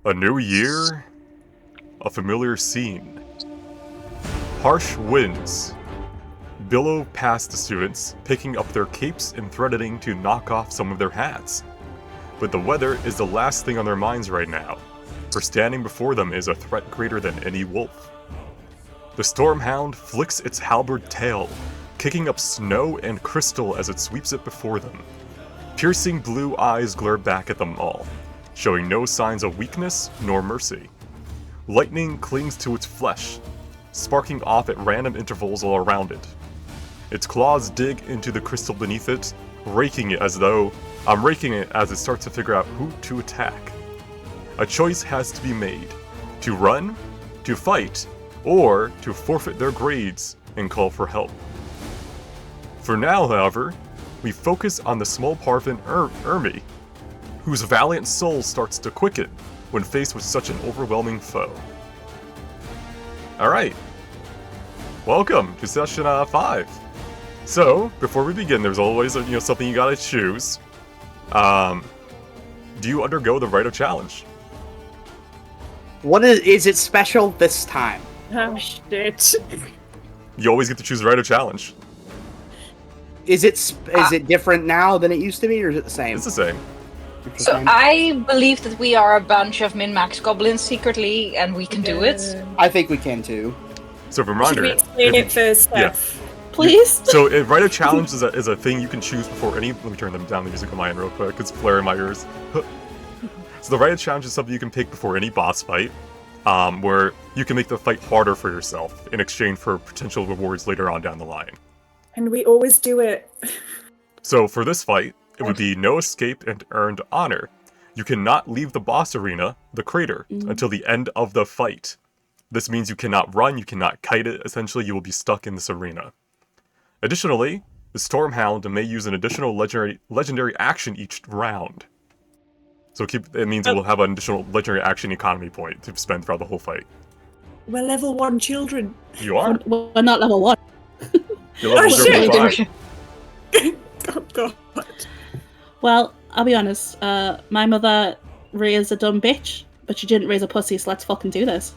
A new year, a familiar scene. Harsh winds billow past the students, picking up their capes and threatening to knock off some of their hats. But the weather is the last thing on their minds right now, for standing before them is a threat greater than any wolf. The Storm Hound flicks its halberd tail, kicking up snow and crystal as it sweeps it before them. Piercing blue eyes glare back at them all, showing no signs of weakness nor mercy. Lightning clings to its flesh, sparking off at random intervals all around it. Its claws dig into the crystal beneath it, raking it as it starts to figure out who to attack. A choice has to be made: to run, to fight, or to forfeit their grades and call for help. For now, however, we focus on the small parvin Ermi, whose valiant soul starts to quicken when faced with such an overwhelming foe. Alright, welcome to session 5. So, before we begin, there's always something you gotta choose. Do you undergo the rite of challenge? What is it special this time? Oh shit. You always get to choose the rite of challenge. Is it different now than it used to be, or is it the same? It's the same. So I believe that we are a bunch of min-max goblins secretly, and we can do it. I think we can too. So, for a reminder, Should we explain it first, Steph? Please? So, a rite of challenge is a thing you can choose before any. Let me turn down the music on my end real quick. It's flaring in my ears. So, the rite of challenge is something you can pick before any boss fight, where you can make the fight harder for yourself in exchange for potential rewards later on down the line. And we always do it. So, for this fight, it would be no escape and earned honor. You cannot leave the boss arena, the crater, until the end of the fight. This means you cannot run, you cannot kite it. Essentially, you will be stuck in this arena. Additionally, the Storm Hound may use an additional legendary action each round. So it means it will have an additional legendary action economy point to spend throughout the whole fight. We're level 1 children. You are? We're not level 1. You're level 0.5. Oh god. Well, I'll be honest. My mother raised a dumb bitch, but she didn't raise a pussy, so let's fucking do this.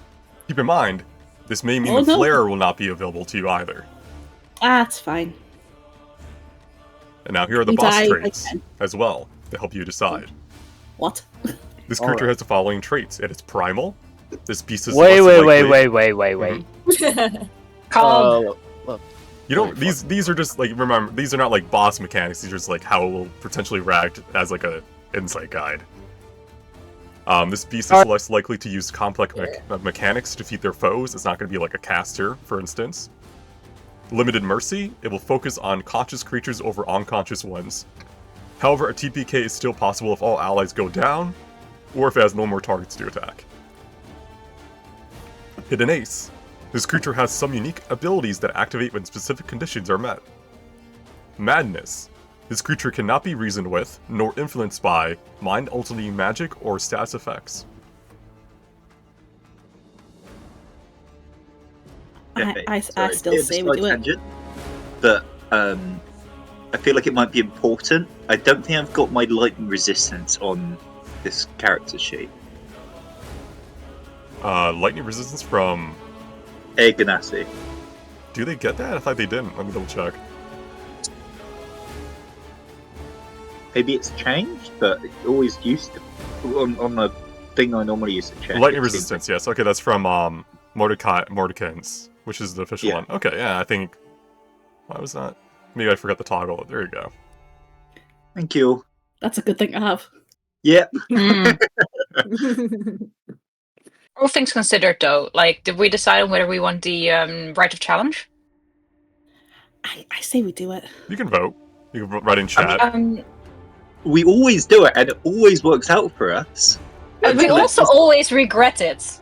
Keep in mind, this may mean the flare will not be available to you either. That's fine. And now here are the boss traits as well to help you decide. What? This creature has the following traits. It is primal. This beast is Wait. Calm. You don't. These are just like, remember, these are not like boss mechanics. These are just like how it will potentially react as like a insight guide. This beast is less likely to use complex mechanics to defeat their foes. It's not going to be like a caster, for instance. Limited mercy. It will focus on conscious creatures over unconscious ones. However, a TPK is still possible if all allies go down, or if it has no more targets to attack. Hidden Ace. This creature has some unique abilities that activate when specific conditions are met. Madness. This creature cannot be reasoned with, nor influenced by, mind-altering magic or status effects. I still say we do it. But I feel like it might be important. I don't think I've got my lightning resistance on this character sheet. Lightning resistance from Ganassi. Do they get that? I thought they didn't. Let me double check. Maybe it's changed, but it always used to. On the thing I normally use to check. Lightning resistance, yes. Okay, that's from Mordekai's, which is the official one. Okay, yeah, I think. Why was that? Maybe I forgot to toggle it. There you go. Thank you. That's a good thing to have. Yeah. All things considered, though, like, did we decide on whether we want the rite of challenge? I say we do it. You can vote. You can write in chat. We always do it, and it always works out for us. And we also always regret it.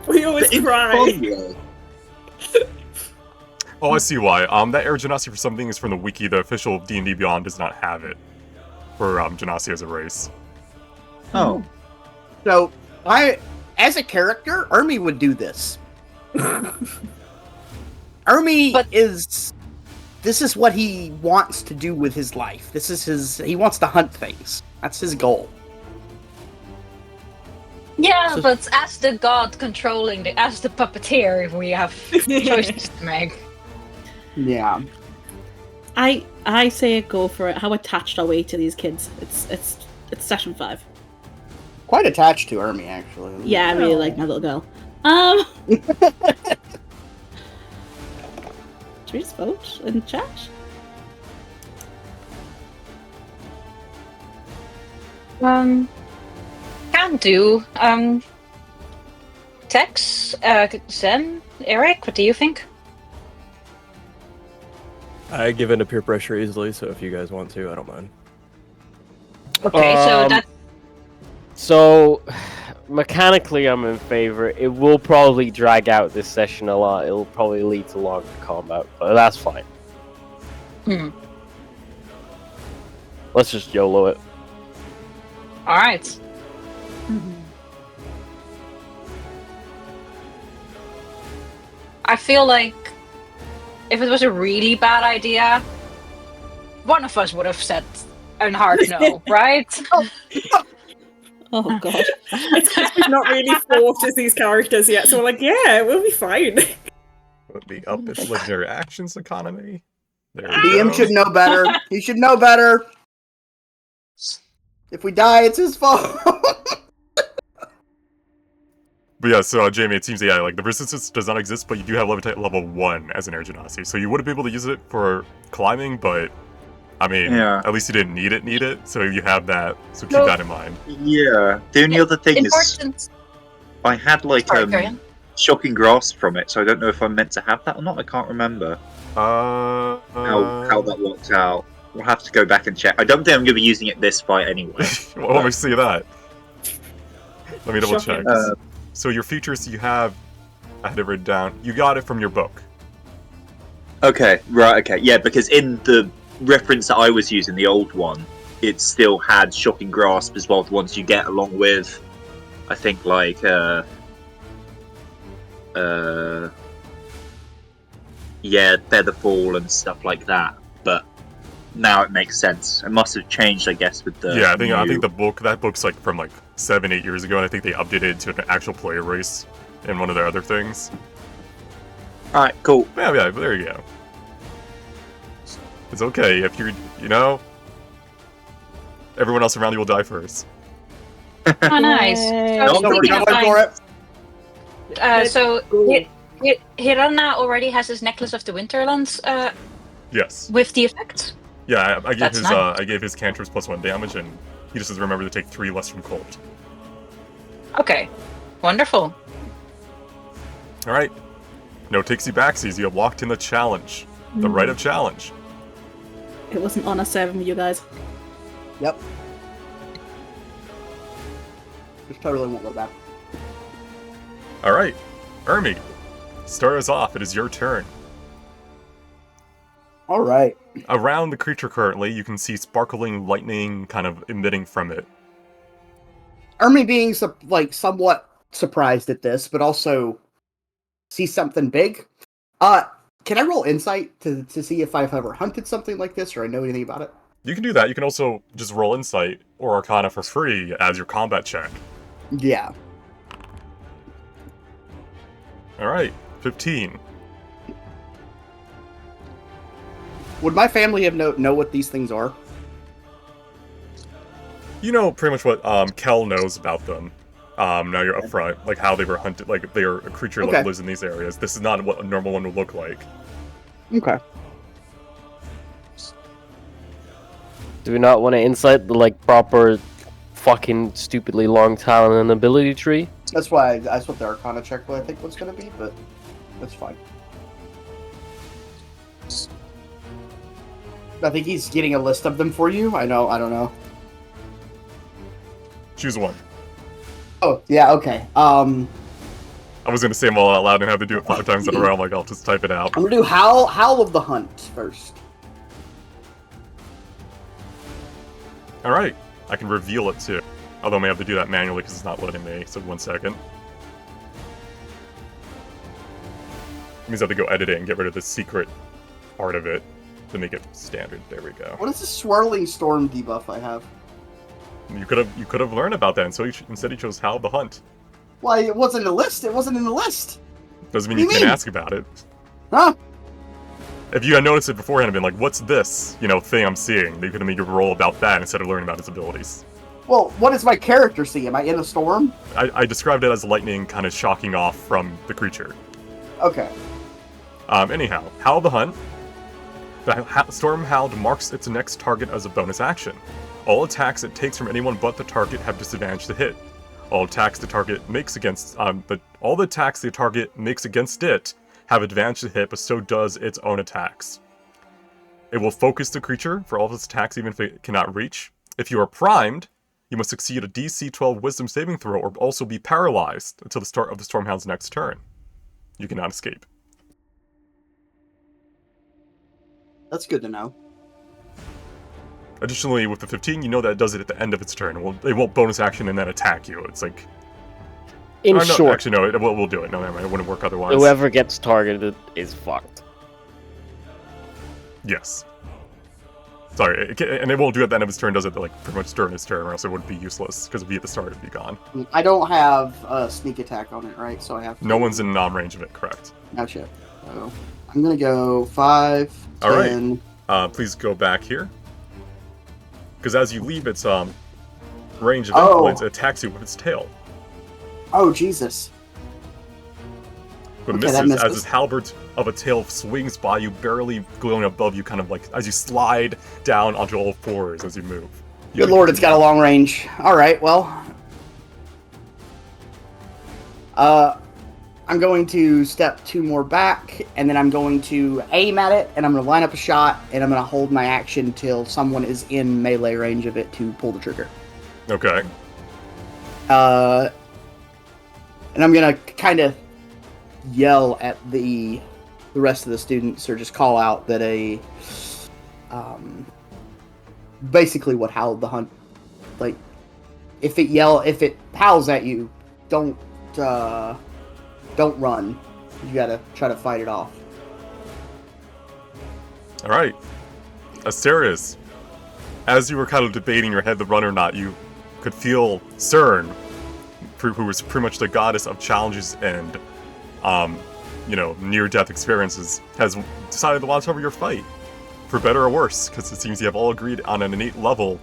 We always cry. Oh, I see why. That air genasi for something is from the wiki. The official D&D Beyond does not have it for genasi as a race. Oh. So, as a character, Ermi would do this. Ermi is this is what he wants to do with his life. He wants to hunt things. That's his goal. Yeah, So- but as the god controlling as the puppeteer, we have choices to make. Yeah. I say go for it. How attached are we to these kids? It's session 5. Quite attached to Ermi, actually. Yeah, I really like my little girl. Should we just vote in chat? Can do. Tex, Zen, Eric, what do you think? I give in to peer pressure easily, so if you guys want to, I don't mind. Okay, so that So, mechanically, I'm in favor. It will probably drag out this session a lot. It'll probably lead to longer combat, but that's fine. Let's just YOLO it. all right. I feel like if it was a really bad idea, one of us would have said a hard no, right? Oh god. It's because we've not really fought as these characters yet, so we're like, yeah, we'll be fine. Would be up its legendary actions economy. There we DM go. should know better. He should know better. If we die, it's his fault. But yeah, so Jamie, it seems like the resistance does not exist, but you do have levitate level 1 as an air genasi, so you would be able to use it for climbing, but I mean, Yeah. at least you didn't need it, so you have that, so keep No. that in mind. Yeah. The only other thing is, Important. I had like Sorry, carry on. shocking grasp from it, so I don't know if I'm meant to have that or not. I can't remember how that worked out. We'll have to go back and check. I don't think I'm going to be using it this fight anyway. Well, let me see that. Let me double check. Shocking. So your features you have, I had it written down. You got it from your book. Okay, right, okay. Yeah, because in the reference that I was using, the old one, it still had shocking grasp as well as the ones you get along with, I think, like, Featherfall and stuff like that. But now it makes sense. It must have changed, I guess, with the Yeah, I think new- that book's like from like 7-8 years ago, and I think they updated it to an actual player race in one of their other things. Alright, cool. Yeah, there you go. It's okay if everyone else around you will die first. Oh, nice. Yay. So No, speaking no, of Going for dying, it. so Cool. Hirana already has his necklace of the Winterlands Yes. with the effect. Yeah, I gave That's his nice. I gave his cantrips +1 damage, and he just has to remember to take 3 less from cold. Okay, wonderful. All right. No takesy backsies. You have locked in the challenge, the right of challenge. It wasn't on a 7 with you guys. Yep. Just totally won't go back. All right, Ermi, start us off. It is your turn. All right. Around the creature currently, you can see sparkling lightning kind of emitting from it. Ermi being somewhat surprised at this, but also see something big. Can I roll insight to see if I've ever hunted something like this or I know anything about it? You can do that. You can also just roll insight or arcana for free as your combat check. Yeah. All right, 15. Would my family have know what these things are? You know pretty much what Kel knows about them. Now you're up front, like how they were hunted, like they are a creature Okay. that lives in these areas. This is not what a normal one would look like. Okay. Do we not want to insight the proper fucking stupidly long talent and ability tree? That's what the Arcana check I think was going to be, but that's fine. I think he's getting a list of them for you. I don't know. Choose one. Oh, yeah, okay. I was gonna say them all out loud and have to do it 5 times in a row. I'm like, I'll just type it out. I'm gonna do Howl of the Hunt first. All right, I can reveal it too. Although I may have to do that manually because it's not letting me. So 1 second. Means I have to go edit it and get rid of the secret part of it. to make it standard. There we go. What is the swirling storm debuff I have? You could have learned about that, and so instead he chose Howl the Hunt. Why, it wasn't in the list. It wasn't in the list. Doesn't mean What you do you can't mean? ask about it. Huh? If you had noticed it beforehand and been like, what's this, thing I'm seeing? They could have made you roll about that instead of learning about his abilities. Well, what does my character see? Am I in a storm? I described it as lightning kind of shocking off from the creature. Okay. Anyhow, Howl the Hunt. The Storm Hound marks its next target as a bonus action. All attacks it takes from anyone but the target have disadvantage to hit. All attacks the target makes against all the attacks the target makes against it have advantage to hit, but so does its own attacks. It will focus the creature for all of its attacks, even if it cannot reach. If you are primed, you must succeed a DC 12 Wisdom saving throw, or also be paralyzed until the start of the Stormhound's next turn. You cannot escape. That's good to know. Additionally, with the 15, you know that it does it at the end of its turn. It won't bonus action and then attack you. It's like... In no, short, actually, no, we'll do it. No, never mind. It wouldn't work otherwise. whoever gets targeted is fucked. Yes. Sorry, and it won't do it at the end of its turn, does it? Like, pretty much during its turn, or else it would be useless, because it'd be at the start, it'd be gone. I don't have a sneak attack on it, right? So I have to... No one's in range of it, correct. Gotcha. So I'm going to go 5, 10... Alright. Please go back here. Because as you leave its range of Oh. influence, it attacks you with its tail. Oh, Jesus. But Okay, that misses as misses. this halberd of a tail swings by you, barely going above you, kind of like as you slide down onto all fours as you move. Good lord, it's got a long range. Alright, well... I'm going to step 2 more back, and then I'm going to aim at it, and I'm going to line up a shot, and I'm going to hold my action till someone is in melee range of it to pull the trigger. Okay. And I'm going to kind of yell at the rest of the students, or just call out that basically what Howl the Hunt, like, if it howls at you, don't run. You gotta try to fight it off. Alright. Asterius, as you were kind of debating in your head to run or not, you could feel Cern, who was pretty much the goddess of challenges and, near-death experiences, has decided to watch over your fight. For better or worse, because it seems you have all agreed on an innate level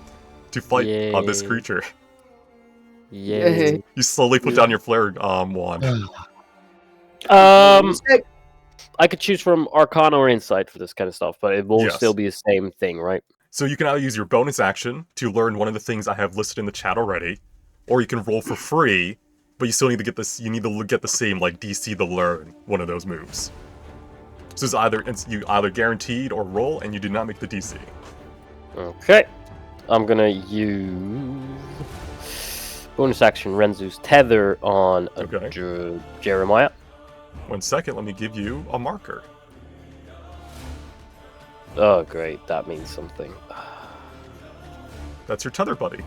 to fight on this Yay. creature. Yay. You slowly put down your flare wand. I could choose from Arcana or Insight for this kind of stuff, but it will Yes. still be the same thing, right? So you can either use your bonus action to learn one of the things I have listed in the chat already, or you can roll for free, but you still need to get this. You need to get the same like DC to learn one of those moves. So you either guaranteed or roll, and you do not make the DC. Okay. I'm gonna use bonus action Renzu's Tether on Okay. Jeremiah. 1 second, let me give you a marker. Oh, great. That means something. That's your tether buddy.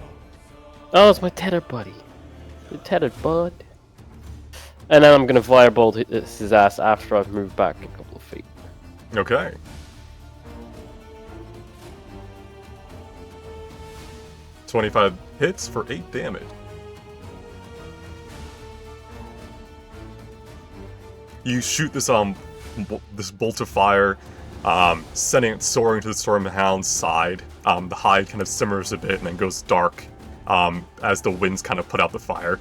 Oh, it's my tether buddy. The tethered bud. And then I'm gonna firebolt his ass after I've moved back a couple of feet. Okay. $25 hits for 8 damage. You shoot this this bolt of fire, sending it soaring to the Storm Hound's side. The hide kind of simmers a bit and then goes dark as the winds kind of put out the fire.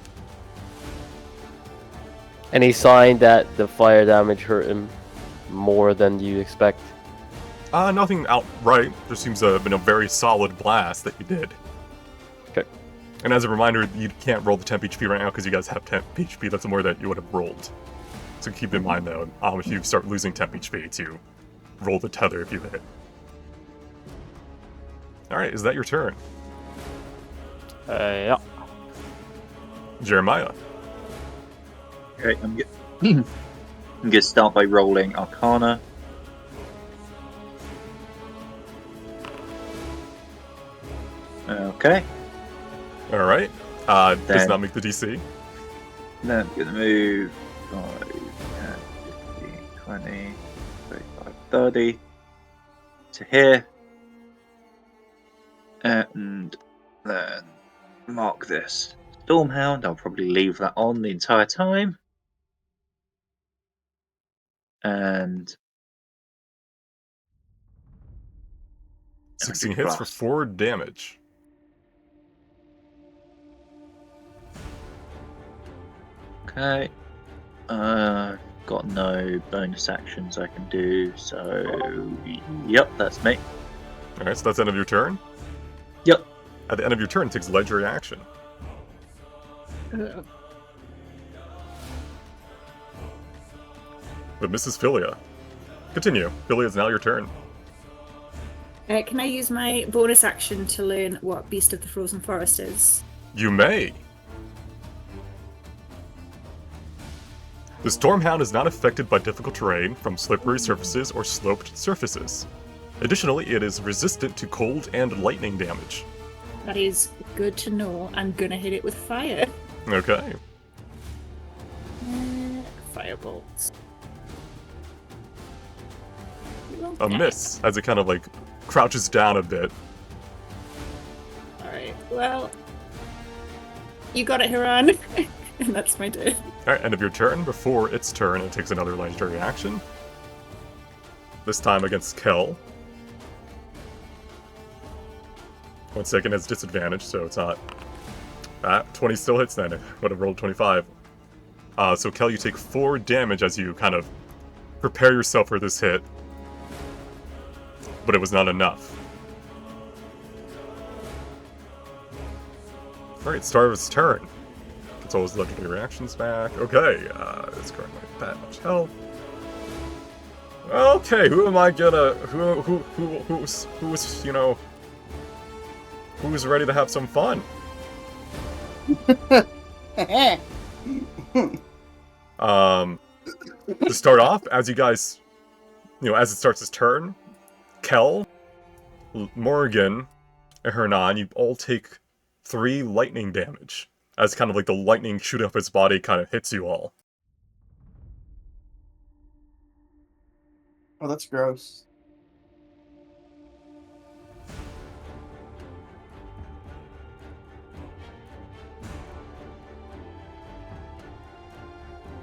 Any sign that the fire damage hurt him more than you expect? Nothing outright. There seems to have been a very solid blast that you did. Okay. And as a reminder, you can't roll the temp HP right now because you guys have temp HP. That's more that you would have rolled. So keep in mind though, if you start losing temp HP, to roll the tether if you hit. Alright, is that your turn? Yeah. Jeremiah. Okay, I'm gonna start by rolling Arcana. Okay. Alright. Does Then- not make the DC. Then I'm gonna move 5, 10, 15, 20, 25, 30. to here. And then mark this Storm Hound. I'll probably leave that on the entire time. And 16 hits for blast. 4 damage. Okay. Got no bonus actions I can do, so yep, that's me. Alright, so that's the end of your turn. Yep. At the end of your turn, it takes legendary action. But Mrs. Philia. Continue. Philia, it's now your turn. Can I use my bonus action to learn what Beast of the Frozen Forest is? You may. The Storm Hound is not affected by difficult terrain from slippery surfaces or sloped surfaces. Additionally, it is resistant to cold and lightning damage. That is good to know. I'm gonna hit it with fire. Okay. Firebolts. A miss, as it kind of like crouches down a bit. Alright, well. You got it, Haran. And that's my turn. Alright, end of your turn. Before its turn, it takes another legendary action. This time against Kel. 1 second has disadvantage, so it's not. 20 still hits then. It would have rolled 25. So Kel, you take 4 damage as you kind of prepare yourself for this hit. But it was not enough. Alright, start of its turn. It's always legendary reactions back. Okay, it's currently that much health. Okay, who am I gonna who's you know who's ready to have some fun? To start off, as you guys as it starts its turn, Kel, Morgan, and Hernan, you all take 3 lightning damage. As kind of like the lightning shooting up his body kind of hits you all. Oh, that's gross.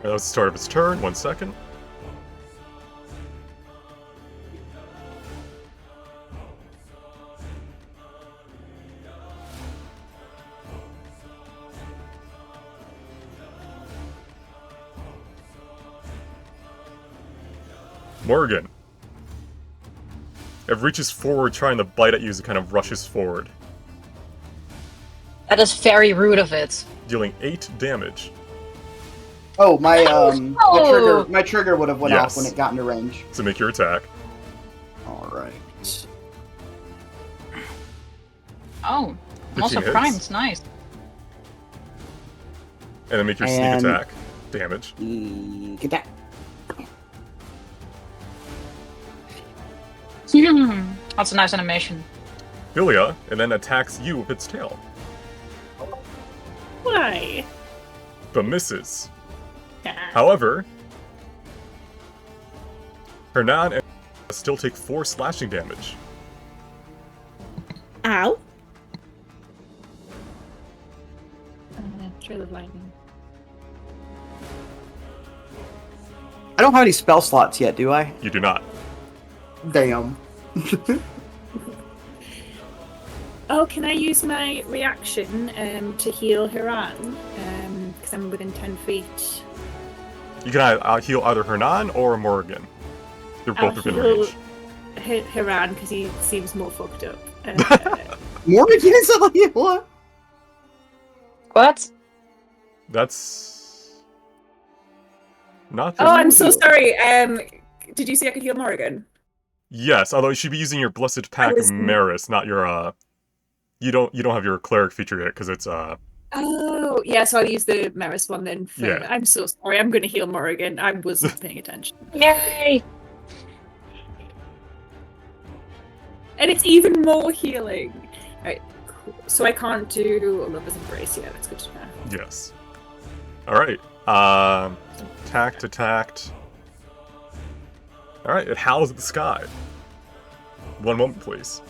That was the start of its turn. 1 second. Morgan. It reaches forward trying to bite at you as it kind of rushes forward, That is very rude of it. dealing 8 damage. Oh, my No! my trigger would have went Yes. off when it got into range. So make your attack. All right. Oh, I'm also 15 hits. primed. Nice. And then make your And- sneak attack damage. Get that. That's a nice animation. Philia, and then attacks you with its tail. Why? But misses. However, Hernan and still take 4 slashing damage. Ow. Trail of lightning. I don't have any spell slots yet, do I? You do not. Damn. Oh, can I use my reaction to heal Haran? Because I'm within 10 feet. You can heal either Hernan or Morgan. They're both within range. Haran because he seems more fucked up. Morgan is like what? What? That's not. Oh, I'm so sorry. Did you see I could heal Morgan? Yes, although you should be using your Blessed Pack was- Maris, not your You don't have your cleric feature yet because it's Oh, yeah, so I'll use the Maris one then. Yeah. I'm so sorry. I'm going to heal Morgan. I wasn't paying attention. Yay! And it's even more healing. Alright, cool. So I can't do Lover's Embrace yet. That's good to know. yes. All right. Attacked. All right. It howls at the sky. One moment, please.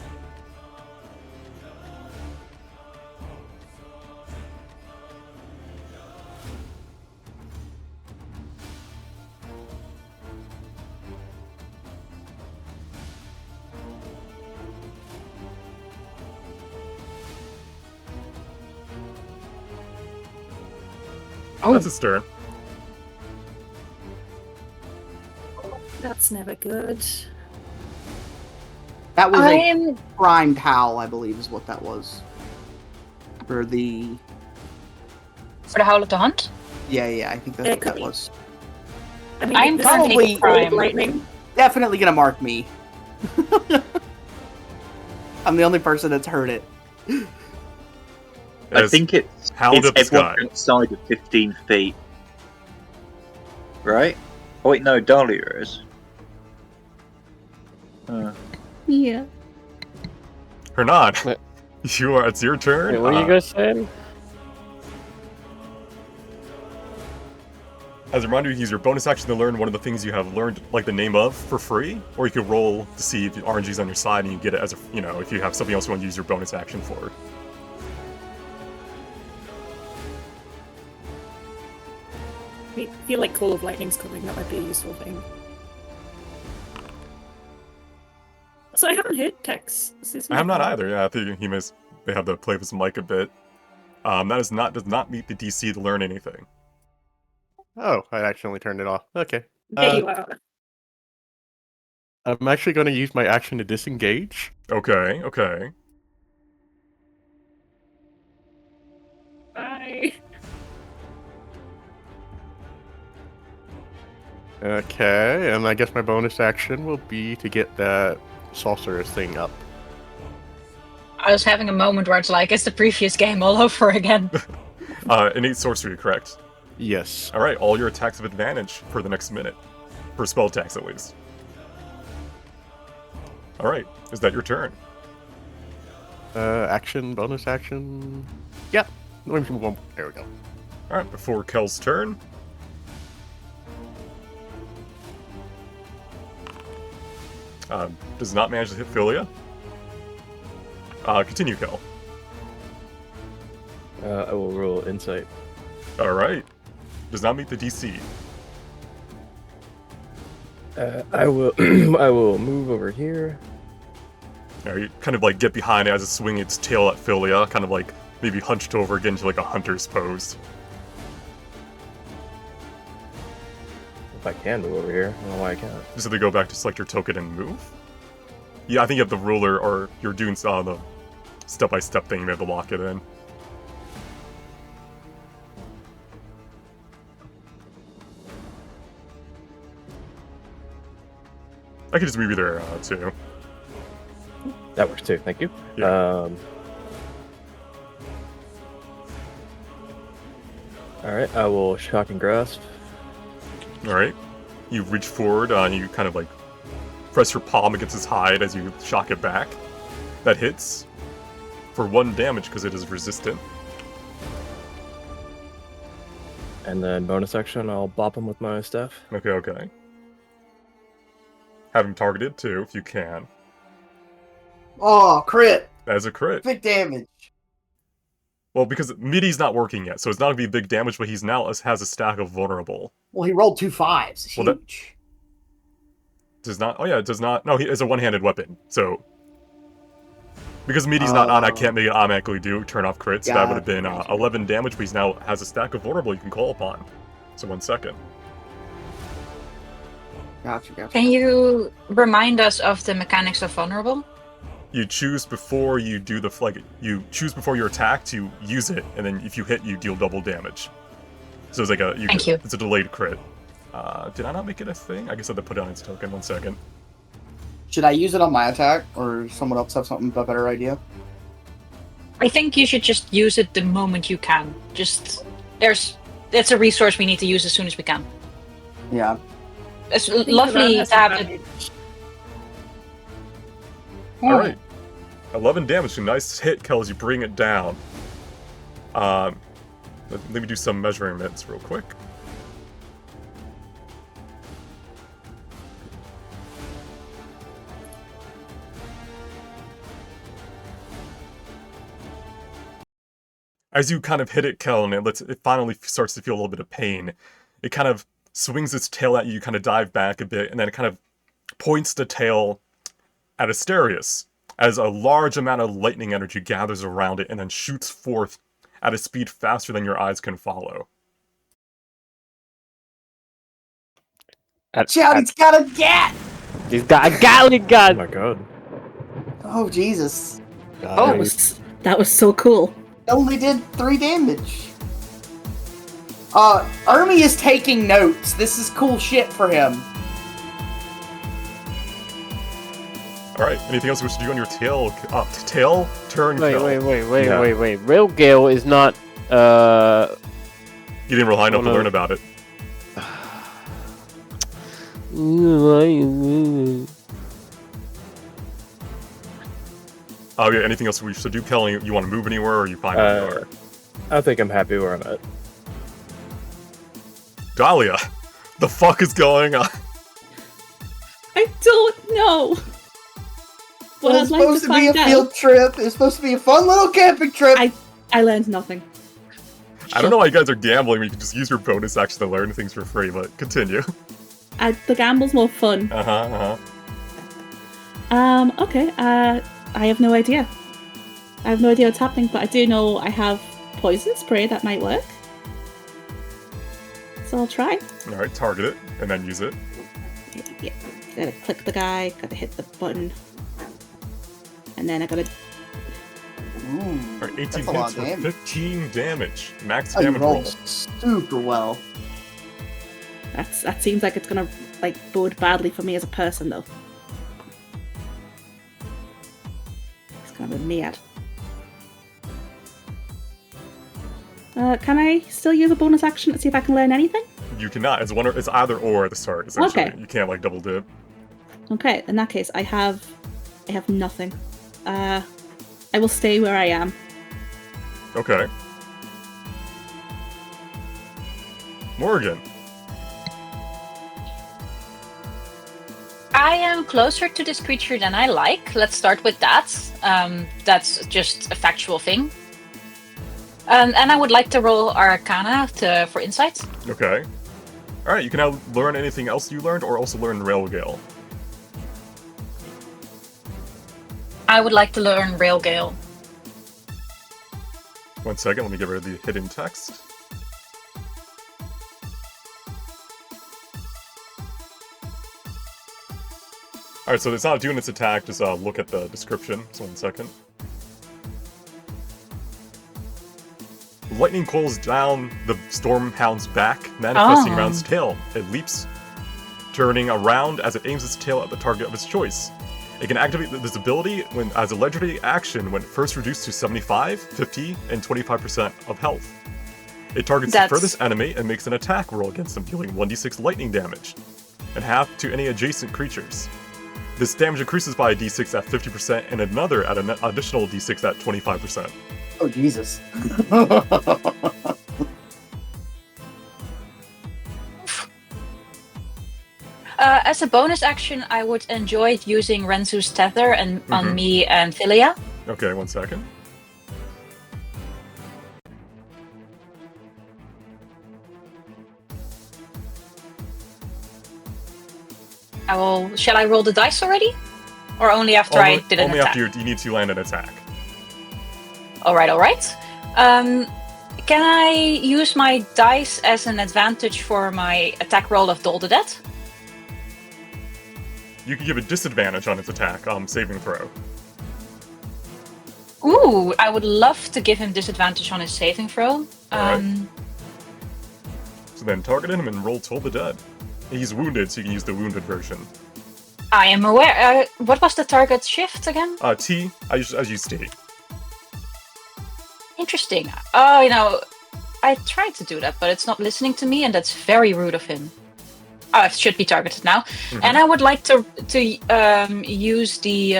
Oh. That's his turn. That's never good. That was I a am. primed howl, I believe, is what that was. For the For the Howl of the Hunt? yeah, I think that's It what could that be. was. I mean, I'm this probably- is cold lightning. Definitely gonna mark me. I'm the only person that's heard it. I As think it's howled at the everyone sky. outside of 15 feet. Right? Oh wait, no, Dahlia is. Yeah. Hernan, Wait. it's your turn. Wait, what are you guys saying? As a reminder, you can use your bonus action to learn one of the things you have learned, like the name of, for free, or you could roll to see if RNG's on your side and you get it as a, if you have something else you want to use your bonus action for. I feel like Call of Lightning's coming. That might be a useful thing. So I haven't heard Tex. I have not either. Yeah, I think they have to play with his mic a bit. That does not meet the DC to learn anything. Oh, I accidentally turned it off. Okay. There you are. I'm actually going to use my action to disengage. Okay. Bye. Okay, and I guess my bonus action will be to get that sorceress thing up. I was having a moment where it's like, it's the previous game all over again. Innate sorcery, correct? Yes. All right, all your attacks have advantage for the next minute, for spell attacks at least. All right, is that your turn? Action, bonus action. Yep. There we go. All right, before Kel's turn. Does not manage to hit Philia. Continue, Kel. I will roll insight. All right. Does not meet the DC. I will. I will move over here. You kind of like get behind it as it swings its tail at Philia, kind of like maybe hunched over again to like a hunter's pose. If I can move over here, I don't know why I can't. So they go back to select your token and move? Yeah, I think you have the ruler, or you're doing the step-by-step thing, you have to lock it in. I could just move you there, too. That works too. Thank you. Yeah. All right. I will shock and grasp. Alright. You reach forward, and you kind of like press your palm against his hide as you shock it back. That hits for 1 damage because it is resistant. And then bonus action, I'll bop him with my staff. Okay. Have him targeted too, if you can. Oh, crit! That is a crit. Big damage. Well, because MIDI's not working yet, so it's not going to be big damage, but he's now has a stack of vulnerable. Well, he rolled 2 5s. It's Well, that- huge. Does not. Oh yeah, it does not. No, it's a one-handed weapon. So because MIDI's not on, I can't make it automatically turn off crits. So that would have been 11 damage, but he now has a stack of vulnerable you can call upon. So 1 second. Gotcha. Can you remind us of the mechanics of vulnerable? You choose before you do you choose before your attack to use it, and then if you hit, you deal double damage. So it's like it's a delayed crit. Did I not make it a thing? I guess I had to put it on its token. 1 second. Should I use it on my attack, or someone else have something a better idea? I think you should just use it the moment you can. It's a resource we need to use as soon as we can. Yeah. It's lovely to have it. Alright. 11 damage. A nice hit, Kel, as you bring it down. Let me do some measurements real quick. As you kind of hit it, Kellen, it finally starts to feel a little bit of pain. It kind of swings its tail at you, kind of dive back a bit, and then it kind of points the tail at Asterius as a large amount of lightning energy gathers around it and then shoots forth at a speed faster than your eyes can follow. He's got a gat! He's got a Gatling Oh gun! my god. Oh, Jesus. That was so cool. Only did 3 damage. Ermi is taking notes. This is cool shit for him. Alright, anything else we should do on your tail? Tail turn kill. Wait. Railgale is not, You didn't rely enough to no. learn about it. Oh yeah, anything else we should do, Kelly? You want to move anywhere, or are you fine where you are? I think I'm happy where I'm at. Dahlia, the fuck is going on? I don't know. But It's I'd like supposed to to be a find field out. trip. It's supposed to be a fun little camping trip. I learned nothing. I don't know why you guys are gambling when you can just use your bonus action to learn things for free, but continue. The gamble's more fun. Okay, I have no idea. I have no idea what's happening, but I do know I have poison spray that might work. So I'll try. Alright, target it, and then use it. Yeah, gotta click the guy, gotta hit the button. And then I gotta... Alright, 18 that's a lot hits of for damage. 15 damage. Max Oh, you damage roll. rolled super well. That seems like it's gonna, bode badly for me as a person, though. It's gonna be mad. Can I still use a bonus action to see if I can learn anything? You cannot. It's either or at the start, essentially. Okay. You can't, double dip. Okay, in that case, I have nothing. I will stay where I am. Okay. Morgan. I am closer to this creature than I like. Let's start with that. That's just a factual thing. And I would like to roll Arcana for insight. Okay. Alright, you can now learn anything else you learned, or also learn Railgale. I would like to learn Railgale. 1 second, let me get rid of the hidden text. Alright, so it's not doing its attack, just look at the description. So 1 second. Lightning coils down the Storm Hound's back, manifesting around its tail. It leaps, turning around as it aims its tail at the target of its choice. It can activate this ability as a legendary action when first reduced to 75, 50, and 25% of health. It targets the furthest enemy and makes an attack roll against them, dealing 1d6 lightning damage, and half to any adjacent creatures. This damage increases by a d6 at 50% and another at an additional d6 at 25%. Oh, Jesus. As a bonus action, I would enjoy using Renzu's Tether on me and Philia. Okay, 1 second. Shall I roll the dice already? Or only after I did an only attack? after you need to land an attack. Alright. Can I use my dice as an advantage for my attack roll of Dull the Dead? You can give a disadvantage on its attack, saving throw. Ooh, I would love to give him disadvantage on his saving throw. Alright. So then target him and roll Toll the Dead. He's wounded, so you can use the wounded version. I am aware. What was the target shift again? T, I use T. Interesting. Oh, I tried to do that, but it's not listening to me, and that's very rude of him. Oh, it should be targeted now. And I would like to use the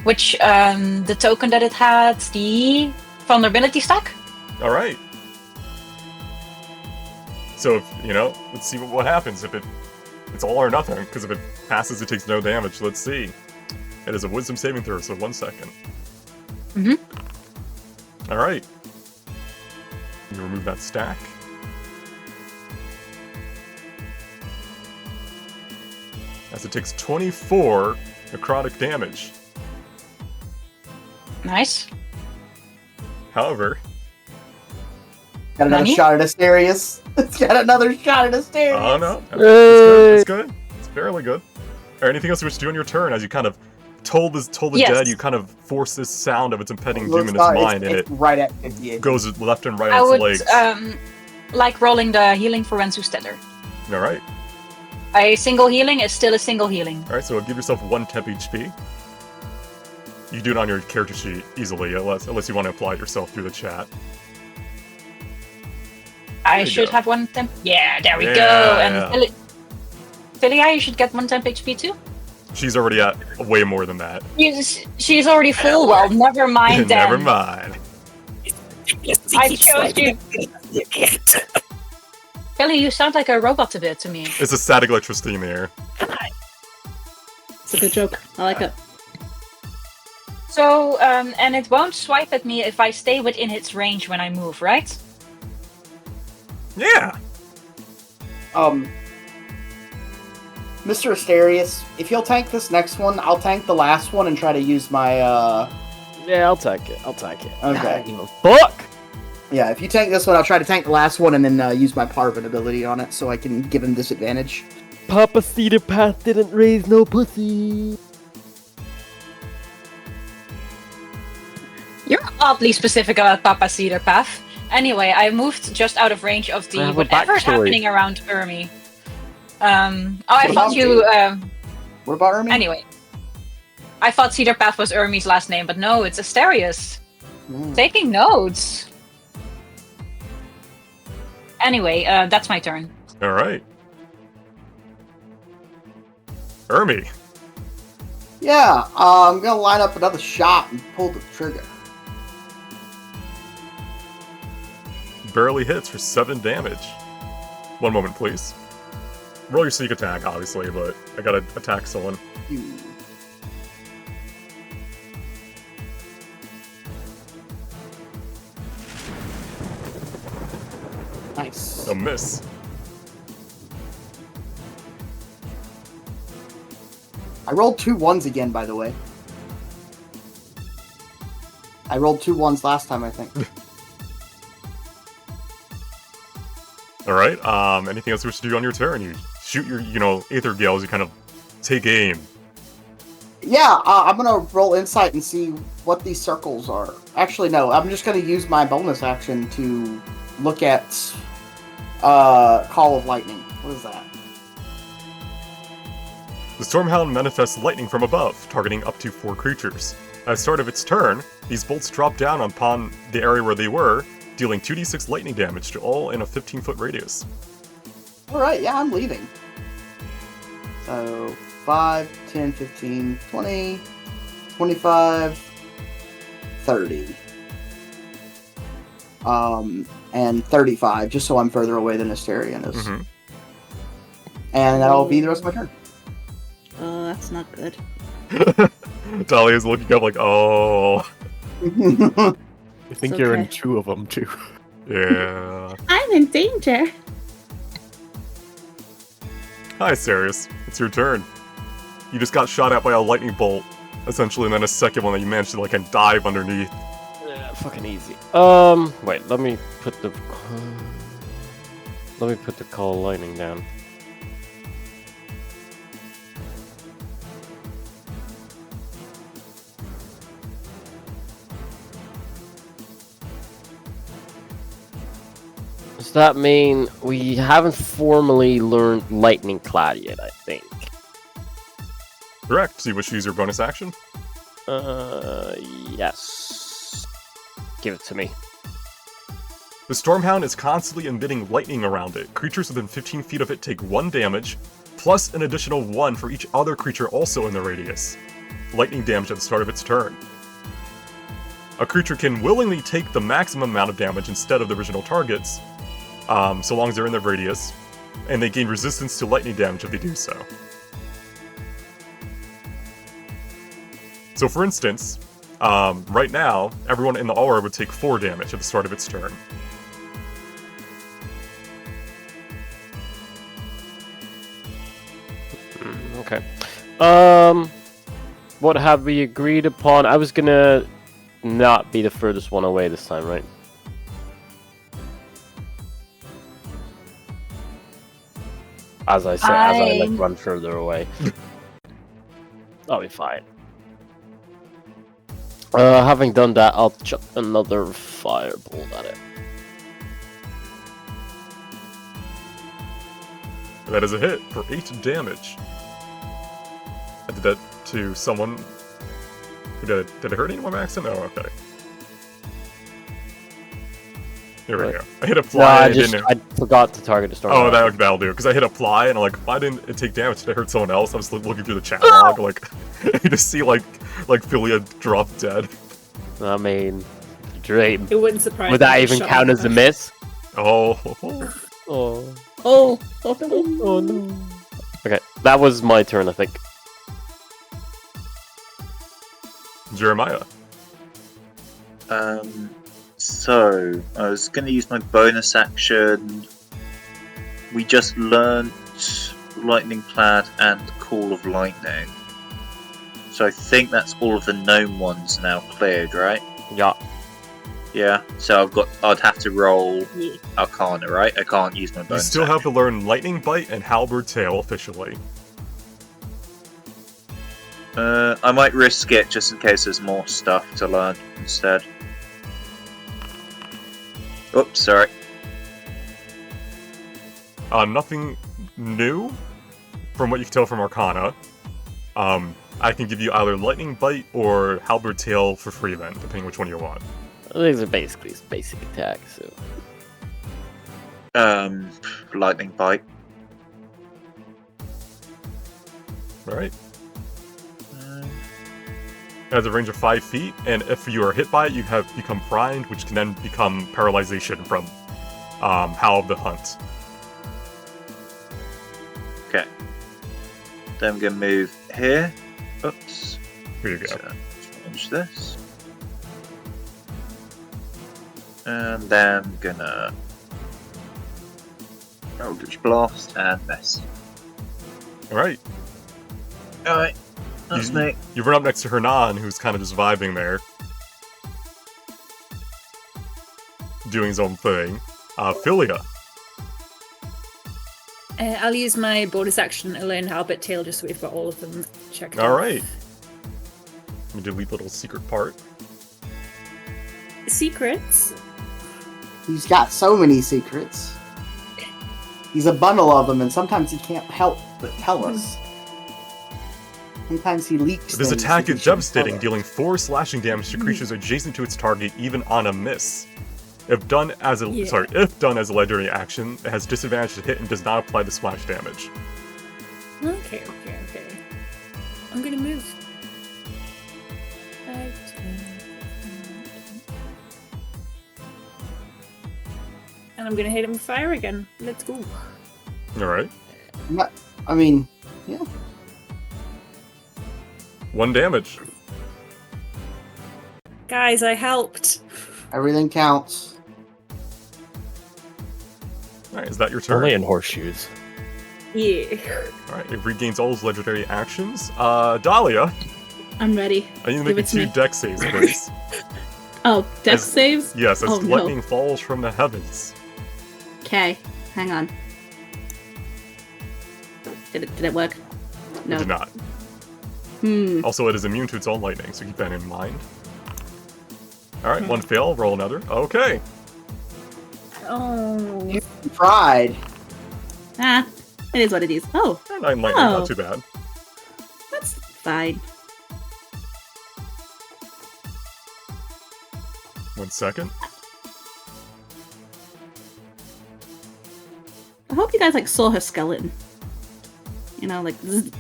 the token that it had, the vulnerability stack. All right. So let's see what happens if it's all or nothing. Because if it passes, it takes no damage. Let's see. It is a Wisdom saving throw. So 1 second. All right. You remove that stack. As it takes 24 necrotic damage. Nice. However, Got another Nani? shot at Asterius. It's got another shot at Asterius. oh no, it's good. It's good. It's fairly good. Or anything else you wish to do on your turn as you kind of told the Yes. dead, you kind of force this sound of its impending Well, doom in it's its not- mind, and it's it right at 58. goes left and right I on would its legs. like rolling the healing for Rensu Stellar. All right. A single healing is still a single healing. All right. So give yourself 1 temp HP. You can do it on your character sheet easily, unless you want to apply it yourself through the chat. I you should go. have 1 temp. Yeah, there we go. Yeah. And Philia, you should get 1 temp HP too. She's already at way more than that. She's already full. Well, never mind then. Never mind. I chose you. Philly, you sound like a robot a bit to me. It's a static electricity in the air. It's a good joke. I like it. So, and it won't swipe at me if I stay within its range when I move, right? Yeah. Mr. Asterius, if you'll tank this next one, I'll tank the last one and try to use my, Yeah, I'll take it. I'll take it. Okay. Give a fuck! Yeah, if you tank this one, I'll try to tank the last one and then use my Parvin ability on it so I can give him disadvantage. Papa Cedar Path didn't raise no pussy. You're oddly specific about Papa Cedar Path. Anyway, I moved just out of range of I the have a whatever's backstory. happening around Urmi. I What thought about you. What about Ermi? Anyway, I thought Cedar Path was Urmi's last name, but no, it's Asterius. Taking notes. Anyway, that's my turn. All right. Ermi. Yeah, I'm gonna line up another shot and pull the trigger. Barely hits for 7 damage. 1 moment, please. Roll your sneak attack, obviously, but I gotta attack someone. Nice. A miss. I rolled 2 1s again, by the way. I rolled 2 1s last time, I think. All right. Anything else you wish to do on your turn? You shoot your, Aether Gales. You kind of take aim. Yeah, I'm gonna roll insight and see what these circles are. Actually, no, I'm just gonna use my bonus action to look at Call of Lightning. What is that? The Storm Hound manifests lightning from above, targeting up to 4 creatures. At the start of its turn, these bolts drop down upon the area where they were, dealing 2d6 lightning damage to all in a 15-foot radius. Alright, yeah, I'm leaving. So, 5, 10, 15, 20, 25, 30. And 35, just so I'm further away than Asterion is. Mm-hmm. And that'll be the rest of my turn. Oh, that's not good. Dahlia's looking up like, oh, I think It's you're in okay. 2 of them too. yeah. I'm in danger. Hi, Sirius. It's your turn. You just got shot at by a lightning bolt, essentially, and then a second one that you managed to, dive underneath. Yeah, fucking easy. Wait, let me put the call of lightning down. Does that mean we haven't formally learned Lightning Clad yet, I think? Correct. So you wish to use your bonus action? Yes. Give it to me. The Stormhound is constantly emitting lightning around it. Creatures within 15 feet of it take 1 damage, plus an additional 1 for each other creature also in the radius. Lightning damage at the start of its turn. A creature can willingly take the maximum amount of damage instead of the original targets, so long as they're in the radius, and they gain resistance to lightning damage if they do so. So for instance, right now, everyone in the aura would take 4 damage at the start of its turn. Okay. What have we agreed upon? I was gonna not be the furthest one away this time, right? As I said, as I like run further away. I'll be fine. Having done that, I'll chuck another firebolt at it. That is a hit for 8 damage. I did that to someone. Who did it hurt anyone, Maxon? Oh, okay. Here we go. I hit apply. I forgot to target the storm. Oh, that'll do. Because I hit apply, and I'm like, why didn't it take damage? Did it hurt someone else? I was looking through the chat log, like, you just see like Philia drop dead. I mean, dream. It wouldn't surprise me. Would that even count as a miss? Oh. Oh no. Okay, that was my turn, I think. Jeremiah. So, I was going to use my bonus action. We just learnt Lightning Clad and Call of Lightning. So I think that's all of the gnome ones now cleared, right? Yeah. Yeah, so I'd have to roll Arcana, right? I can't use my bonus You still have to learn Lightning Bite and Halberd Tail officially. I might risk it just in case there's more stuff to learn instead. Oops, sorry. Nothing new, from what you can tell from Arcana. I can give you either Lightning Bite or Halberd Tail for free then, depending which one you want. These are basically basic attacks, so... Lightning Bite. Alright. It has a range of 5 feet, and if you are hit by it, you have become primed, which can then become paralyzation from Howl of the Hunt. Okay. Then I'm gonna move here. Oops. Here you go. So, change this. And then I'm gonna Eldritch Blast and miss. Alright. Alright. That's me. You run up next to Hernan, who's kind of just vibing there. Doing his own thing. Philia. I'll use my bonus action to learn Halberd Tail just so we've got all of them checked off. Alright. Let me delete the little secret part. Secrets? He's got so many secrets. He's a bundle of them, and sometimes he can't help but tell us. Sometimes he leaks. This things attack he is shouldn't tell devastating, us. dealing 4 slashing damage to creatures adjacent to its target, even on a miss. If done as a legendary action, it has disadvantage to hit and does not apply the splash damage. Okay. I'm gonna move. 5, 10, 15. And I'm gonna hit him with fire again. Let's go. Alright. Yeah. 1 damage. Guys, I helped. Everything counts. Alright, is that your turn? Only in horseshoes. Yeah. Alright, it regains all its legendary actions. Dahlia, I'm ready. I need to Give make it to 2 me. dex saves, please. Oh, dex As- saves? Yes, as Oh, no. lightning falls from the heavens. Okay, hang on. Did it work? No. It did not. Also, it is immune to its own lightning, so keep that in mind. Alright, 1 fail, roll another. Okay. Oh. Pride. Ah, it is what it is. Oh, 9 lightning, not too bad. that's fine. 1 second. I hope you guys saw her skeleton. You know, zzz.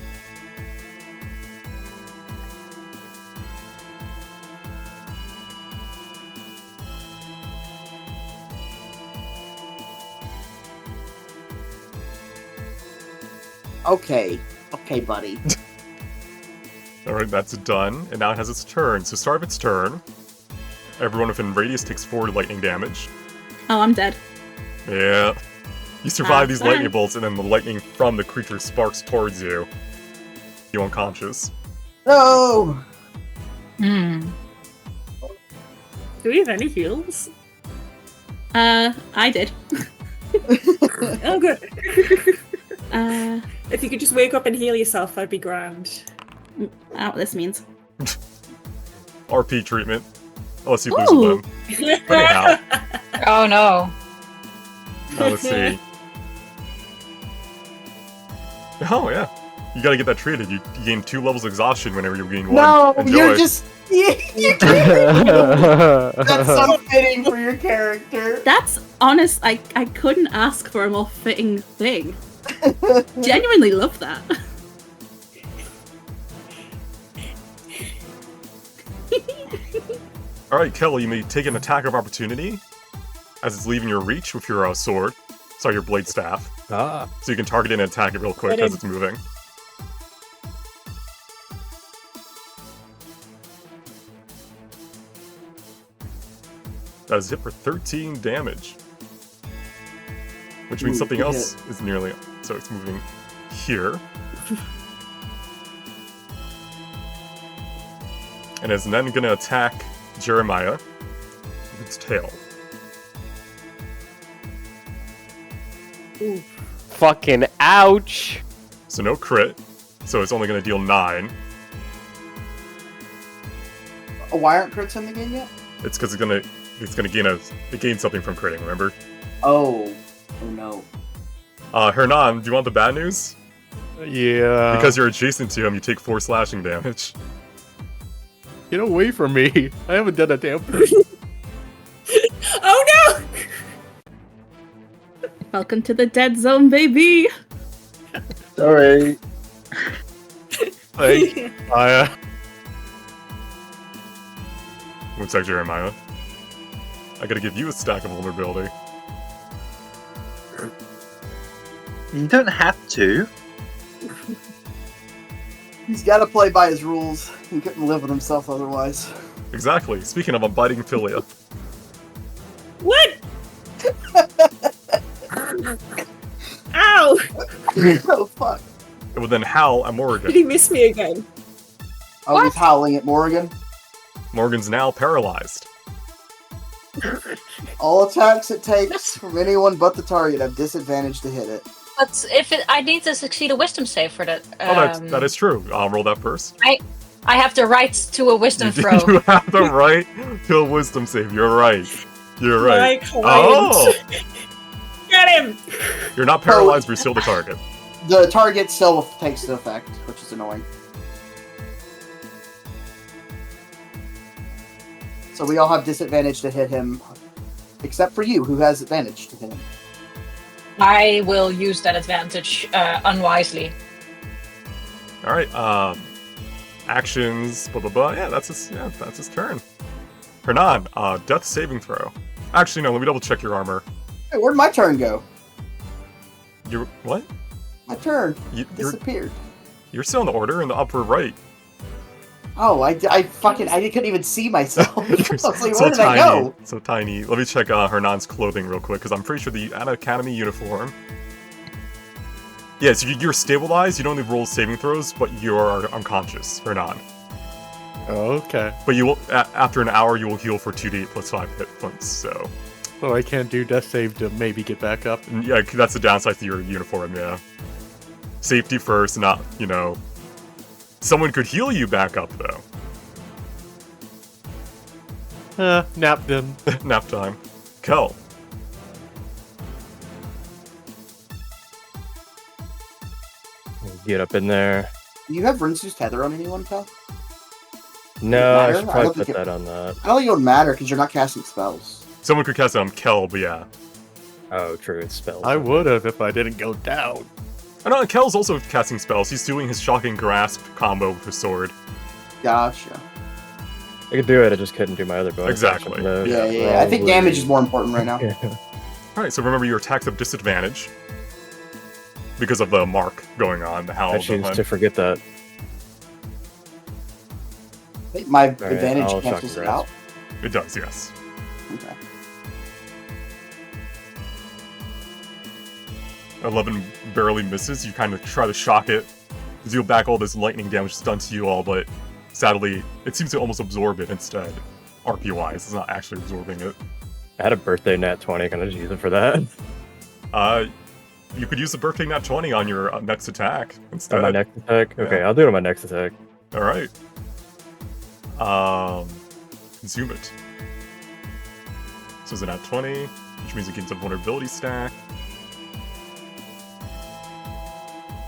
Okay, buddy. Alright, that's done. And now it has its turn. So start of its turn, everyone within radius takes 4 lightning damage. Oh, I'm dead. Yeah. You survive these Fine. lightning bolts, and then the lightning from the creature sparks towards you. you unconscious. No! Hmm. Do we have any heals? I did. Oh, good. Uh, If you could just wake up and heal yourself, that'd be grand. I don't know what this means. RP treatment. Unless you lose a limb. But anyhow, Oh no. let's see. Oh, yeah. You gotta get that treated. You gain 2 levels of exhaustion whenever you gain 1. No, Enjoy. you're just. You That's so fitting for your character. That's honest. I couldn't ask for a more fitting thing. Genuinely love that. Alright, Kel, you may take an attack of opportunity as it's leaving your reach with your sword. Sorry, your blade staff. Ah. So you can target it and attack it real quick as it's moving. That is hit for 13 damage. Which means something good else is nearly... So it's moving here. And is then going to attack Jeremiah with its tail. Ooh. Fucking ouch! So no crit. So it's only going to deal 9. Oh, why aren't crits in the game yet? It's because it's gonna gain it gains something from critting, remember? Oh no. Hernan, do you want the bad news? Yeah. Because you're adjacent to him, you take 4 slashing damage. Get away from me. I haven't done a damn thing. Oh no! Welcome to the dead zone, baby. Sorry. Like, Looks like Jeremiah. I gotta give you a stack of vulnerability. You don't have to. He's got to play by his rules. He couldn't live with himself otherwise. Exactly. Speaking of, I'm biting Philia. What? Ow! Oh fuck. It would then howl at Did Morgan. he miss me again? Oh, he's howling at Morgan. Morgan's now paralyzed. All attacks it takes from anyone but the target have disadvantage to hit it. But I need to succeed a wisdom save for that. That is true. Roll that first. I have the right to a wisdom throw. You have the right to a wisdom save. You're right. You're right. My client. Oh! Get him! You're not paralyzed, but you're still the target. The target still takes the effect, which is annoying. So we all have disadvantage to hit him, except for you, who has advantage to hit him. I will use that advantage unwisely. Alright, actions, blah blah blah. Yeah, that's his turn. Hernan, death saving throw. Actually, no, let me double check your armor. Hey, where'd my turn go? What? My turn You're disappeared. still in the order in the upper right. Oh, I couldn't even see myself. I was like, So where did I go? So tiny. Let me check Hernan's clothing real quick, because I'm pretty sure the Academy uniform. Yeah, so you're stabilized, you don't need roll saving throws, but you're unconscious, Hernan. okay. But you will, after an hour, you will heal for 2d plus 5 hit points, so... So I can't do death save to maybe get back up. Yeah, that's the downside to your uniform, yeah. Safety first, not, Someone could heal you back up, though. Nap them. Nap time. Kel. Get up in there. Do you have Rinsu's tether on anyone, Cal? No, I matter? should I probably don't put think that on that. I don't think it would matter because you're not casting spells. Someone could cast it on Kel, but yeah. Oh, true, it's spells. I would have if I didn't go down. I know, Kel's also casting spells. He's doing his Shocking Grasp combo with his sword. Gotcha. I could do it, I just couldn't do my other bonus. Exactly. action. No, Yeah. I think probably. damage is more important right now. Alright, so remember your attacks have disadvantage. Because of the mark going on, the howl. I choose to forget that. I think my Alright, advantage I'll cancels shock it out. It does, yes. Okay. 11 barely misses. You kind of try to shock it deal back all this lightning damage that's done to you all, but sadly, it seems to almost absorb it instead. RP-wise, it's not actually absorbing it. I had a birthday nat 20. Can I just use it for that? You could use the birthday nat 20 on your next attack instead. On my next attack? Okay, Yeah. I'll do it on my next attack. Alright. Consume it. So it's a nat 20, which means it gains a vulnerability stack.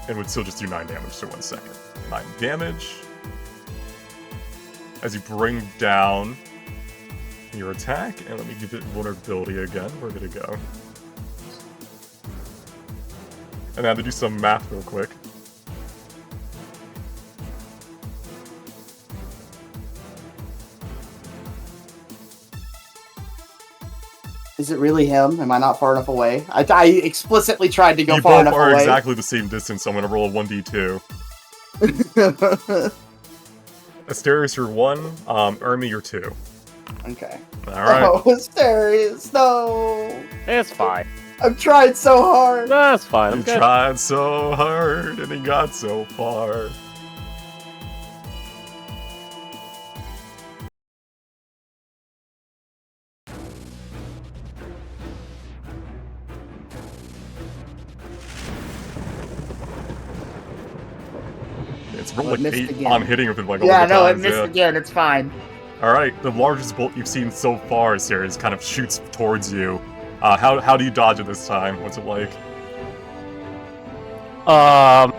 And would still just do 9 damage for 1 second. 9 damage. As you bring down your attack, and let me give it vulnerability again. We're good to go. And I have to do some math real quick. Is it really him? Am I not far enough away? I explicitly tried to go You far both enough are away. exactly the same distance, so I'm gonna roll a 1d2. Asterius, you're 1. Ermi, you're 2. Okay. Alright. Oh, Asterius, no! It's fine. I've tried so hard! No, it's fine. I'm You good. tried so hard, and he got so far. It's rolled Oh, it like missed 8 again. on hitting with it like Yeah, all the no, it times, missed yeah. again, it's fine. Alright, the largest bolt you've seen so far, Sirius, kind of shoots towards you. How do you dodge it this time? What's it like? I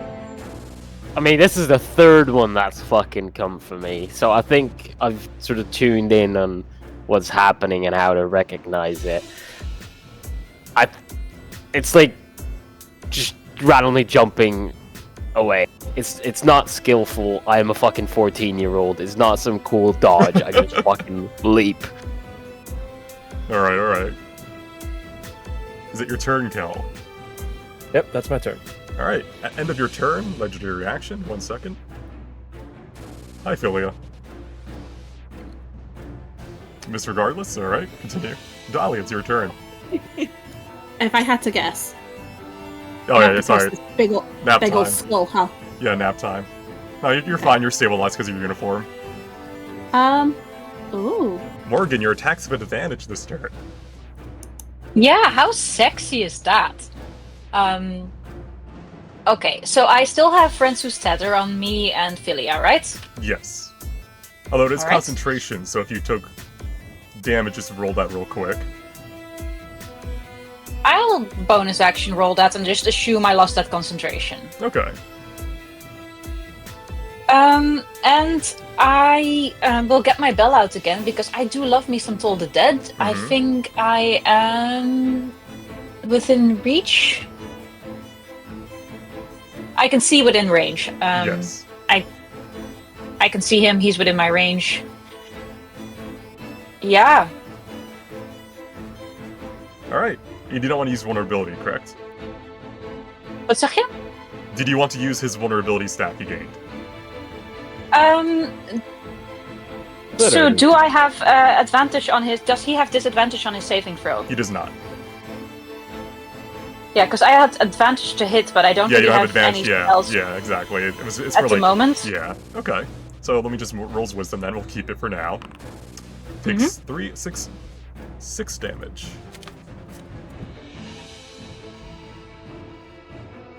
mean, this is the third one that's fucking come for me, so I think I've sort of tuned in on what's happening and how to recognize it. It's like just randomly jumping away. It's not skillful. I am a fucking 14-year-old. It's not some cool dodge. I just fucking leap. Alright. Is it your turn, Kel? Yep, that's my turn. Alright, at end of your turn, legendary reaction, 1 second. Hi, Philia. Misregardless, alright, continue. Dolly, it's your turn. If I had to guess. Oh I'd yeah, have to sorry. press this Big ol' Nap big time. old skull, huh? Yeah, nap time. No, you're fine, you're stabilized because of your uniform. Ooh. Morgan, your attacks have advantage this turn. Yeah, how sexy is that? Okay, so I still have Friends Who Tether on me and Philia, right? Yes. Although it is Alright. concentration, so if you took damage, just roll that real quick. I'll bonus action roll that and just assume I lost that concentration. Okay. And I will get my bell out again because I do love me some Toll the Dead. I Mhm. think I am within reach. I can see within range. Yes. I can see him. He's within my range. Yeah. Alright. You do not want to use vulnerability, correct? Wat zeg je? Did you want to use his vulnerability stat he gained? So do I have advantage on his... Does he have disadvantage on his saving throw? He does not. Yeah, because I had advantage to hit, but I don't Yeah, you really don't have have any advantage. spells Yeah, exactly. It's at for the like, moment. Yeah. Okay. So let me just rolls wisdom then. We'll keep it for now. Takes 6 damage.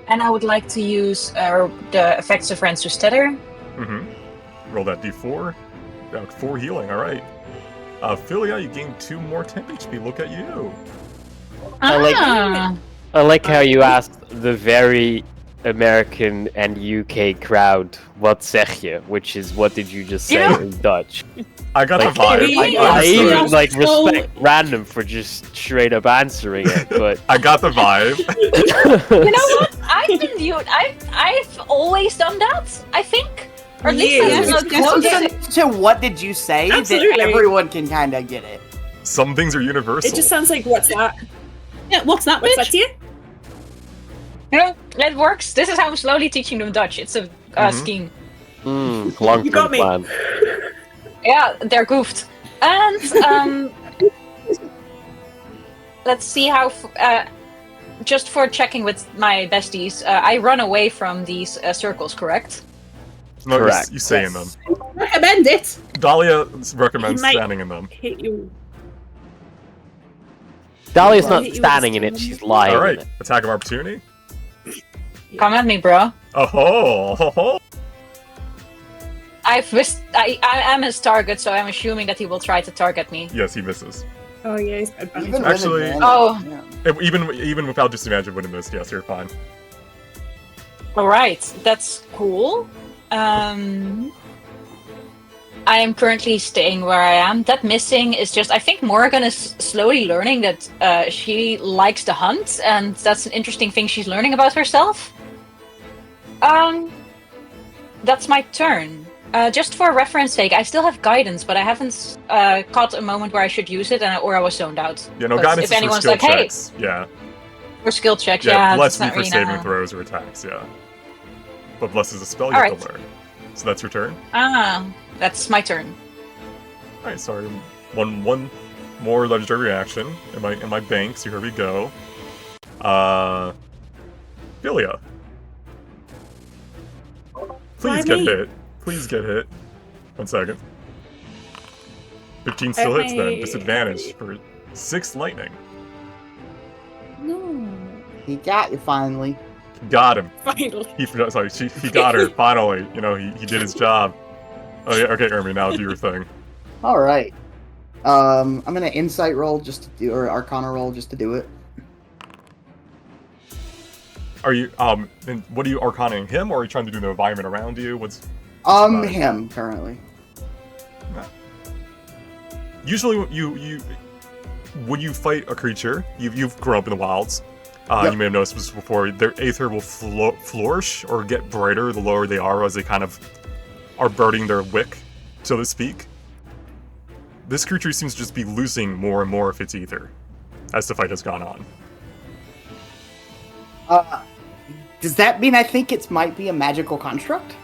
And I would like to use the effects of Friends Who Tether. Mm-hmm. Roll that d4. 4 healing. All right. Philia, you gain 2 more temp HP. Look at you. Ah. I like how you asked the very American and UK crowd, "Wat zeg je?" Which is, "What did you just say?" You know- in Dutch. I got Like, the vibe. really? I Honestly. even like So- respect random for just straight up answering it, but I got the vibe. You know what? I've always done that. I think, or at least Yeah, that's yes, not yes, close. So what did you say? Absolutely. That everyone can kind of get it. Some things are universal. It just sounds like, what's that? Yeah, what's that, What's bitch? that to you? You know, it works. This is how I'm slowly teaching them Dutch. It's a scheme. long You got term me. plan. Yeah, they're goofed. And let's see how. just for checking with my besties, I run away from these circles, correct? No, Correct. You stay in them. Recommend it. Dahlia recommends He might- standing in them. Hit you. Dahlia's Right. not Hit you with standing a in it, stone. she's lying All in right, it. attack of opportunity. Come at me, bro. Oh ho! I am his target, so I'm assuming that he will try to target me. Yes, he misses. Oh yeah, he's got advantage. Even with Actually- advantage, Oh. yeah. Even without disadvantage, it wouldn't miss. Yes, you're fine. Alright, that's cool. I am currently staying where I am. That missing is just, I think Morgan is slowly learning that she likes to hunt, and that's an interesting thing she's learning about herself. That's my turn. Just for reference sake, I still have guidance, but I haven't caught a moment where I should use it, or I was zoned out. Yeah, no 'Cause guidance if is for anyone's skill like, hey, checks. Yeah, for skill checks, yeah. yeah, Bless that's me not for really saving now. throws or attacks. Yeah, but bless is a spell you All have right. to learn. So that's your turn. Ah, that's my turn. All right, sorry. One more legendary reaction in my bank. So here we go. Philia. Please Why get me? hit. Please get hit. 1 second. 15 still hits then. Okay. Disadvantage for 6 lightning. No. He got you finally. Got him. Finally. He got her finally. You know, he did his job. Oh yeah, okay, Ermi, now do your thing. All right. I'm gonna insight roll just to do, or Arcana roll just to do it. Are you and what are you arcaning him, or are you trying to do the environment around you? What's Him currently. usually you when you fight a creature, you've grown up in the wilds. Yep. You may have noticed this before. Their aether will flourish or get brighter the lower they are, as they kind of are burning their wick, so to speak. This creature seems to just be losing more and more of its ether as the fight has gone on. Does that mean I think it might be a magical construct?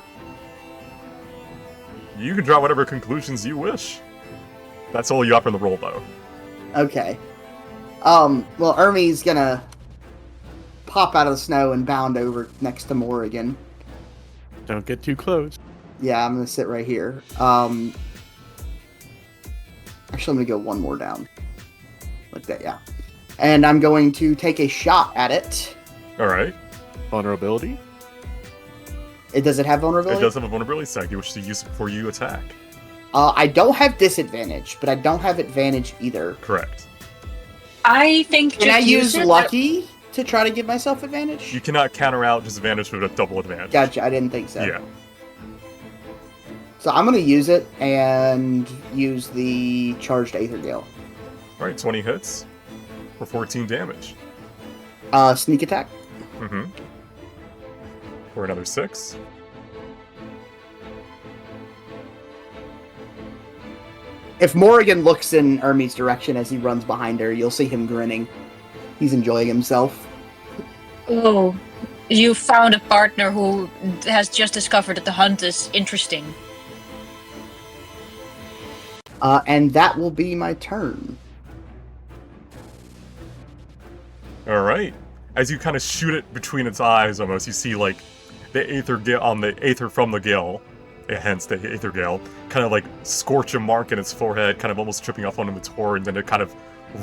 You can draw whatever conclusions you wish. That's all you got from the roll, though. Okay. Well, Ermi's gonna pop out of the snow and bound over next to Morrigan. Don't get too close. Yeah, I'm gonna sit right here. Actually, I'm gonna go one more down. Like that, yeah. And I'm going to take a shot at it. All right. Vulnerability? Does it have vulnerability? It does have a vulnerability stack. You wish to use it before you attack. I don't have disadvantage, but I don't have advantage either. Correct. I think Can I just use it. lucky to try to give myself advantage? You cannot counter out disadvantage with a double advantage. Gotcha, I didn't think so. Yeah. So I'm gonna use it and use the charged Aether Gale. All right, 20 hits for 14 damage. Sneak attack. Mm-hmm. For another 6. If Morrigan looks in Ermi's direction as he runs behind her, you'll see him grinning. He's enjoying himself. Oh, you found a partner who has just discovered that the hunt is interesting. And that will be my turn. All right. As you kind of shoot it between its eyes, almost, you see like the aether the aether from the gale, hence the aether gale, kind of like scorch a mark in its forehead, kind of almost tripping off one of its horn, and then it kind of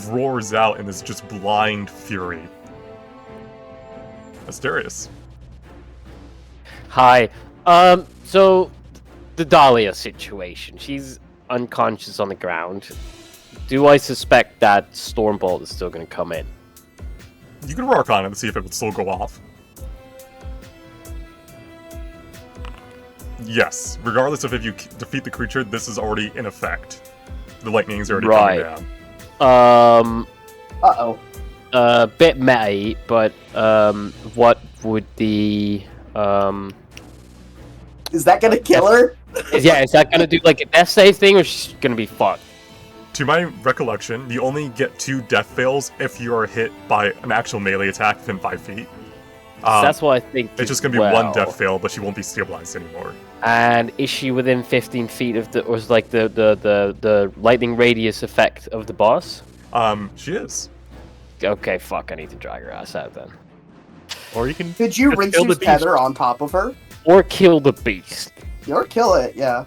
roars out in this just blind fury. Asterius. Hi. So the Dahlia situation. She's unconscious on the ground. Do I suspect that Stormbolt is still going to come in? You can work on it to see if it would still go off. Yes, regardless of if you defeat the creature, this is already in effect. The lightning is already coming down. Uh-oh. Bit meta, but what would the Is that gonna kill her? is that gonna do like a death save thing, or she's gonna be fucked? To my recollection, you only get 2 death fails if you are hit by an actual melee attack within 5 feet. That's what I think. It's just gonna be one death fail, but she won't be stabilized anymore. And is she within 15 feet of the, or is like the lightning radius effect of the boss? She is. Okay, fuck, I need to drag her ass out then. Or you can Could you just rinse kill the use beast. tether on top of her? Or kill the beast. Or kill it, yeah.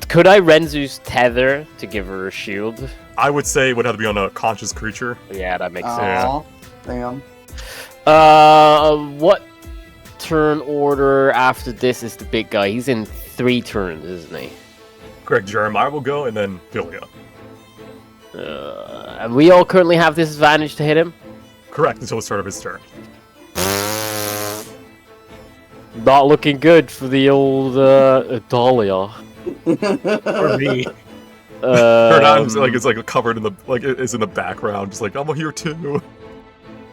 Could I Renzu's tether to give her a shield? I would say it would have to be on a conscious creature. Yeah, that makes sense. Aw, damn. What turn order after this is the big guy? He's in 3 turns, isn't he? Correct, Jeremiah will go, and then Philia. And we all currently have disadvantage to hit him? Correct, until the start of his turn. Not looking good for the old Dahlia. Or me. Her name's like it's like covered in the it's in the background, just like I'm here too.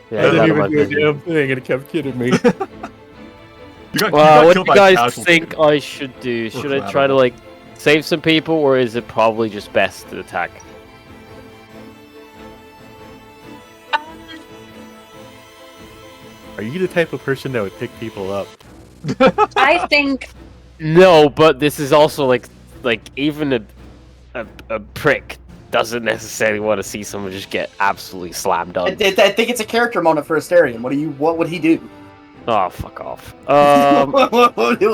Yeah, I none didn't of even my do a business. damn thing, and it kept kidding me. You got Well, what killed do you by guys casualty. think I should do? Should I try to like save some people, or is it probably just best to attack? Are you the type of person that would pick people up? I think No, but this is also like even a prick doesn't necessarily want to see someone just get absolutely slammed I on. think it's a character moment for Asterion. What would he do? Oh, fuck off. What would he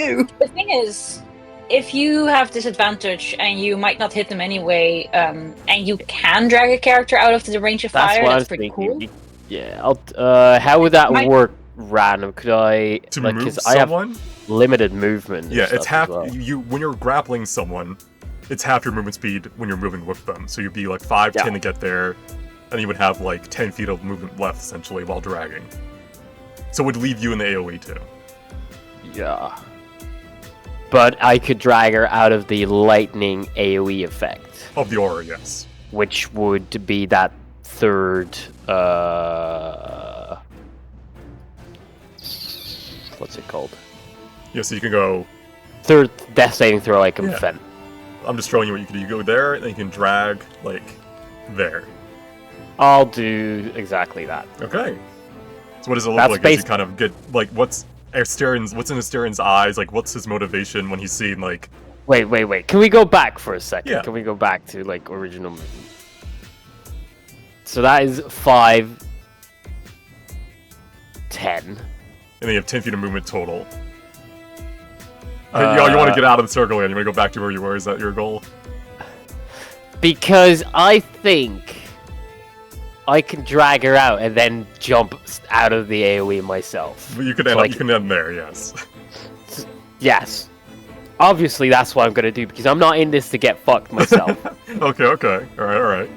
do? the thing is, if you have disadvantage and you might not hit them anyway, and you can drag a character out of the range of That's fire, what I that's was pretty thinking. cool. Yeah, how would that Might- work? Random? Could I To like? remove 'Cause I have someone? limited movement. and Yeah, stuff it's half as well. you when you're grappling someone, it's half your movement speed when you're moving with them. So you'd be like 5, Yeah. 10 to get there, and you would have like 10 feet of movement left essentially while dragging. So it would leave you in the AoE too. Yeah. But I could drag her out of the lightning AoE effect, Of the aura, yes. which would be that third. What's it called? Yeah, so you can go. Third death saving throw I can Yeah. prevent. I'm just showing you what you can do. You go there, and then you can drag like there. I'll do exactly that. Okay. So what does it look That's like as you basi- kind of get like what's in Asterian's eyes? Like what's his motivation when he's seeing like Wait. Can we go back for a second? Yeah. Can we go back to like original movement? So that is 5, 10. and then you have 10 feet of movement total. You want to get out of the circle and you want to go back to where you were? Is that your goal? Because I think I can drag her out and then jump out of the AoE myself. But you could So end I up, you can end there, yes. Yes. Obviously, that's what I'm going to do because I'm not in this to get fucked myself. Okay. Alright.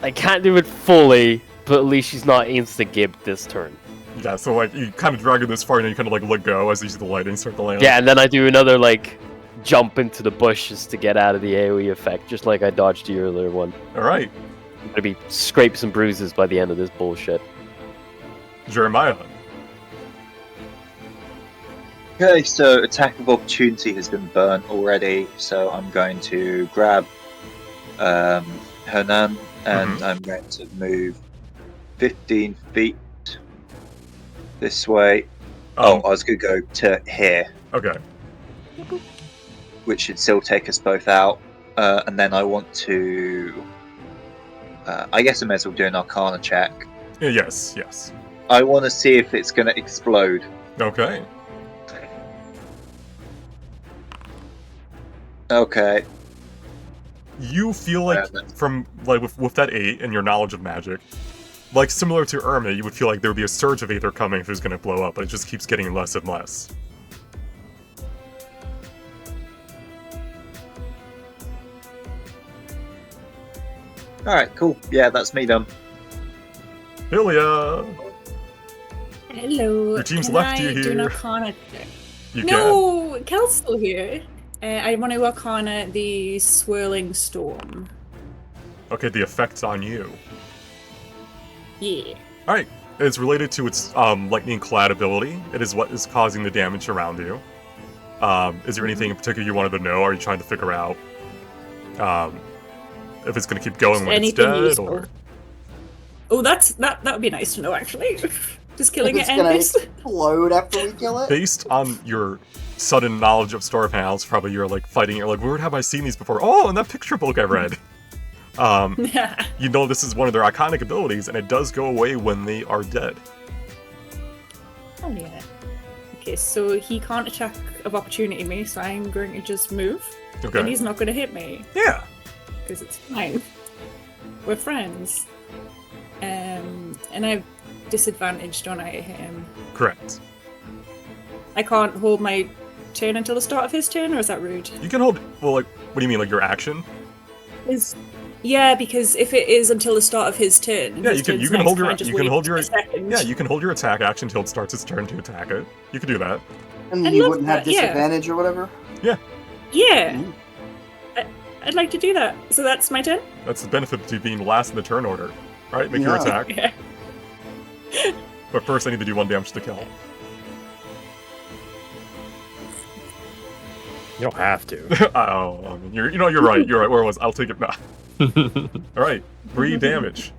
I can't do it fully, but at least she's not insta-gibbed this turn. Yeah, so like you kind of drag her this far and then you kind of like let go as you see the lightning start to land. Yeah, and then I do another, like, jump into the bushes to get out of the AoE effect, just like I dodged the earlier one. Alright. I'm going to be scrapes and bruises by the end of this bullshit. Jeremiah. Okay, so attack of opportunity has been burnt already, so I'm going to grab Hernan and I'm going to move 15 feet this way. I was going to go to here, Okay. which should still take us both out. And then I want to... I guess I may as well do an Arcana check. Yes. I want to see if it's going to explode. Okay. Okay. You feel like from like with that 8 and your knowledge of magic, like similar to Irma, you would feel like there would be a surge of Aether coming if it was going to blow up, but it just keeps getting less and less. Alright, cool. Yeah, that's me done. Hylia! Hello. Your team's Can left I you do an here. Arcana check? You No, Kel's still here. I want to Arcana the swirling storm. can. Okay, the effect's on you. Yeah. Alright. It's related to its lightning clad ability. It is what is causing the damage around you. Is there anything in particular you wanted to know? Are you trying to figure out if it's going to keep going when it's Anything dead? useful. Or Oh, that would be nice to know, actually. Just killing It's it gonna endless. explode after we kill it. based on your sudden knowledge of Storm Hounds, probably you're like fighting, you're like, where have I seen these before? Oh, in that picture book I read. You know this is one of their iconic abilities, and it does go away when they are dead. Oh yeah. Okay, so he can't attack of opportunity me, so I'm going to just move. Okay. And he's not going to hit me. Yeah. Because it's fine. We're friends. And I have disadvantage, don't I, to hit him? Correct. I can't hold my turn until the start of his turn, or is that rude? You can hold. Well, like, what do you mean, like your action? Yeah, because if it is until the start of his turn, Yeah, his you can turn's hold next, your can I just wait your a second? yeah, you can hold your attack action until it starts its turn to attack it. You can do that. And I'd you love wouldn't have that, yeah. disadvantage or whatever? Yeah. Yeah. Mm. I'd like to do that. So that's my turn? That's the benefit to being last in the turn order. Alright, make your Yeah. attack. Yeah. But first I need to do 1 damage to kill. You don't have to. Oh, I mean, you're right. You're right. Where was I'll take it now. Alright, 3 damage.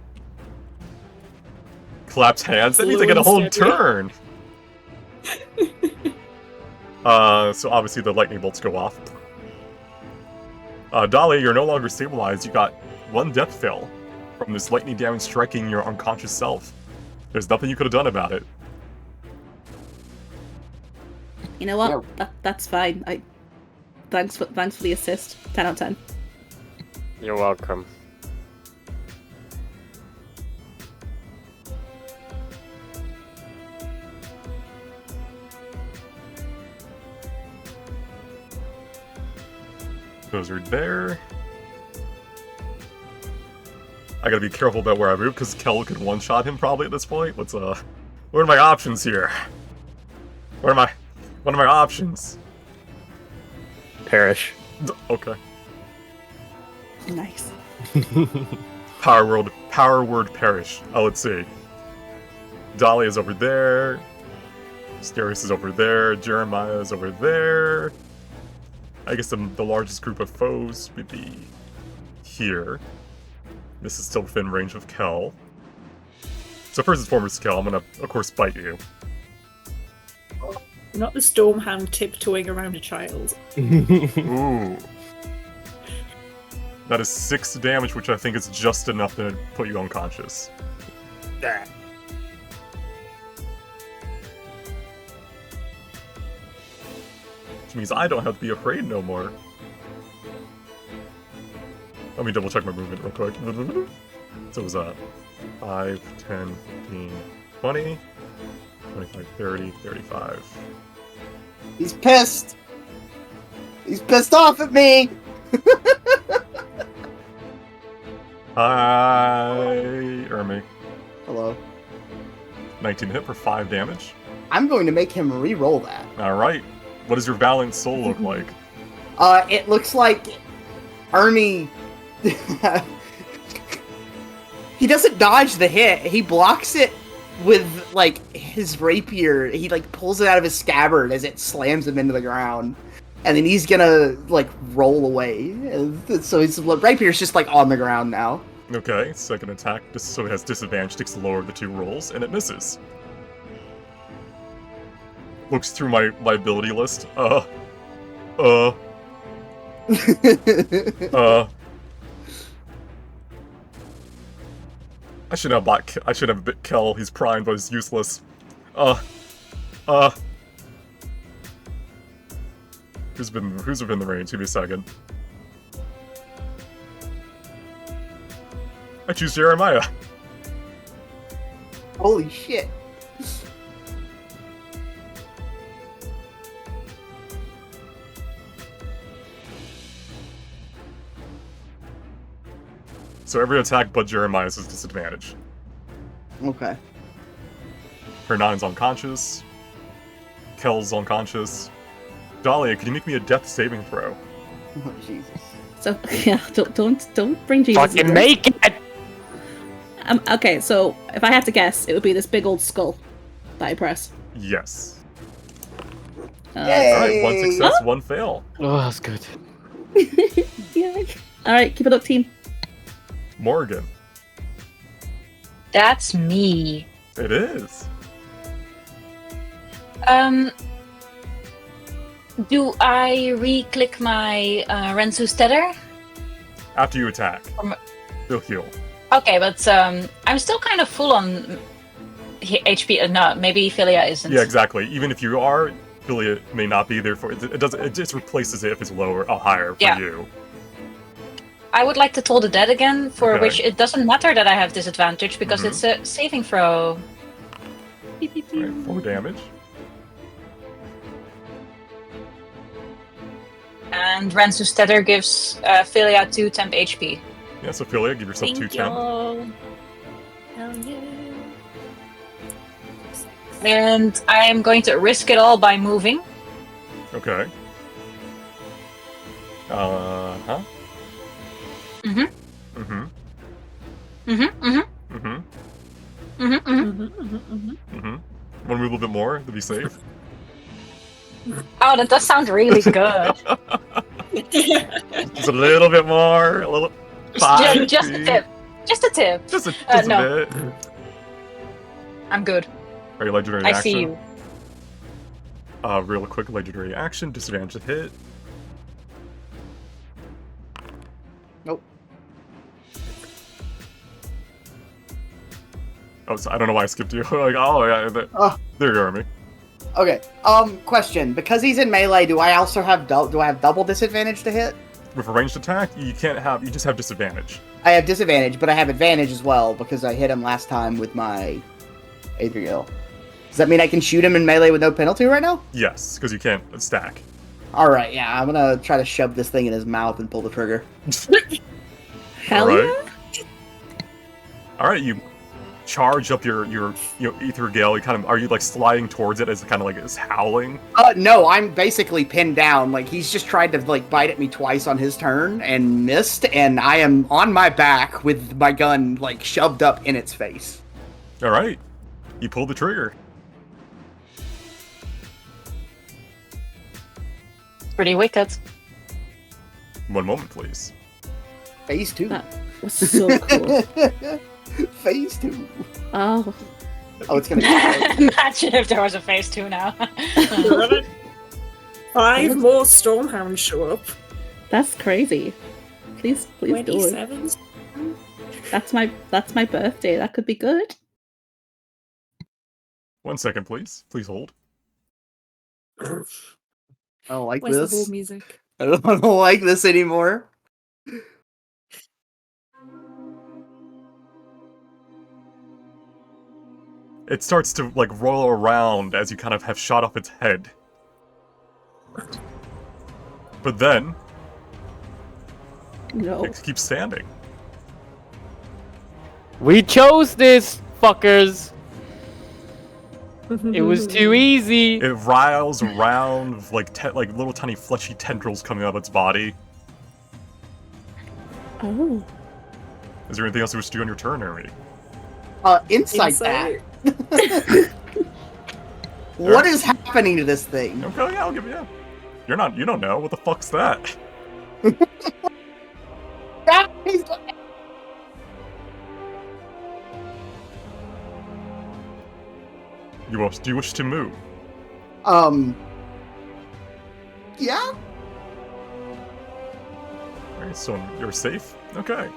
Claps hands. That means I get a whole turn. So obviously the lightning bolts go off. Dahlia, you're no longer stabilized. You got 1 death fail from this lightning damage striking your unconscious self. There's nothing you could have done about it. You know what? That's fine. Thanks for the assist. 10 out of 10. You're welcome. Those are there. I gotta be careful about where I move, because Kel could one-shot him probably at this point. What are my options here? What are my options? Perish. Okay. Nice. Power word perish. Oh, let's see. Dahlia is over there. Asterius is over there. Jeremiah is over there. I guess the largest group of foes would be here. This is still within range of Kel. So first and foremost, Kel, I'm gonna, of course, bite you. Not the Storm Hound tiptoeing around a child. Ooh. That is 6 damage, which I think is just enough to put you unconscious. Which means I don't have to be afraid no more. Let me double check my movement real quick. So it was 5, 10, 15, 20, 25, 30, 35. He's pissed! He's pissed off at me! Hi, Ermi. Hello. 19 hit for 5 damage. I'm going to make him re-roll that. Alright. What does your Valiant Soul look like? It looks like Ernie... he doesn't dodge the hit. He blocks it with, like, his rapier. He, like, pulls it out of his scabbard as it slams him into the ground. And then he's gonna, like, roll away. So his rapier's just, like, on the ground now. Okay, second attack, so it has disadvantage, takes the lower of the 2 rolls, and it misses. Looks through my ability list. I should have bit Kel. He's primed, but he's useless. Who's within the range? Give me a second. I choose Jeremiah. Holy shit. So every attack but Jeremiah's is disadvantage. Okay. Her 9's unconscious. Kel's unconscious. Dahlia, can you make me a death saving throw? Oh, Jesus. So yeah, don't bring Jesus. Fucking into make it! Okay, so if I have to guess, it would be this big old skull that I press. Yes. Yay! Alright, 1 success, 1 fail. Oh, that's good. Yeah. All right, keep it up, team. Morgan. That's me. It is. Do I re-click my Rensu's tether? After you attack. He'll heal. Okay, but I'm still kind of full on HP. No, maybe Philia isn't. Yeah, exactly. Even if you are, Philia may not be there for it. It just replaces it if it's lower or higher for you. I would like to Toll the Dead again, for Okay. which it doesn't matter that I have disadvantage because it's a saving throw. Right, 4 damage. And Ransus Tether gives Philia 2 temp HP. Yeah, so Philia, give yourself 2 temp. Hell yeah. And I am going to risk it all by moving. Okay. Uh-huh. Mm-hmm. Mm-hmm. Mm-hmm. Mm-hmm. Mm-hmm. Mm-hmm. Mm-hmm. Mm-hmm. Want to move a little bit more to be safe? Oh, that does sound really good. Just a little bit more. A little. Just a tip. Just a tip. Just a no. bit. I'm good. Are you legendary I action? see you. Real quick legendary action, disadvantage to hit. Nope. Oh, so I don't know why I skipped you. Like, oh yeah, there you go, Army. Okay. Question. Because he's in melee, do I also have double disadvantage to hit? With a ranged attack, you can't have. You just have disadvantage. I have disadvantage, but I have advantage as well because I hit him last time with my Adriel. Does that mean I can shoot him in melee with no penalty right now? Yes, because you can't stack. Alright, yeah, I'm gonna try to shove this thing in his mouth and pull the trigger. Hell yeah. Alright, you charge up your ether gale. You kind of, are you like sliding towards it as kind of like it's howling? No, I'm basically pinned down. Like, he's just tried to, like, bite at me twice on his turn and missed, and I am on my back with my gun, like, shoved up in its face. Alright, you pull the trigger. Pretty wicked. 1 moment, please. Phase 2. That was so cool. Phase 2. Oh. Oh, it's gonna Imagine if there was a phase 2 now. 5 more Storm Hounds show up. That's crazy. Please do it. 27. That's my birthday. That could be good. 1 second, please. Please hold. I don't like Where's the this. whole music? I don't like this anymore. It starts to like roll around as you kind of have shot off its head. But then No. it keeps standing. We chose this, fuckers. It was too easy. It riles around with like little tiny fleshy tendrils coming out of its body. Oh. Is there anything else you wish to do on your turn, Ermi? Insight that. What is happening to this thing? Okay, yeah, I'll give you. You don't know. What the fuck's that? Do you wish to move? Yeah? Alright, so you're safe? Okay.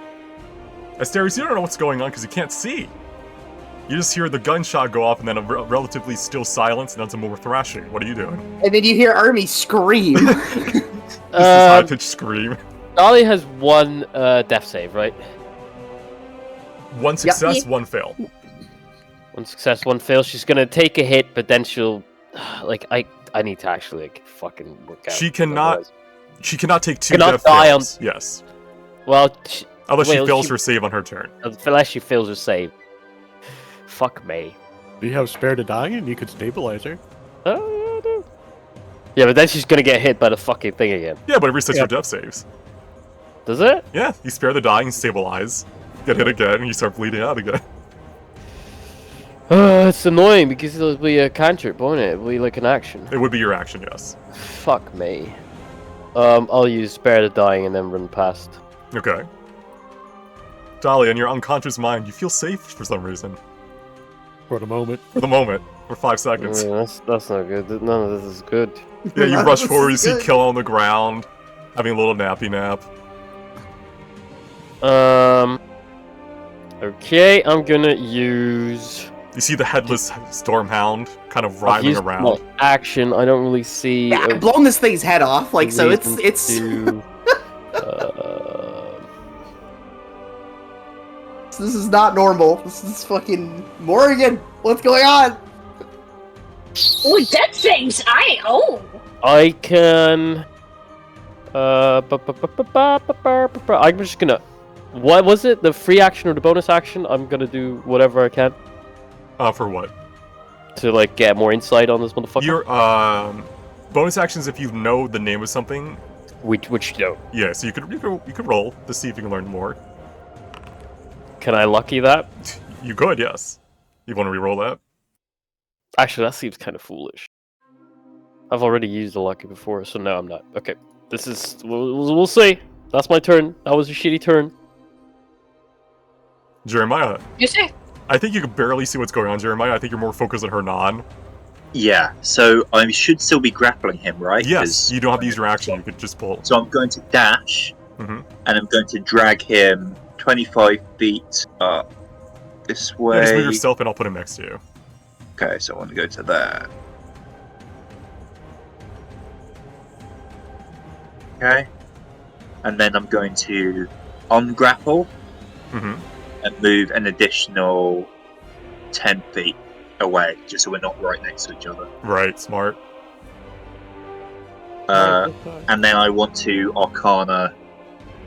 Asterius, you don't know what's going on because you can't see. You just hear the gunshot go off and then a relatively still silence and then some more thrashing. What are you doing? And then you hear Ermi scream. This high-pitched scream. Dolly has 1 death save, right? 1 success, 1 fail. 1 success, 1 fail. She's gonna take a hit, but then she'll like I need to actually like fucking work out. She cannot take 2 Cannot death die fails. Yes. Well, Unless she fails her save on her turn. Unless she fails her save. Fuck me. Do you have spare to die and you could stabilize her? Oh, yeah, I do. Yeah, but then she's gonna get hit by the fucking thing again. Yeah, but it resets your death saves. Does it? Yeah, you spare the dying and stabilize. Get hit again and you start bleeding out again. It's annoying because it'll be a cantrip, won't it? It'll be like an action. It would be your action, yes. Fuck me. I'll use spare the dying and then run past. Okay. Dolly, in your unconscious mind, you feel safe for some reason. For the moment. For the moment. For 5 seconds. That's not good. None of this is good. Yeah, you rush forward, you see Kill on the ground, having a little nappy nap. Okay, I'm gonna use. You see the headless Storm Hound kind of I've writhing used around. my action. I don't really see. Yeah, a I've blown this thing's head off. Like, so reason it's. to, This is not normal. This is fucking Morgan. What's going on? Oh, dead things! I can. I'm just gonna. What was it? The free action or the bonus action? I'm gonna do whatever I can For what? to like get more insight on this motherfucker. Your bonus actions if you know the name of something. Which you don't. Yeah, so you could roll to see if you can learn more. Can I lucky that? You could, yes. You want to re-roll that? Actually, that seems kind of foolish. I've already used a lucky before, so no, I'm not. Okay, this is. We'll see. That's my turn. That was a shitty turn. Jeremiah. You say? I think you can barely see what's going on, Jeremiah. I think you're more focused on Hernan. Yeah, so I should still be grappling him, right? Yes, you don't have to use your action. You could just pull. So I'm going to dash, Mhm. and I'm going to drag him 25 feet up this way. Yeah, just move yourself and I'll put him next to you. Okay, so I want to go to there. Okay. And then I'm going to ungrapple Mm-hmm. and move an additional 10 feet away, just so we're not right next to each other. Right, smart. And then I want to Arcana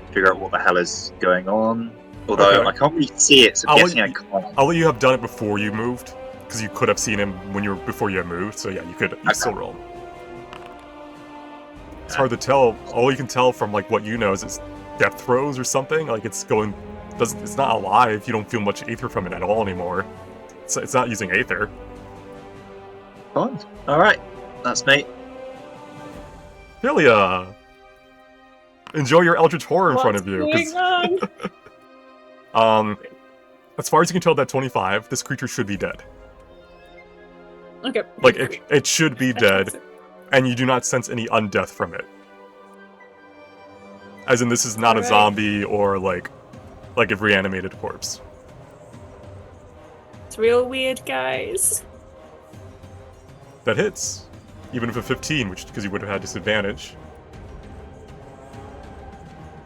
figure out what the hell is going on. Although Okay. I can't really see it, so I'm I'll guessing I let can't. I'll let you have done it before you moved, because you could have seen him when you were before you had moved. So yeah, you could still roll. It's hard to tell. All you can tell from like what you know is it's depth throws or something. Like it's going, it's not alive. You don't feel much aether from it at all anymore. It's not using aether. Fine. Alright, that's me. Really, enjoy your Eldritch Horror in front of you. What's going on? As far as you can tell, that 25, this creature should be dead. Okay. Like it should be dead, and you do not sense any undeath from it. As in, this is not a Alright. zombie or like a reanimated corpse. It's real weird, guys. That hits, even if a 15, which because you would have had disadvantage.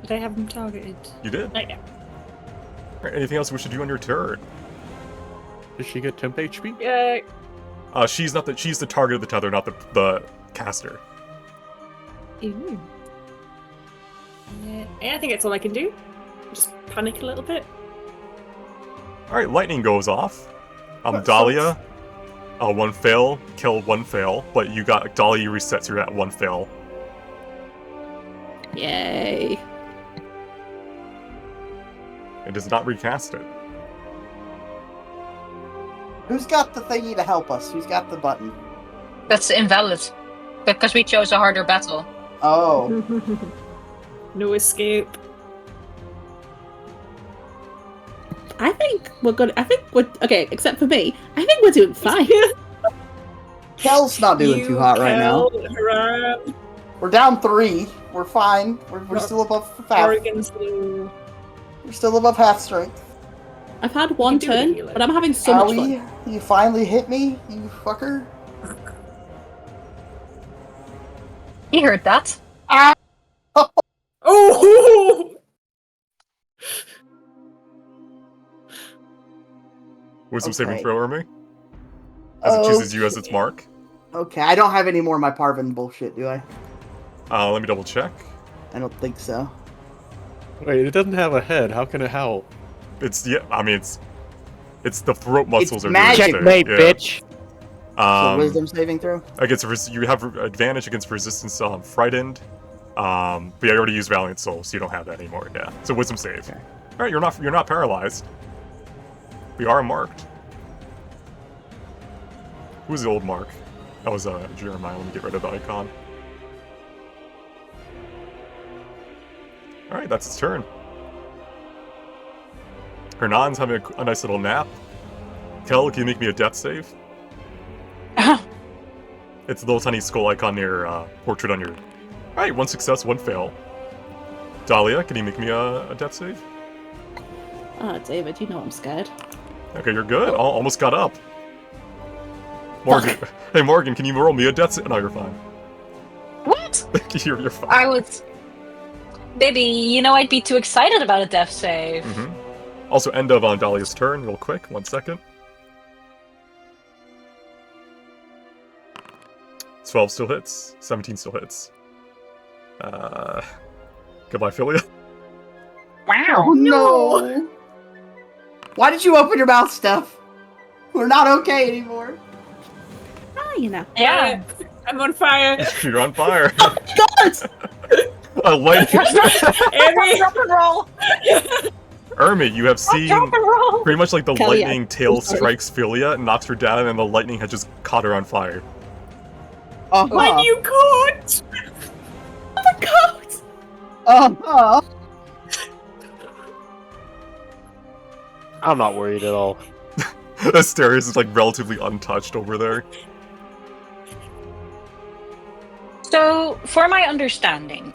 Did I have them targeted? You did. Not yet. Alright, anything else we should do on your turn? Does she get temp HP? Yeah. She's the target of the tether, not the caster. Ooh. Yeah, I think that's all I can do. Just panic a little bit. Alright, lightning goes off. What Dahlia, one fail, kill, one fail, but you got Dahlia resets, you're at one fail. Yay. It does not recast it. Who's got the thingy to help us? Who's got the button? That's invalid. Because we chose a harder battle. Oh. No escape. I think we're good. Okay, except for me. I think we're doing fine. Kel's not doing too hot right now. Haran, We're down 3. We're fine. We're still above half. Oregon's blue. We're still above half strength. I've had one You do turn, heal it. but I'm having so much Owie, fun. you finally hit me, you fucker. You heard that? Oh! Wisdom saving Okay. throw, Ermi? As it chooses you as its Okay. mark. Okay, I don't have any more of my Parvin bullshit, do I? Let me double check. I don't think so. Wait, it doesn't have a head. How can it help? It's it's the throat muscles are magic. doing Checkmate, its thing, bitch. yeah. So wisdom saving throw? You have advantage against resistance frightened. But yeah, I already used Valiant Soul, so you don't have that anymore. Yeah. So wisdom save. Okay. Alright, you're not paralyzed. We are marked. Who's the old mark? That was Jeremiah. Let me get rid of the icon. Alright, that's its turn. Hernan's having a nice little nap. Kel, can you make me a death save? It's the little tiny skull icon near portrait on your... Alright, one success, one fail. Dahlia, can you make me a death save? David, you know I'm scared. Okay, you're good. Almost got up. Morgan. Hey, Morgan, can you roll me a death save? No, you're fine. What? You're fine. I was. Baby, I'd be too excited about a death save. Also, end of Dahlia's turn, real quick. 1 second. 12 still hits. 17 still hits. Goodbye, Philia. Wow. Oh no! Why did you open your mouth, Steph? We're not okay anymore. Yeah. I'm on fire. You're on fire. God! A light. Amy. Drop and roll. Ermi, you have seen Drop and roll. pretty much like the Kelly, lightning I'm tail so sorry. strikes Philia and knocks her down, and the lightning had just caught her on fire. My new coat. I'm not worried at all. Asterius is like relatively untouched over there. So, for my understanding,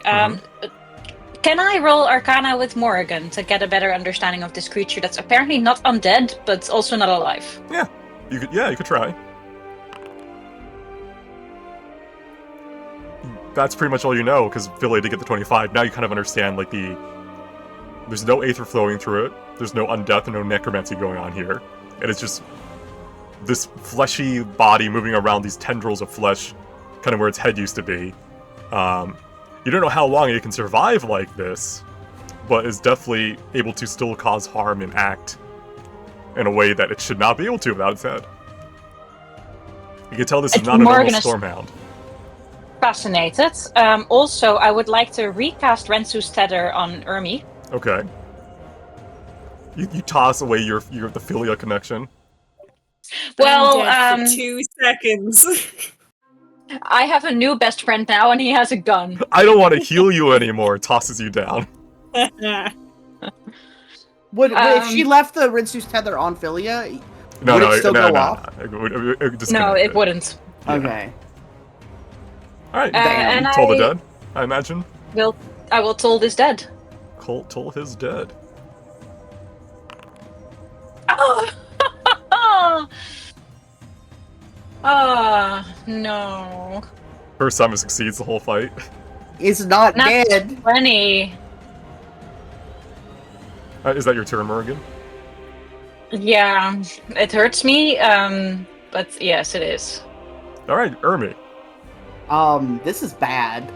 can I roll Arcana with Morrigan to get a better understanding of this creature that's apparently not undead, but also not alive? Yeah, you could try. That's pretty much all you know, because Philia did get the 25. Now you kind of understand, like, there's no aether flowing through it, there's no undeath and no necromancy going on here. It is just this fleshy body moving around these tendrils of flesh, kind of where its head used to be. You don't know how long it can survive like this, but is definitely able to still cause harm and act in a way that it should not be able to without its head. You can tell this is not a normal Storm Hound. Fascinated. Also, I would like to recast Rensu's Tether on Ermi. Okay. You toss away the Philia connection. Well, I'm dead for 2 seconds. I have a new best friend now, and he has a gun. I don't want to heal you anymore. Tosses you down. Would if she left the Rinsu's tether on Philia, would it still go off? No, it wouldn't. Yeah. Okay. Alright, and Toll the Dead, I imagine. I will toll this dead. Toll his dead. Oh! No. First time it succeeds the whole fight. It's not dead. 20. Is that your turn, Morgan? Yeah, it hurts me, but yes, it is. Alright, Ermi. This is bad.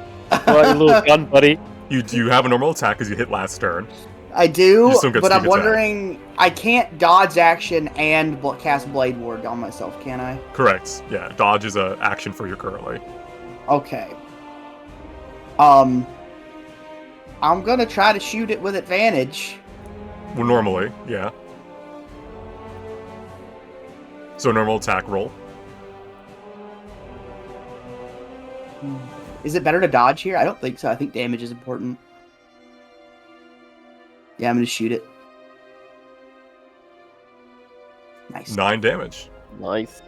Well, your little gun, buddy. You have a normal attack because you hit last turn. I do, just don't get but I'm sneak attack. wondering, I can't dodge action and cast Blade Ward on myself, can I? Correct. Yeah, dodge is an action for you currently. Okay. I'm gonna try to shoot it with advantage. Well, normally, yeah. So normal attack roll. Is it better to dodge here? I don't think so. I think damage is important. Yeah, I'm gonna shoot it. Nice. 9 damage. Nice.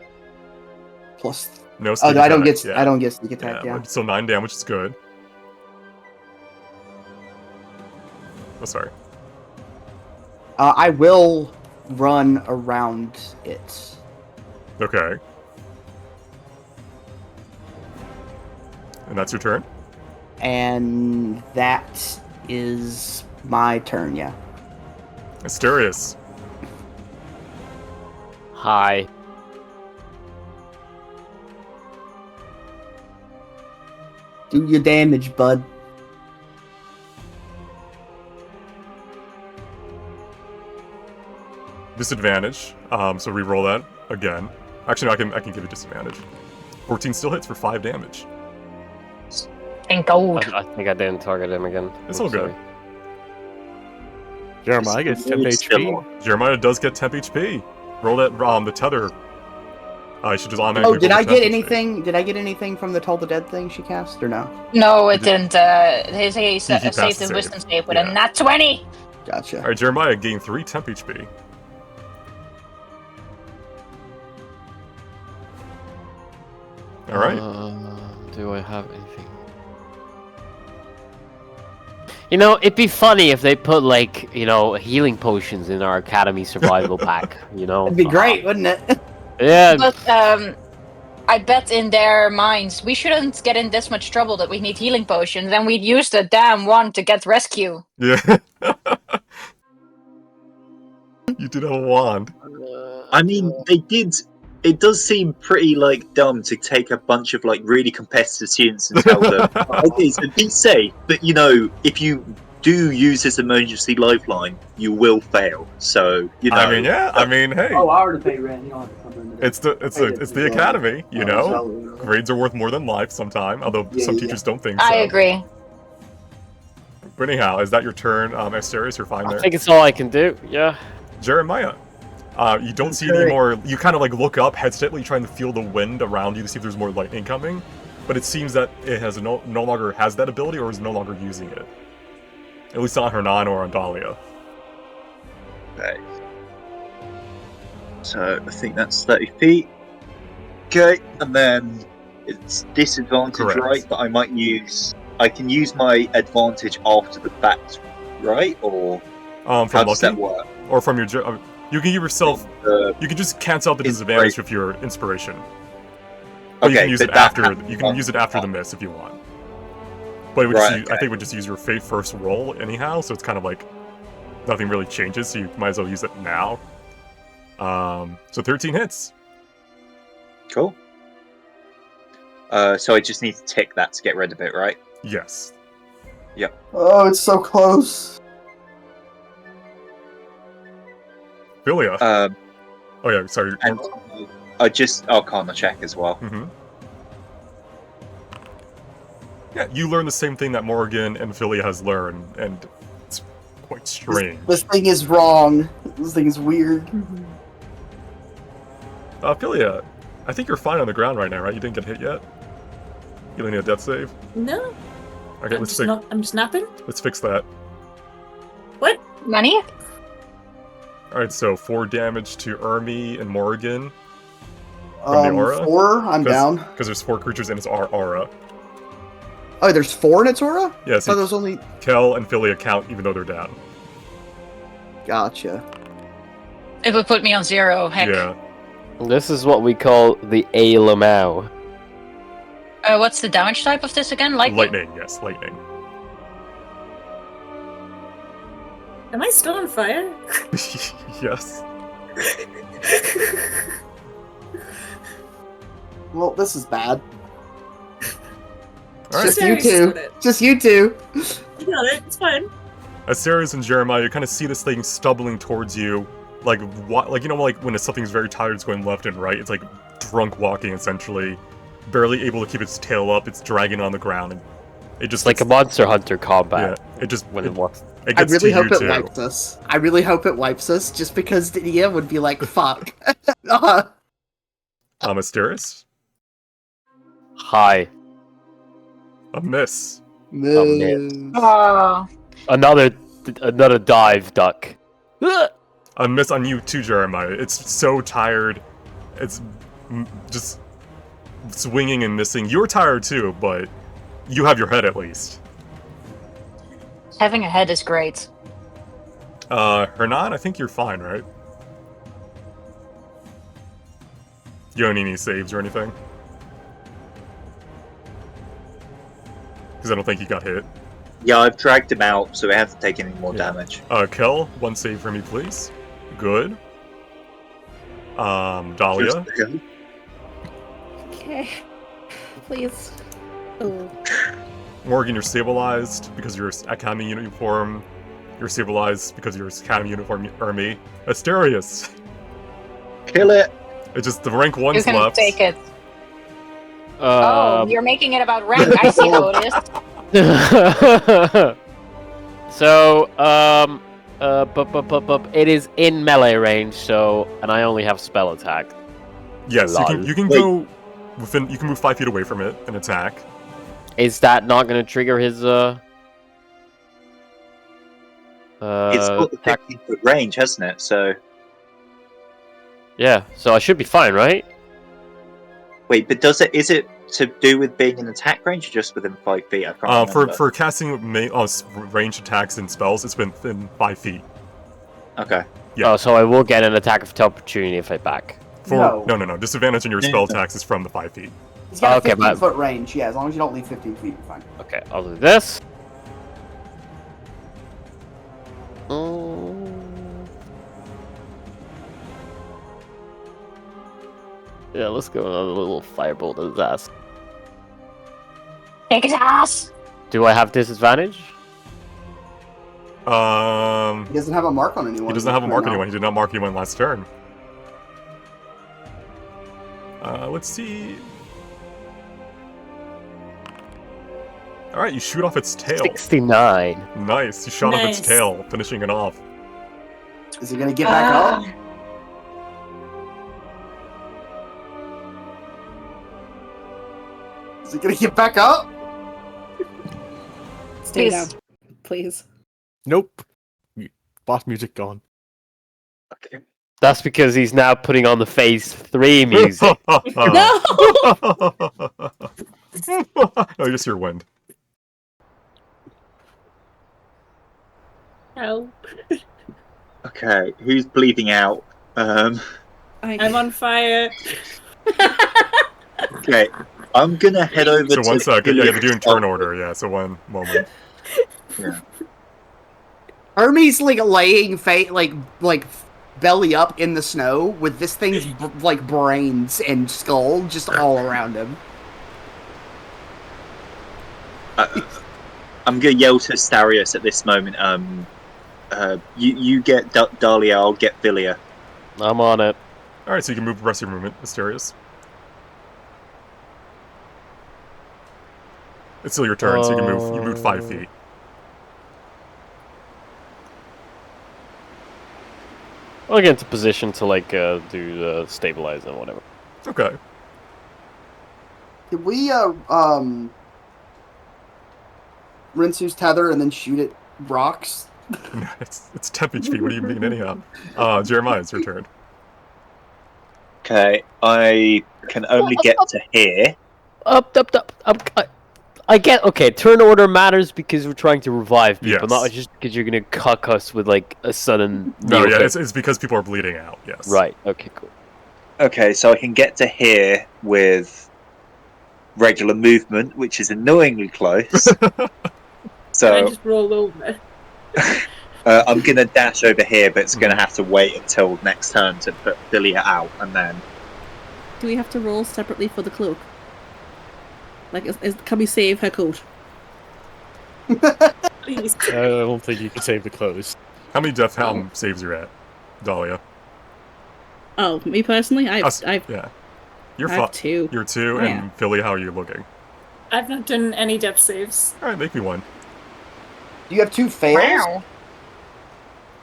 Plus. No sneak Oh, no, I don't attack, get. yeah. I don't get sneak attack. Yeah. So 9 damage is good. Oh, sorry. I will run around it. Okay. And that's your turn? And that is my turn, yeah. Asterius. Hi. Do your damage, bud. Disadvantage. So re-roll that again. Actually, no, I can give you disadvantage. 14 still hits for 5 damage. Thank God. I think I didn't target him again. It's all good. Jeremiah gets 10 HP. Jeremiah does get temp HP. Roll that the tether. I should just automatically. Oh, did roll I the temp get HP. anything? Did I get anything from the Toll the Dead thing she cast or no? No, it didn't. He saved passed the the save. wisdom save with Yeah. a nat 20. Gotcha. Alright, Jeremiah gained 3 temp HP. Alright. Do I have anything? You know, it'd be funny if they put like, healing potions in our academy survival pack. It'd be great, wouldn't it? Yeah. But I bet in their minds we shouldn't get in this much trouble that we need healing potions, and we'd use the damn one to get rescue. Yeah. You did have a wand. I mean, they did. It does seem pretty dumb to take a bunch of really competitive students and tell them, okay, so be safe, but if you do use this emergency lifeline, you will fail. So I mean, yeah. I mean, hey. Oh, I already paid rent. You don't have to come into It's the academy, Grades are worth more than life sometime, although some teachers don't think so. I agree. But anyhow, is that your turn, Asterius? You're fine there. I think it's all I can do. Yeah. Jeremiah, you don't see any more. You kind of look up hesitantly, trying to feel the wind around you to see if there's more lightning coming. But it seems that it has no longer has that ability, or is no longer using it. At least on Hernan or on Dahlia. Okay. So I think that's 30 feet. Okay, and then it's disadvantage, Correct. right? But I can use my advantage after the fact, right? Or From how does that lucky, work? or from your you can give yourself. You can just cancel out the disadvantage with your inspiration. But you Okay, can use but it that after. happens You can use it after the miss if you want. But it would Right, just I think it would just use your fate first roll anyhow, so it's kind of nothing really changes, so you might as well use it now. So 13 hits. Cool. So I just need to tick that to get rid of it, right? Yes. Oh, it's so close. Philia. Oh yeah, sorry. And I just Arcana check as well. Mm-hmm. Yeah, you learn the same thing that Morgan and Philia has learned, and it's quite strange. This thing is wrong. This thing is weird. Philia, I think you're fine on the ground right now, right? You didn't get hit yet? You need a death save? No. Okay, I'm just napping. let's fix that. What? Money? Alright, so 4 damage to Ermi and Morgan. From the aura? 4? I'm down. Because there's 4 creatures in its aura. Oh, there's 4 in its aura? Yeah, I so thought there was only... Kel and Philia count even though they're down. Gotcha. It would put me on 0. Heck. Yeah. This is what we call the A Lamau. What's the damage type of this again? Lightning, yes, lightning. Am I still on fire? Yes. Well, this is bad. Alright. Just you two. Just you two. You got it. It's fine. Asterius and Jeremiah, you kind of see this thing stumbling towards you, when something's very tired, it's going left and right. It's like drunk walking, essentially, barely able to keep its tail up. It's dragging on the ground, and it just Like a Monster Hunter combat. Yeah, it just when it walks. It I gets really to hope you it too. wipes us. I really hope it wipes us, just because Didier would be like, "Fuck." Asterius, Hi. a miss. No. Oh. Another dive duck. A miss on you too, Jeremiah. It's so tired. It's just swinging and missing. You're tired too, but you have your head at least. Having a head is great. Hernan, I think you're fine, right? You don't need any saves or anything? Because I don't think you got hit. Yeah, I've dragged him out, so I haven't taken any more damage. Kel, 1 save for me, please. Good. Dahlia. Okay. Please. Oh. Morgan, you're stabilized because you're Academy uniform. You're stabilized because you're Academy uniform Ermi. Asterius. Kill it! It's just the rank 1's You can left. take it. Oh, you're making it about rank. I see how it is. So, it is in melee range, and I only have spell attack. Yes, Lol. you can go within. You can move 5 feet away from it and attack. Is that not going to trigger his It's got the 15-foot range, hasn't it? So yeah, so I should be fine, right? wait, but is it to do with being in attack range, or just within 5 feet? I can't remember. For casting ranged attacks and spells, it's within 5 feet. Okay. Yeah. Oh, so I will get an attack of opportunity if I back. No. Disadvantage on your spell attacks is from the 5 feet. He's got Okay, a 15-foot range. Yeah, as long as you don't leave 15 feet, you're fine. Okay, I'll do this. Yeah, let's go on a little firebolt at his ass. Kick his ass! Do I have disadvantage? He doesn't have a mark on anyone. He doesn't have a mark on anyone. He did not mark anyone last turn. Let's see. Alright, you shoot off its tail. 69. Nice. You shot off its tail, finishing it off. Is he gonna get back up? Is he gonna get back up? Stay Please. down, please. Nope. Boss music gone. Okay. That's because he's now putting on the phase 3 music. No! Oh, just your wind. Help. Okay, who's bleeding out? I'm on fire. Okay, I'm gonna head over So to... 1 second. Yeah, you have to do in turn order. Yeah, so 1 moment. Yeah. Hermes laying like belly up in the snow with this thing's brains and skull just all around him. I'm gonna yell to Starius at this moment. You get Dahlia, I'll get Philia. I'm on it. Alright, so you can move the rest of your movement, Mysterious. It's still your turn, so you can move. You moved 5 feet. I'll get into position to do the stabilize and whatever. Okay. Did we Rinsu's tether and then shoot at rocks? it's 10 HP. What do you mean, anyhow? Jeremiah, it's your turn. Okay, I can only get to here. I get turn order matters because we're trying to revive people, Yes. not just because you're gonna cuck us with a sudden. No, yeah, it's because people are bleeding out. Yes. Right. Okay. Cool. Okay, so I can get to here with regular movement, which is annoyingly close. Can I So just roll over? I'm gonna dash over here, but it's gonna have to wait until next turn to put Philia out, and then. Do we have to roll separately for the cloak? Can we save her coat? Please. I don't think you can save the clothes. How many Death Hound saves you're at, Dahlia? Oh, me personally, Yeah. You're I have 2. You're 2, Yeah. and Philly, how are you looking? I've not done any depth saves. Alright, make me one. Do you have 2 fails?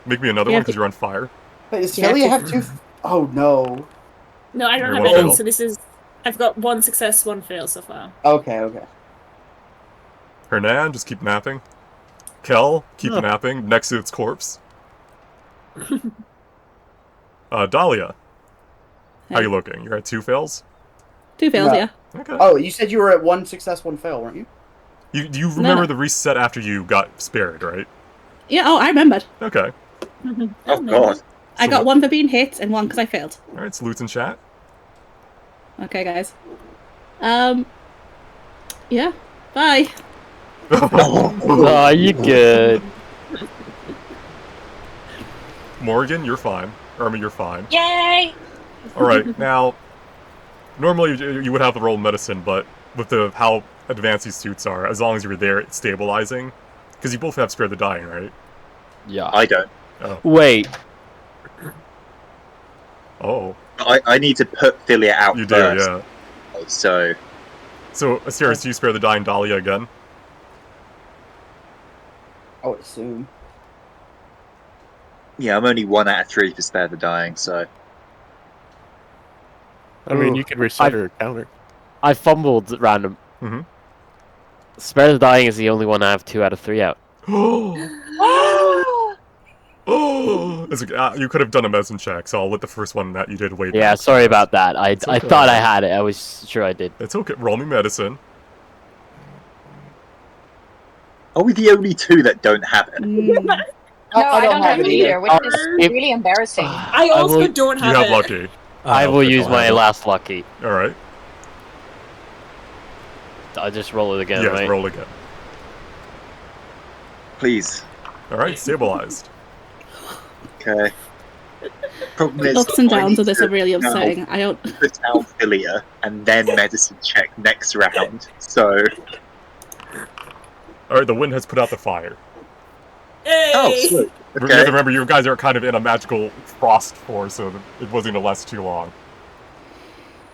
Make me another Yeah, one because you're on fire. Wait, does Yeah, Philia two- have 2? Oh no. No, I don't You're have one any, fail. so this is... I've got 1 success, 1 fail so far. Okay. Hernan, just keep napping. Kel, keep napping next to its corpse. Dahlia, how you looking? You're at 2 fails? 2 fails, No. yeah. Okay. Oh, you said you were at 1 success, 1 fail, weren't you? You remember No. the reset after you got spared, right? Yeah. Oh, I remembered. Okay. Oh god. I got 1 for being hit and 1 because I failed. Alright, salutes in chat. Okay, guys. Yeah. Bye. Oh, you good? Morgan, you're fine. You're fine. Yay! Alright, now, normally you would have to roll medicine, but with how advanced these suits are, as long as you're there, it's stabilizing. Because you both have Spare the Dying, right? Yeah. I don't. Wait. Oh. I need to put Philia out You do, first. yeah. So So, Asterius, do you Spare the Dying Dahlia again? I would assume. yeah, I'm only 1 out of 3 for Spare the Dying, so I mean, you can reset her counter. I fumbled at random. Mhm. Spare the Dying is the only one I have 2 out of 3 out. Oh! Oh, you could have done a medicine check, so I'll let the first one that you did wait. Yeah, back. sorry about that. I okay. thought I had it. I was sure I did. It's okay. Roll me medicine. Are we the only two that don't have it? No, I don't have it either, which is If- really embarrassing. I also don't You have have it. lucky. I will use don't my have it. last lucky. All right. I'll just roll it again, Yes, right? roll again. Please. All right, stabilized. Okay. Problem is, Ups and I downs need of this to are really now upsetting. I don't. Put out Philia and then medicine check next round. So. All right, the wind has put out the fire. Hey! Oh, sweet. You have Okay. to remember, you guys are kind of in a magical frost force, so it wasn't going to last too long.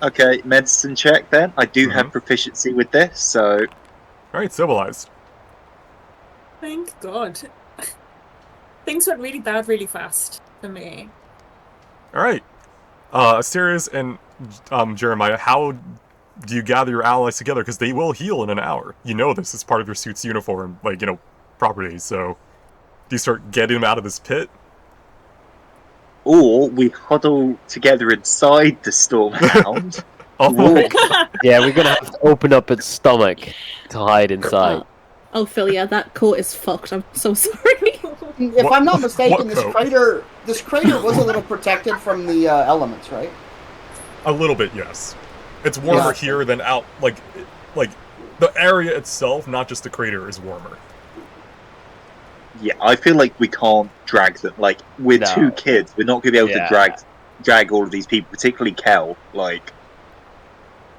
Okay, medicine check then. I do have proficiency with this, so. All right, civilized. Thank God. Things went really bad really fast for me. All right, Asterius and Jeremiah, how do you gather your allies together? Because they will heal in an hour. You know this is part of your suit's uniform, properties. So, do you start getting them out of this pit? Or we huddle together inside the Storm Hound. Oh, Yeah, we're gonna have to open up its stomach to hide inside. Oh, Philia, that coat is fucked. I'm so sorry. If I'm not mistaken, what this crater was a little protected from the elements, right? a little bit, yes. It's warmer here than out. Like the area itself, not just the crater, is warmer. Yeah, I feel like we can't drag them. Like, we're No. two kids. We're not going to be able to drag all of these people, particularly Kel. Like,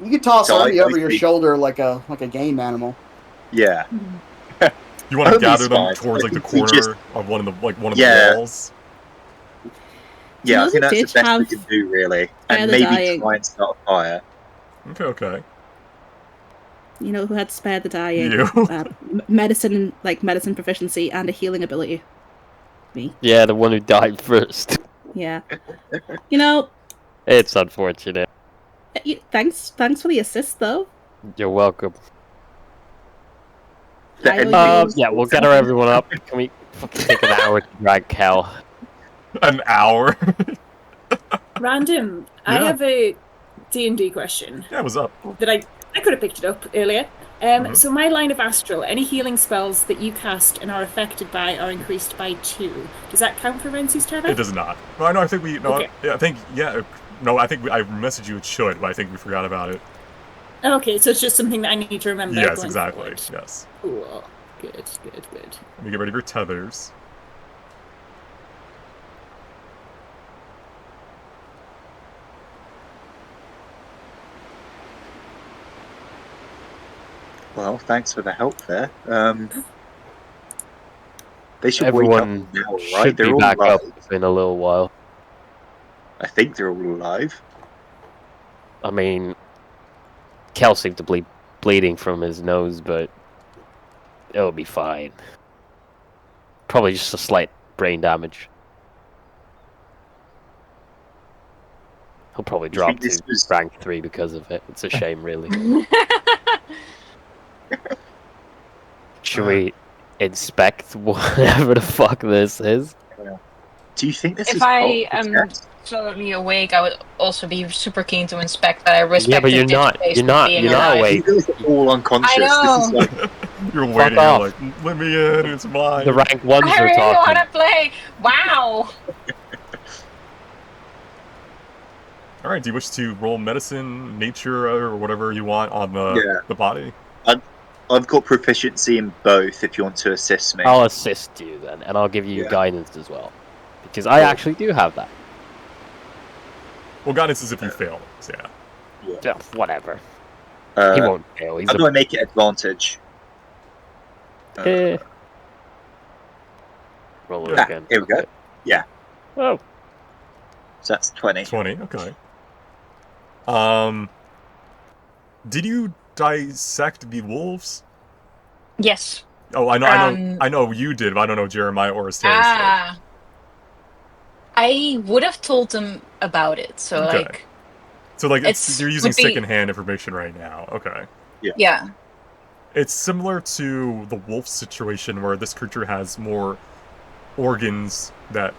You could toss So Ernie I over your think- shoulder like a game animal. yeah. You want to Only gather them spies. towards I like the think we corner just- of one of the Yeah. walls. Yeah, I know think who that's did the best we have can do, really. Fire And the maybe Dying? try and start a fire. Okay. You know who had Spare the Dying? You. Medicine proficiency and a healing ability. Me. Yeah, the one who died first. Yeah. You know, It's unfortunate. thanks for the assist though. You're welcome. I owe you- Yeah, we'll gather everyone up. Can we fucking take an hour to drag Cal? An hour. Random. I Yeah. have a D&D question Yeah, what's up? that I could have picked it up earlier. So my line of astral, any healing spells that you cast and are affected by are increased by 2. Does that count for Renzi's turn? It does not. No, I think we. No, Okay. yeah, I think I messaged you. It should, but I think we forgot about it. Okay, so it's just something that I need to remember. Yes, going exactly. forward. Yes. Cool. Good. Let me get rid of your tethers. Well, thanks for the help there. They should Everyone wake up now, should right? They're be all back alive. up in a little while. I think they're all alive. I mean, Cal seemed to be bleeding from his nose, but it'll be fine. Probably just a slight brain damage. He'll probably drop think this to was- rank 3 because of it. It's a shame, really. Should we inspect whatever the fuck this is? Do you think this If is I part of am the test? slowly awake, I would also be super keen to inspect that. I respect Yeah, but the you're not. digital You're not. being You're not alive. awake. You guys are all unconscious. I know. This is like, You're waiting. You're off. like, let me in. It's mine. The rank ones I are really talking. want to play. Wow. All right. Do you wish to roll medicine, nature, or whatever you want on the body? I've got proficiency in both. If you want to assist me. I'll assist you then, and I'll give you Yeah. guidance as well, because I actually do have that. Well, guidance is if you fail. So, yeah. Yeah, whatever. He won't fail. He's How do I make it advantage? Roll it Ah, again. here we go. Yeah. Oh, So that's 20. 20. Okay. Did you dissect the wolves? Yes. Oh, I know you did, but I don't know Jeremiah or Asterius did. Ah. I would have told them about it. So Okay. like, So like It's- you're using would be- secondhand information right now. Okay. yeah. It's similar to the wolf situation where this creature has more organs that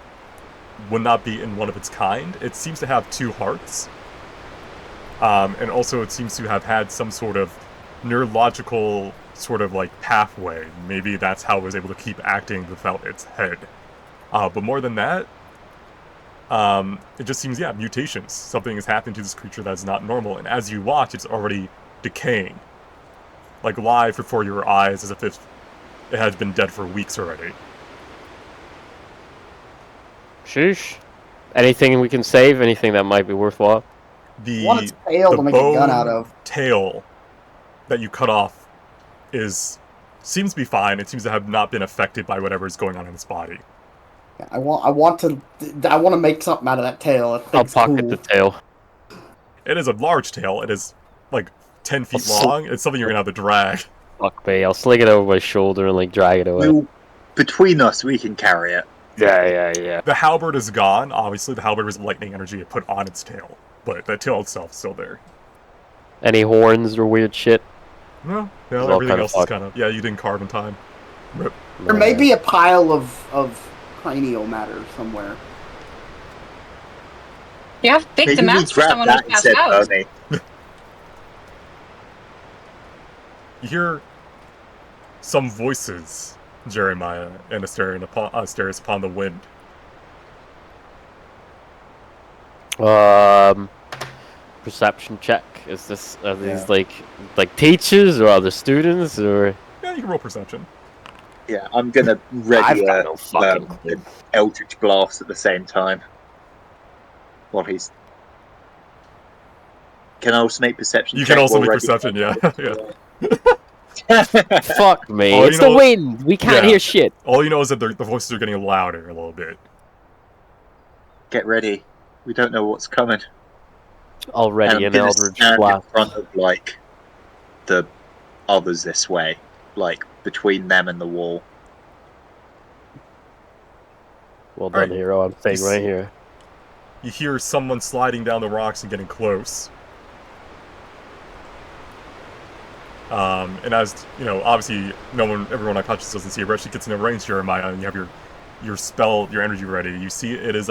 would not be in one of its kind. It seems to have 2 hearts. And also it seems to have had some sort of neurological sort of like pathway. Maybe that's how it was able to keep acting without its head. But more than that, it just seems, yeah, mutations. Something has happened to this creature that's not normal, and as you watch, it's already decaying. Like, live before your eyes, as if it has been dead for weeks already. Sheesh. Anything we can save? Anything that might be worthwhile? I want its tail to make a gun out of. Tail that you cut off seems to be fine. It seems to have not been affected by whatever is going on in its body. Yeah, I want to make something out of that tail. I'll pocket the tail. It is a large tail. It is like 10 feet long. It's something you're gonna have to drag. Fuck me. I'll sling it over my shoulder and like drag it away. Between us, we can carry it. Yeah. The halberd is gone. Obviously, the halberd was lightning energy it put on its tail, but the tail itself is still there. Any horns or weird shit? No, everything else is kind of... Yeah, you didn't carve in time. Rip. There may be a pile of cranial matter somewhere. You have big Maybe demands we for grab someone that who's passed instead, out. Bernie. You hear some voices, Jeremiah, and stares upon the wind. Perception check. Are these like teachers or other students or? Yeah, you can roll perception. Yeah, I'm gonna ready an Eldritch Blast at the same time. While he's... Can I also make perception? You can also make perception, yeah. Fuck me, it's the wind! We can't hear shit! All you know is that the voices are getting louder a little bit. Get ready. We don't know what's coming. Already an Eldritch Blast. In front of, like, the others this way. Like, between them and the wall. Well done, hero. I'm staying right here. You hear someone sliding down the rocks and getting close. And as, you know, obviously everyone unconscious doesn't see it, but actually gets in a range, Jeremiah, and you have your spell, your energy ready. You see it is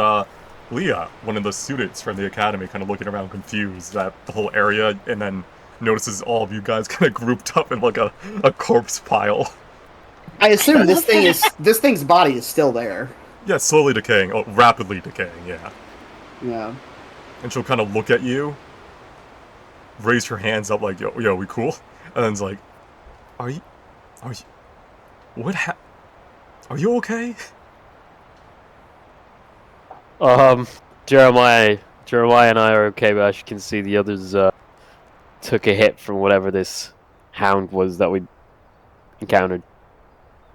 Leah, one of the students from the academy, kind of looking around confused at the whole area, and then notices all of you guys kind of grouped up in like a corpse pile. I assume this thing's body is still there. Yeah, slowly decaying. Oh, rapidly decaying, yeah. Yeah. And she'll kind of look at you, raise her hands up like, yo, we cool? And then it's like, are you, are you okay? Jeremiah and I are okay, but as you can see, the others took a hit from whatever this hound was that we encountered.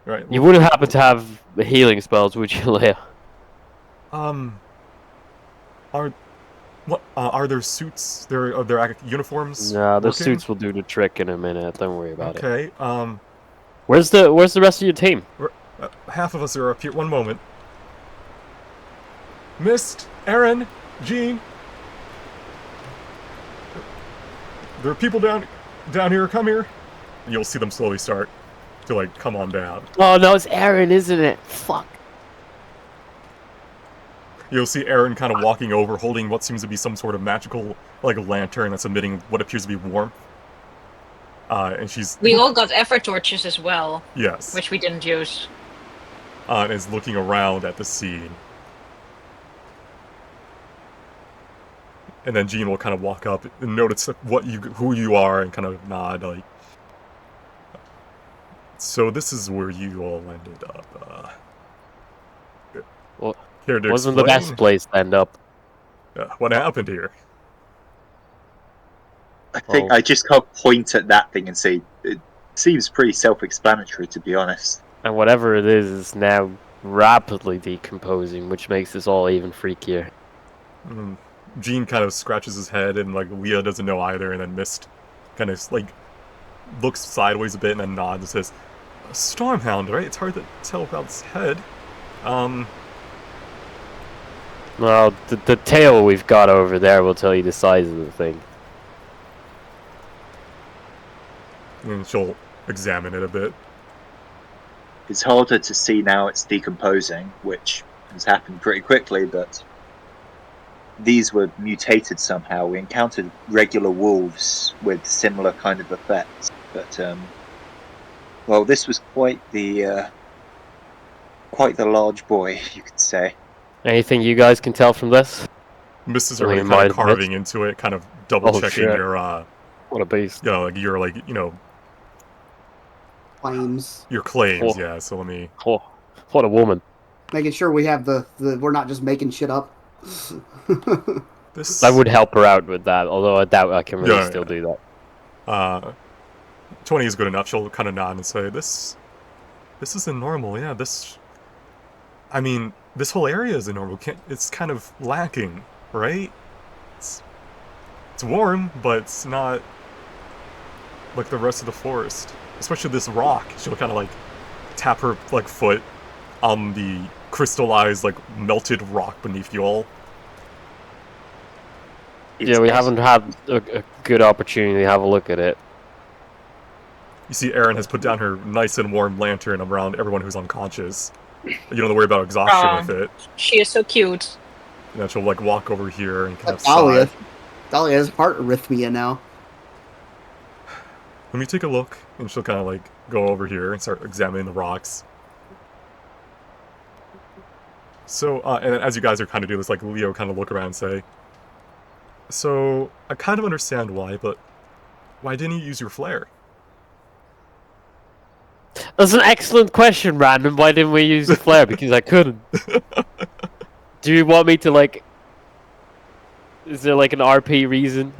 Right. You wouldn't happen to have the healing spells, would you, Leia? Are there suits? Are there uniforms? No, the working? suits will do the trick in a minute. Don't worry about it. Okay. Where's the rest of your team? Half of us are up here. One moment. Mist, Aaron, Jean. There are people down here. Come here. And you'll see them slowly start to like come on down. Oh no, it's Aaron, isn't it? Fuck. You'll see Aaron kind of walking over, holding what seems to be some sort of magical, like, lantern that's emitting what appears to be warmth. And she's... We all got effort torches as well. Yes. Which we didn't use. And is looking around at the scene. And then Jean will kind of walk up and notice who you are and kind of nod, like... So this is where you all ended up. Well... Wasn't the best place to end up. What happened here? I think I just can't point at that thing and say, it seems pretty self-explanatory, to be honest. And whatever it is now rapidly decomposing, which makes this all even freakier. Jean kind of scratches his head, and like Leah doesn't know either, and then Mist kind of like looks sideways a bit and then nods and says, Storm Hound, right? It's hard to tell about its head. Well, the tail we've got over there will tell you the size of the thing. And she'll examine it a bit. It's harder to see now it's decomposing, which has happened pretty quickly, but these were mutated somehow. We encountered regular wolves with similar kind of effects, but well, this was quite the large boy, you could say. Anything you guys can tell from this? Mrs. I already mean, kind my of carving into it, kind of double checking shit. your What a beast. Claims. your claims. Oh. Yeah. So let me. Oh, what a woman. Making sure we have the we're not just making shit up. This. I would help her out with that, although I doubt I can really Yeah, still do that. 20 is good enough. She'll kind of nod and say, "This isn't normal. Yeah, this. I mean, this whole area isn't normal. It's kind of lacking, right? It's warm, but it's not like the rest of the forest. Especially this rock." She'll kind of like tap her like foot on the crystallized, like melted rock beneath you all. Yeah, we haven't had a good opportunity to have a look at it. You see Erin has put down her nice and warm lantern around everyone who's unconscious. You don't have to worry about exhaustion with it. She is so cute. And then she'll like walk over here and kind of Dahlia. sigh. Dahlia has heart arrhythmia now. Let me take a look. And she'll kind of like go over here and start examining the rocks. So, and as you guys are kind of doing this, like Leo kind of look around and say, "So, I kind of understand why, but why didn't you use your flare?" That's an excellent question, Random. Why didn't we use the flare? Because I couldn't. Do you want me to, like... Is there, like, an RP reason?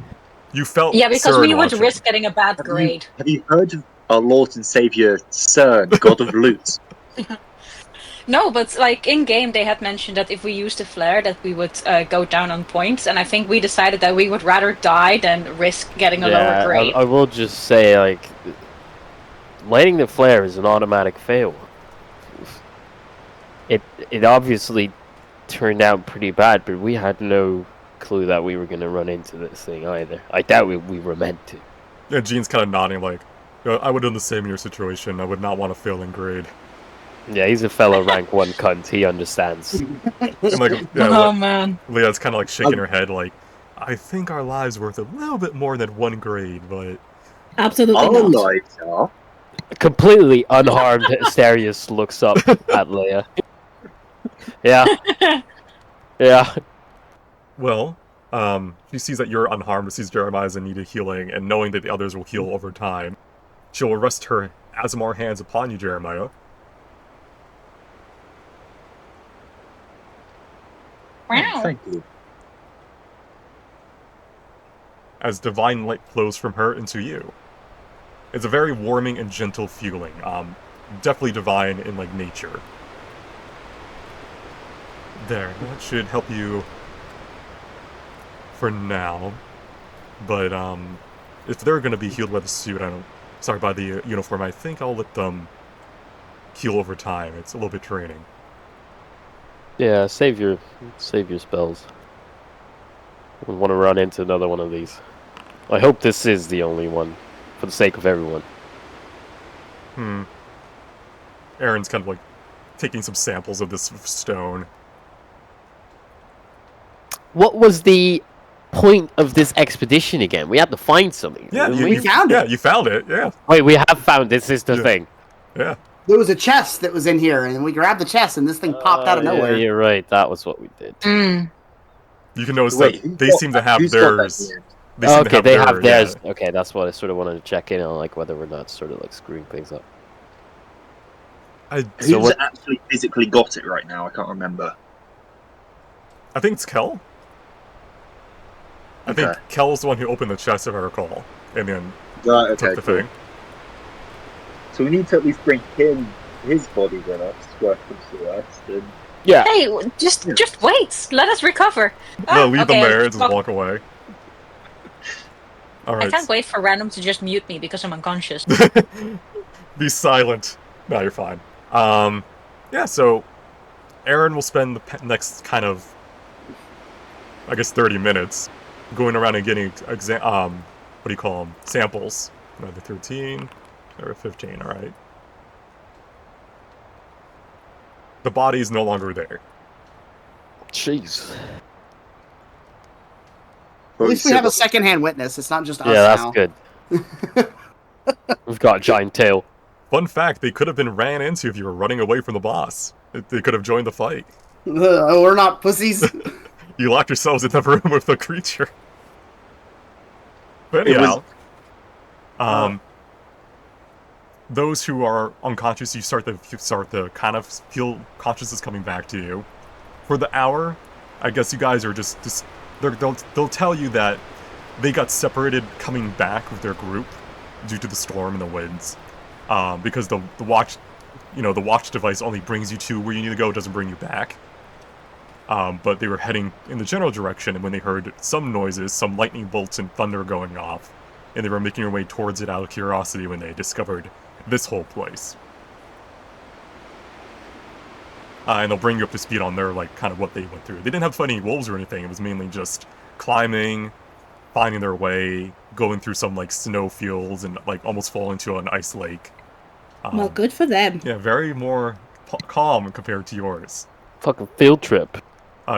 You felt Yeah, because we CERN would watching. risk getting a bad grade. Have you heard of our Lord and Savior CERN, God of Loot? No, but like in game they had mentioned that if we used the flare that we would go down on points, and I think we decided that we would rather die than risk getting a lower grade. I will just say, like, lighting the flare is an automatic fail. It obviously turned out pretty bad, but we had no clue that we were going to run into this thing either. I doubt we were meant to. Yeah, Gene's kind of nodding like, I would have done the same in your situation. I would not want to fail in grade. Yeah, he's a fellow rank 1 cunt. He understands. And like, yeah, Oh man. Leah's kind of like shaking her head like, I think our lives worth a little bit more than 1 grade, but... Absolutely Our not. lives are. Completely unharmed, Asterius looks up at Leia. Yeah. Yeah. Well, she sees that you're unharmed, sees Jeremiah's in need of healing, and knowing that the others will heal over time, she'll rest her Azamar hands upon you, Jeremiah. Wow. Thank you. As divine light flows from her into you. It's a very warming and gentle feeling. Definitely divine in, like, nature. There, that should help you for now. But, if they're gonna be healed by the suit, by the uniform, I think I'll let them heal over time. It's a little bit draining. Yeah, save your spells. I don't want to run into another one of these. I hope this is the only one, for the sake of everyone. Aaron's kind of like taking some samples of this stone. What was the point of this expedition again? We had to find something. Yeah, didn't we found it. Yeah, you found it. Yeah, Wait, we have found this is the Yeah. thing. yeah. There was a chest that was in here, and we grabbed the chest, and this thing popped out of nowhere. Yeah, you're right. That was what we did. You can notice Wait, that they seem to have who's got that theirs. here? They seem to Okay, they have their- theirs. Okay, that's what I sort of wanted to check in on, like whether we're not sort of like screwing things up. Yeah. Who's So what- actually physically got it right now? I can't remember. I think it's Kel. I think Okay. Kel's the one who opened the chest, if I recall, and then Right, okay, took the cool. thing. So we need to at least bring his body with us, where it comes to us. And Yeah. Hey, just wait. Let us recover. No, leave them okay, there and just fuck. walk away. I Alright. can't wait for Random to just mute me because I'm unconscious. Be silent. No, you're fine. Yeah, so Aaron will spend the next kind of, I guess, 30 minutes going around and getting, what do you call them? Samples. Another 13, or 15, alright. The body is no longer there. Jeez. At least we have a secondhand witness. It's not just us Yeah, that's now. good. We've got a giant tail. Fun fact, they could have been ran into if you were running away from the boss. They could have joined the fight. We're not pussies. You locked yourselves in the room with the creature. But anyhow, those who are unconscious, you start to kind of feel consciousness coming back to you. For the hour, I guess you guys are just they'll tell you that they got separated coming back with their group due to the storm and the winds. Because the watch, the watch device only brings you to where you need to go, it doesn't bring you back. But they were heading in the general direction, and when they heard some noises, some lightning bolts and thunder going off, and they were making their way towards it out of curiosity when they discovered this whole place. And they'll bring you up to speed on their, kind of what they went through. They didn't have to fight any wolves or anything, it was mainly just climbing, finding their way, going through some, snow fields, and, almost fall into an ice lake. Well, good for them. Yeah, very more calm compared to yours. Fucking field trip.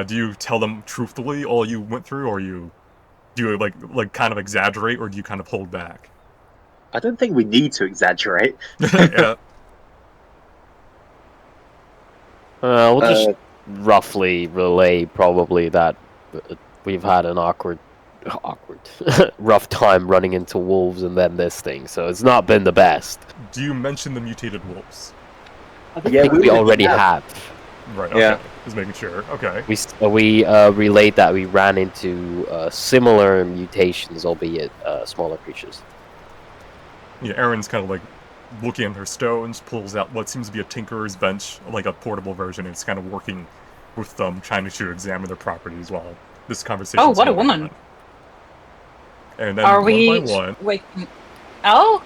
Do you tell them truthfully all you went through, or do you kind of exaggerate, or do you kind of hold back? I don't think we need to exaggerate. Yeah. We'll just roughly relay probably that we've had an awkward, rough time running into wolves and then this thing, so it's not been the best. Do you mention the mutated wolves? I think we already have. Right, okay. Yeah. Just making sure. Okay. We relayed that we ran into similar mutations, albeit smaller creatures. Yeah, Erin's kind of looking at her stones, pulls out what seems to be a tinkerer's bench, like a portable version, and it's kind of working with them, trying to examine their properties while this conversation. Oh, what a woman! And then Are one we? by one. Wait. Oh.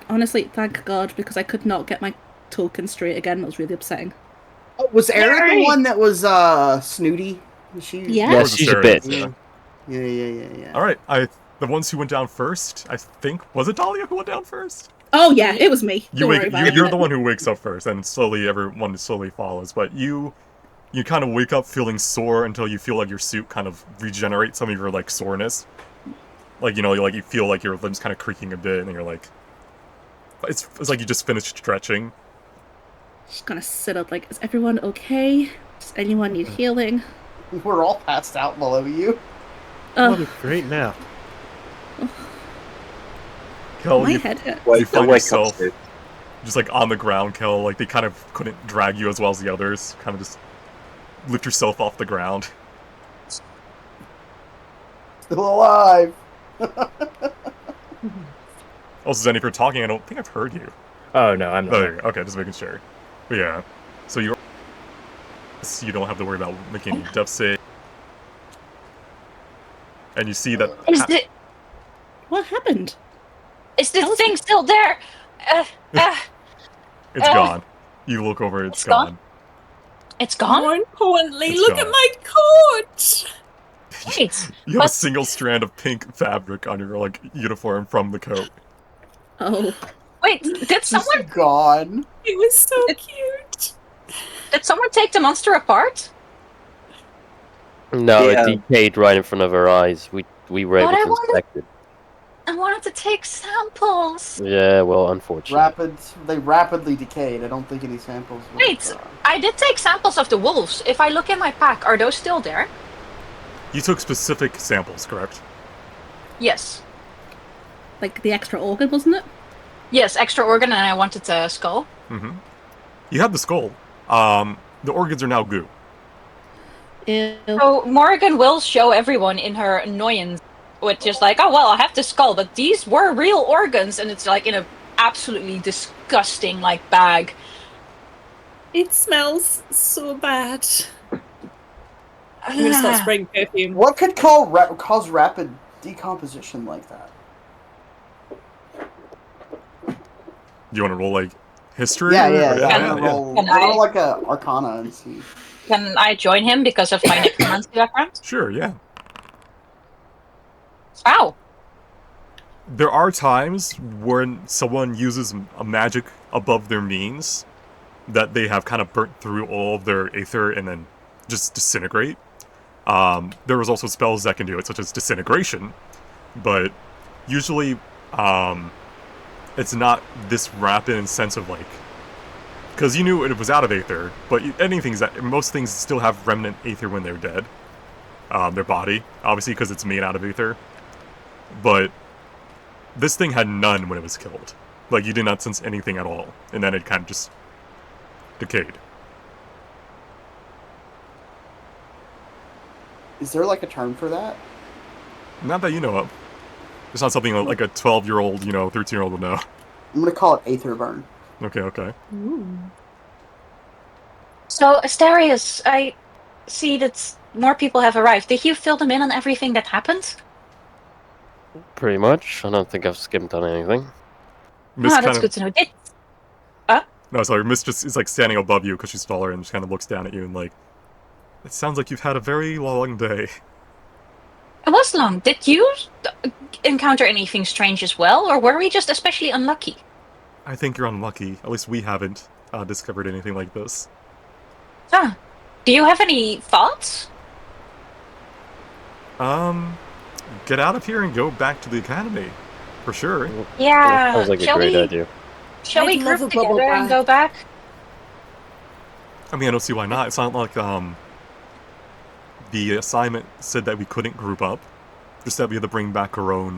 Honestly, thank God, because I could not get my token straight again. That was really upsetting. Oh, was Erin the one that was snooty? Yeah. Yeah, she's a bitch. Yeah. All right, the ones who went down first, I think, was it Dahlia who went down first? Oh yeah, it was me. Don't worry about You're it. the one who wakes up first, and everyone slowly follows. But you kind of wake up feeling sore until you feel like your suit kind of regenerates some of your soreness. You feel like your limbs kind of creaking a bit, and you're like, it's like you just finished stretching. Just gonna sit up. Is everyone okay? Does anyone need healing? We're all passed out below you. What a great nap. Kel, My you head hurts. find yourself just on the ground, Kel. They kind of couldn't drag you as well as the others. Kind of just lift yourself off the ground. Still alive. Also, Zen, if you're talking, I don't think I've heard you. Oh, no, I'm not. Oh, okay, just making sure. But yeah, so you don't have to worry about making any death save. And you see that... What happened? Is this thing still there? It's gone. You look over, it's gone. It's gone? More importantly, It's look gone. at my coat! Wait. You have a single strand of pink fabric on your uniform from the coat. Oh. Wait, did someone Gone. It was so cute. did someone take the monster apart? No, Yeah. it decayed right in front of our eyes. We were able But I to wanted- inspect it. I wanted to take samples. Yeah, well, unfortunately. They rapidly decayed. I don't think any samples. Wait, I did take samples of the wolves. If I look in my pack, are those still there? You took specific samples, correct? Yes. The extra organ, wasn't it? Yes, extra organ, and I wanted a skull. Mm-hmm. You have the skull. The organs are now goo. Ew. So Morrigan will show everyone in her annoyance, which is oh well, I have the skull, but these were real organs, and it's in a absolutely disgusting bag. It smells so bad. I'm gonna start spraying perfume. What could cause rapid decomposition like that? You want to roll history? Yeah. Can Roll a Arcana and see. Can I join him because of my necromancy background? Sure, yeah. Wow. there are times when someone uses a magic above their means that they have kind of burnt through all of their aether and then just disintegrate. There was also spells that can do it, such as disintegration, but usually it's not this rapid in sense of like, because you knew it was out of aether, but most things still have remnant aether when they're dead. Their body, obviously, because it's made out of aether. But this thing had none when it was killed. Like, you did not sense anything at all, and then it kind of just decayed. Is there like a term for that? Not that you know of. It's not something like a 12-year-old, 13-year-old would know. I'm gonna call it aether burn. Okay. Ooh. So, Asterius, I see that more people have arrived. Did you fill them in on everything that happened? Pretty much. I don't think I've skipped on anything. Miss That's good to know. No, sorry, Miss just is like standing above you because she's taller and just kind of looks down at you and like, it sounds like you've had a very long day. It was long. Did you encounter anything strange as well, or were we just especially unlucky? I think you're unlucky. At least we haven't discovered anything like this. Huh. Do you have any thoughts? Get out of here and go back to the academy. For sure. Yeah. Sounds like a great idea. Shall we I'd love group a bubble together and bath. go back? I mean, I don't see why not. It's not like, the assignment said that we couldn't group up. Just that we had to bring back our own,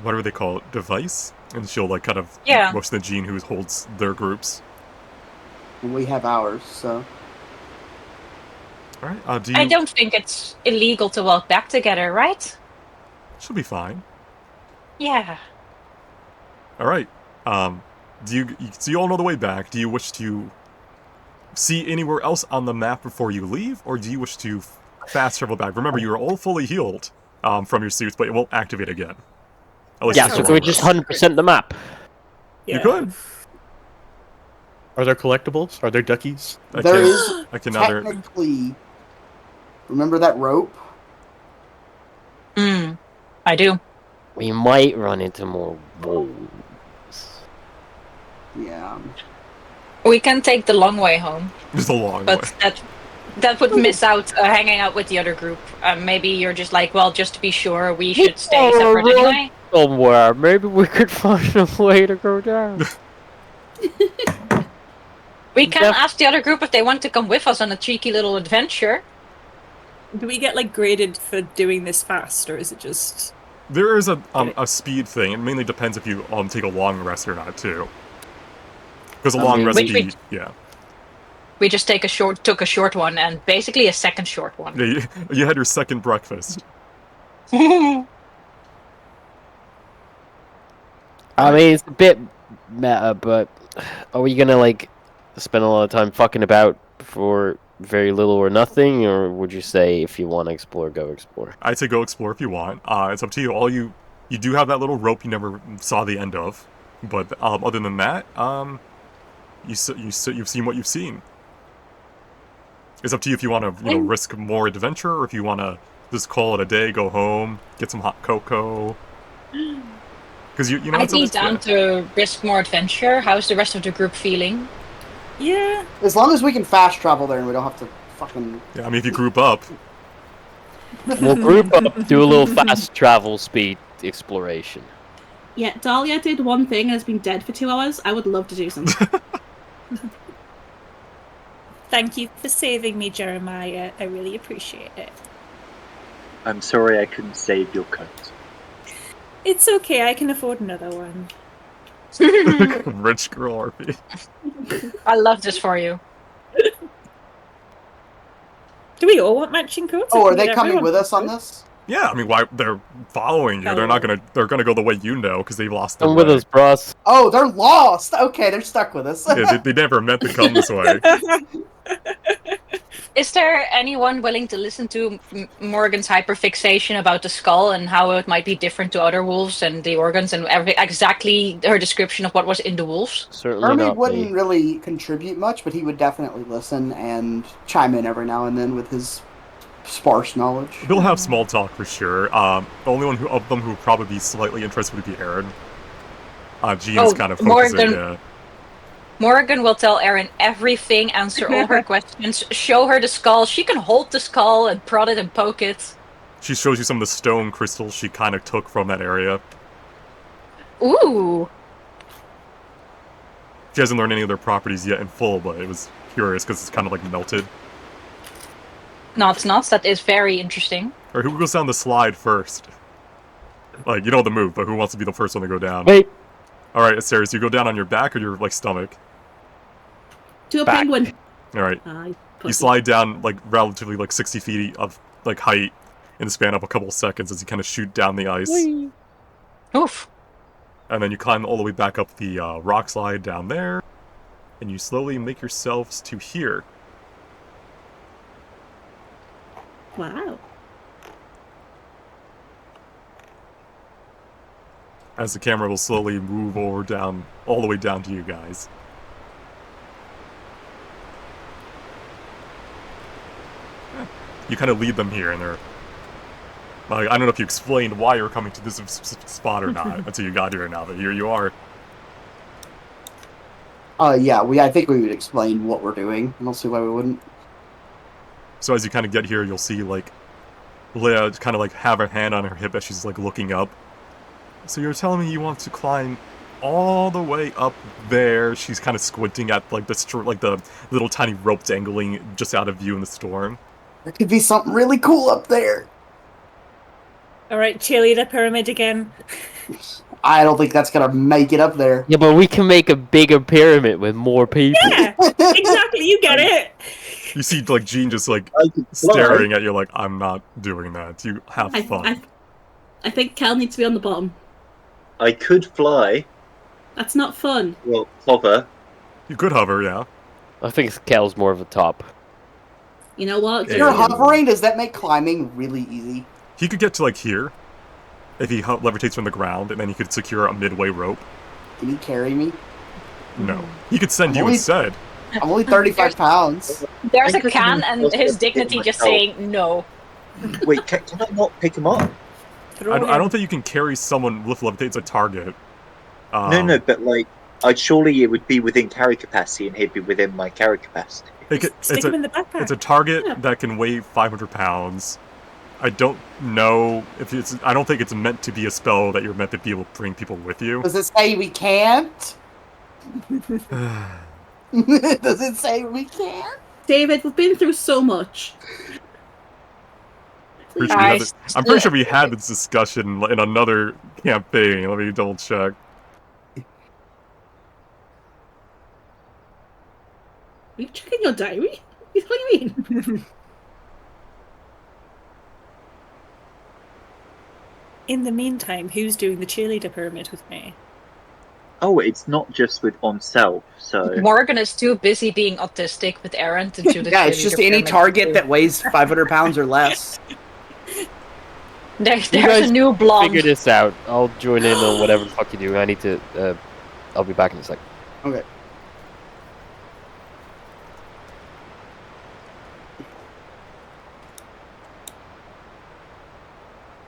whatever they call it, device? And she'll, like, kind of motion the gene who holds their groups. And we have ours, so... Alright, I don't think it's illegal to walk back together, right? She'll be fine. Yeah. Alright, so you all know the way back. Do you wish to see anywhere else on the map before you leave, or do you wish to fast travel back? Remember, you are all fully healed from your suits, but it won't activate again. Yeah, so can we just 100% the map? You could. Are there collectibles? Are there duckies? There is I can neither. technically... Remember that rope? I do. We might run into more wolves. Yeah. We can take the long way home. Just a long but way. that would miss out hanging out with the other group. Maybe you're just like, well, just to be sure, we should stay separate anyway. Somewhere. Maybe we could find a way to go down. We can ask the other group if they want to come with us on a cheeky little adventure. Do we get like graded for doing this fast, or is it just? There is a speed thing. It mainly depends if you take a long rest or not too. Because a long rest, we just took a short one and basically a second short one. Yeah, you had your second breakfast. I mean, it's a bit meta, but are we gonna like spend a lot of time fucking about for very little or nothing, or would you say if you want to explore, go explore? I'd say go explore if you want. It's up to you. You do have that little rope you never saw the end of, but other than that, you've seen what you've seen. It's up to you if you want to risk more adventure, or if you want to just call it a day, go home, get some hot cocoa. Because you know. I'd be down to risk more adventure. How's the rest of the group feeling? Yeah. As long as we can fast travel there and we don't have to fucking... Yeah, I mean, if you group up. We'll group up, do a little fast travel speed exploration. Yeah, Dahlia did one thing and has been dead for 2 hours. I would love to do something. Thank you for saving me, Jeremiah. I really appreciate it. I'm sorry I couldn't save your coat. It's okay, I can afford another one. Rich girl RP. I love this for you. Do we all want matching coats? Oh, are they coming with us on this? Yeah, I mean, why they're following you? They're not gonna. They're gonna go the way you know because they've lost their Come way. with us, bros. Oh, they're lost! Okay, they're stuck with us. Yeah, they never meant to come this way. Is there anyone willing to listen to Morgan's hyperfixation about the skull and how it might be different to other wolves and the organs and exactly her description of what was in the wolves? Certainly Ermi not wouldn't me. really contribute much, but he would definitely listen and chime in every now and then with his sparse knowledge. They'll have small talk for sure. The only one of them who would probably be slightly interested would be Aaron. Jean's kind of focusing. Morgan will tell Erin everything, answer all her questions, show her the skull. She can hold the skull and prod it and poke it. She shows you some of the stone crystals she kind of took from that area. Ooh. She hasn't learned any of their properties yet in full, but it was curious because it's kind of like melted. Knots, that is very interesting. Or who goes down the slide first? Like, you know the move, but who wants to be the first one to go down? Wait. Alright, Asterius, you go down on your back or your, like, stomach? To a Back. penguin. Alright. You slide down, like, relatively, like, 60 feet of, like, height in the span of a couple of seconds as you kind of shoot down the ice. Whee. Oof. And then you climb all the way back up the rock slide down there. And you slowly make yourselves to here. Wow. As the camera will slowly move over down, all the way down to you guys. You kind of lead them here, and they're... Like, I don't know if you explained why you were coming to this spot or not until you got here now, but here you are. Yeah, I think we would explain what we're doing. I don't see why we wouldn't. So as you kind of get here, you'll see, like, Leia kind of, like, have her hand on her hip as she's, like, looking up. So you're telling me you want to climb all the way up there? She's kind of squinting at, like, the little tiny rope dangling just out of view in the storm. There could be something really cool up there. Alright, cheerleader pyramid again. I don't think that's gonna make it up there. Yeah, but we can make a bigger pyramid with more people. Yeah, exactly, you get it. You see, like, Jean just, like, staring at you like, I'm not doing that. You have fun. I think Cal needs to be on the bottom. I could fly. That's not fun. Well, hover. You could hover, yeah. I think Cal's more of a top. You know what? If you're hovering, does that make climbing really easy? He could get to, like, here. If he levitates from the ground, and then he could secure a midway rope. Can he carry me? No. He could send you instead. I'm only 35 pounds. There's a can and his dignity just saying no. Wait, can I not pick him up? I don't think you can carry someone with levitate. It's a target. No, but, like, surely it would be within carry capacity, and he'd be within my carry capacity. Stick him in the backpack. It's a target that can weigh 500 pounds. I don't know if it's... I don't think it's meant to be a spell that you're meant to be able to bring people with you. Does it say we can't? Does it say we can't? David, we've been through so much. I'm pretty sure we had this discussion in another campaign. Let me double check. Are you checking your diary? What do you mean? In the meantime, who's doing the cheerleader pyramid with me? Oh, it's not just with on-self, so... Morgan is too busy being autistic with Aaron to do the Yeah, it's just any target that weighs 500 pounds or less. There's a new blonde. Figure this out. I'll join in on whatever the fuck you do. I need to... I'll be back in a sec. Okay.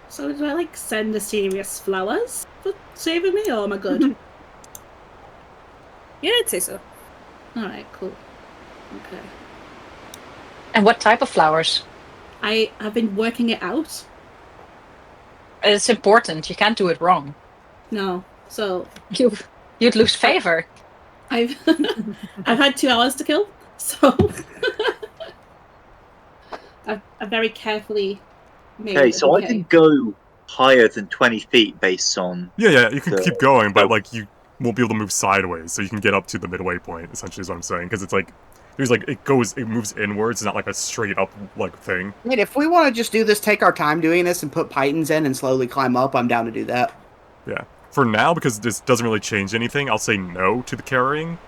So do I, like, send the serious flowers for saving me, or am I good? Yeah, I'd say so. Alright, cool. Okay. And what type of flowers? I have been working it out. It's important. You can't do it wrong. No, so... You'd lose favor. I've had 2 hours to kill, so... I've very carefully... Okay, so I can go higher than 20 feet based on... Yeah, you can keep going, but, like, you won't be able to move sideways, so you can get up to the midway point, essentially is what I'm saying, because it's like, there's like, it moves inwards, it's not like a straight up, like, thing. I mean, if we want to just do this, take our time doing this, and put pythons in and slowly climb up, I'm down to do that. Yeah. For now, because this doesn't really change anything, I'll say no to the carrying,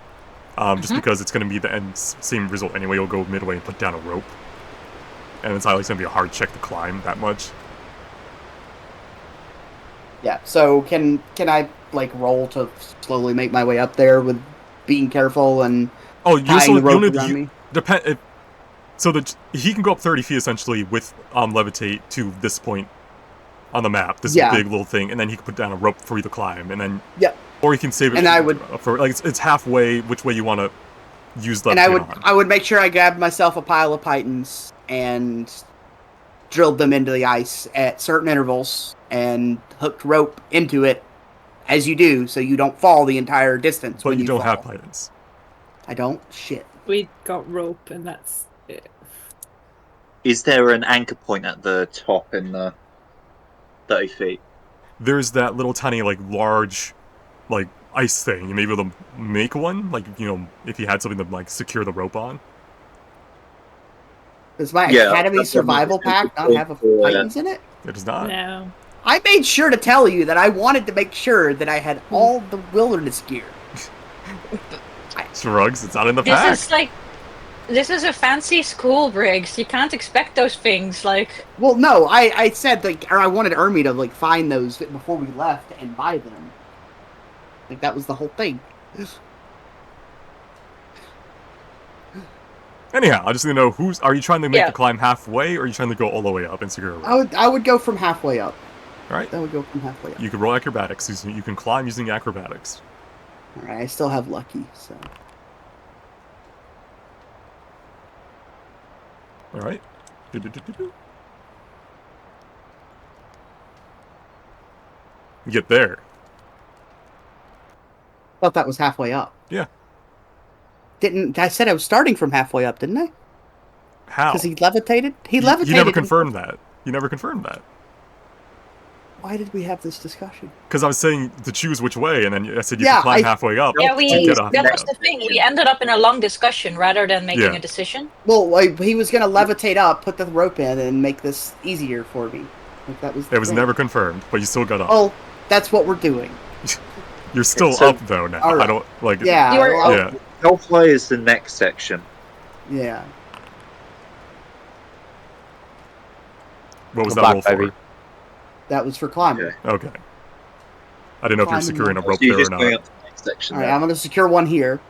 just because it's going to be the same result anyway. You'll go midway and put down a rope. And it's not like it's going to be a hard check to climb that much. Yeah, so can I, like, roll to slowly make my way up there with being careful and tying the rope around me? So he can go up 30 feet essentially with levitate to this point on the map, this Yeah. big little thing, and then he can put down a rope for you to climb, and then or he can save it. And I would for like it's halfway which way you want to use levitate and on. I would make sure I grabbed myself a pile of pythons and drilled them into the ice at certain intervals and hooked rope into it, as you do, so you don't fall the entire distance. But when you don't fall. have pythons. I don't. Shit. We got rope, and that's it. Is there an anchor point at the top in the 30 feet? There's that little tiny large ice thing. You may be able to make one, if you had something to secure the rope on. Does my Academy Survival Pack not have pythons in it? It does not. No. I made sure to tell you that I wanted to make sure that I had all the wilderness gear. Shrugs, it's not in the pack. This is a fancy school, Briggs. You can't expect those things, Well, no, I said, or I wanted Ermi to, find those before we left and buy them. That was the whole thing. Anyhow, I just need to know are you trying to make the climb halfway, or are you trying to go all the way up and secure a rope? I would go from halfway up. Alright. I would go from halfway up. You can roll acrobatics. You can climb using acrobatics. Alright, I still have lucky, so. Alright. You get there. Thought that was halfway up. Yeah. I said I was starting from halfway up, didn't I? How? Because he levitated? He levitated. You never confirmed that. You never confirmed that. Why did we have this discussion? Because I was saying to choose which way, and then I said you can climb halfway up. Yeah, that was the thing. We ended up in a long discussion rather than making a decision. Well, he was going to levitate up, put the rope in, and make this easier for me. It was never confirmed, but you still got up. Oh, that's what we're doing. You're still up, though, now. Right. I don't, Yeah. Hellfly is the next section. Yeah. What was that roll for? That was for climbing. Okay. I didn't know if you're securing a rope there or not. Alright, I'm going to secure one here.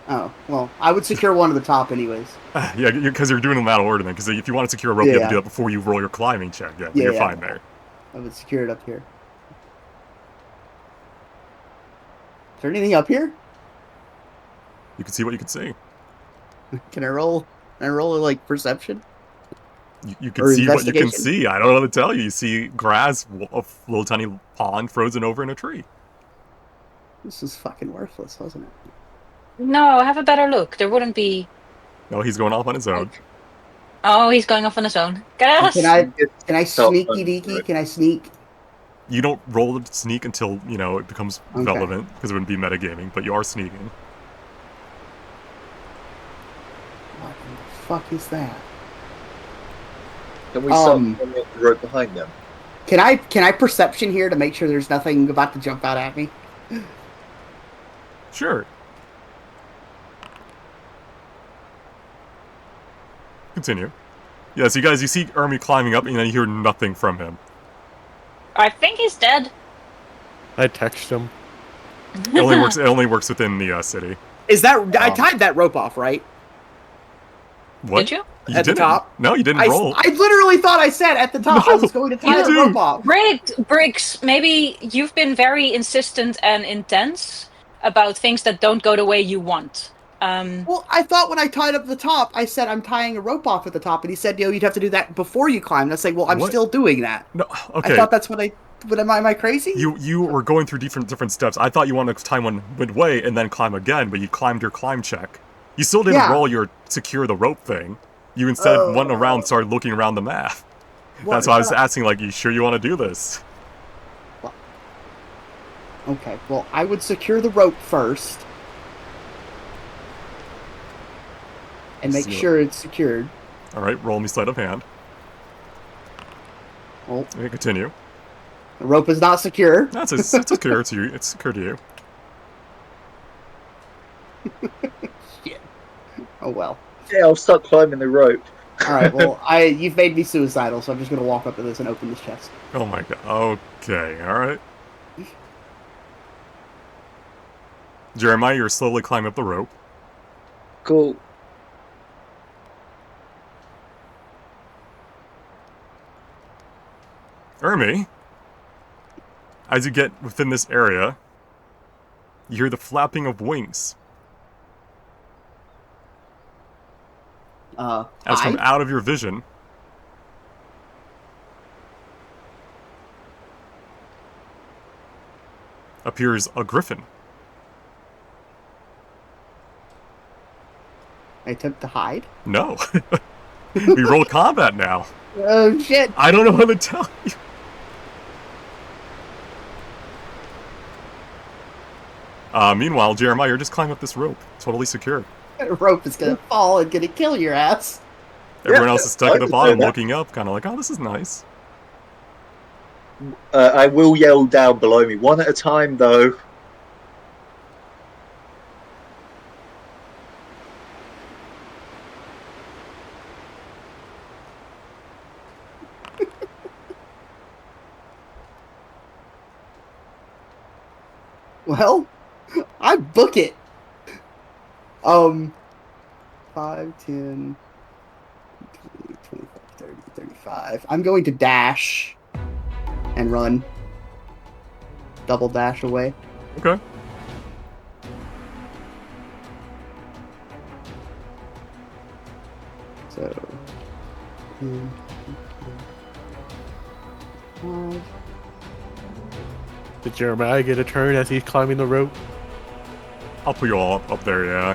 Oh, well, I would secure one at the top anyways. Yeah, because you're doing them out of order then. Because if you want to secure a rope, you have to do that before you roll your climbing check. Yeah, you're fine there. I would secure it up here. Is there anything up here? You can see what you can see. Can I roll a, perception? You can see what you can see. I don't know what to tell you. You see grass, a little tiny pond frozen over in a tree. This is fucking worthless, wasn't it? No, have a better look. There wouldn't be... No, he's going off on his own. Oh, he's going off on his own. Gas! Can I sneaky deaky? Can I sneak? You don't roll the sneak until, it becomes relevant, because it wouldn't be metagaming, but you are sneaking. What the fuck is that? Can we start the rope behind them? Can I perception here to make sure there's nothing about to jump out at me? Sure. Continue. Yeah, so you see Ermi climbing up, and then you hear nothing from him. I think he's dead. I text him. It only works within the city. Is that I tied that rope off, right? What? Did you? At the top? No, you didn't roll. I literally thought I said at the top I was going to tie the rope off. Briggs, maybe you've been very insistent and intense about things that don't go the way you want. Well, I thought when I tied up the top, I said I'm tying a rope off at the top, and he said, you'd have to do that before you climb. And I said, well, I'm still doing that. No, okay. I thought that's what am I crazy? You were going through different steps. I thought you wanted to time one midway and then climb again, but you climbed your climb check. You still didn't roll your secure the rope thing. You instead went around, started looking around the map. That's why I was asking, you sure you want to do this? Well, okay, well, I would secure the rope first. And make sure it's secured. Alright, roll me sleight of hand. Oh. Okay, continue. The rope is not secure. That's it's secure to you. It's secure to you. Shit. Oh well. Yeah, I'll start climbing the rope. Alright, well, you've made me suicidal, so I'm just gonna walk up to this and open this chest. Oh my god. Okay, alright. Jeremiah, you're slowly climbing up the rope. Cool. Ermi, as you get within this area, you hear the flapping of wings. As from Hi? out of your vision, appears a griffin. I attempt to hide. No. We roll combat now. Oh shit! I don't know how to tell you. Meanwhile, Jeremiah, you're just climbing up this rope. Totally secure. That rope is gonna fall and gonna kill your ass. Everyone else is stuck I at the would bottom say that. looking up, kind of like, oh, this is nice. I will yell down below me, one at a time, though. Well, I book it. 5, 10, 20, 25, 30, 35. I'm going to dash and run. Double dash away. Okay. So, 10, 5. Did Jeremiah get a turn as he's climbing the rope? I'll put you all up there, yeah.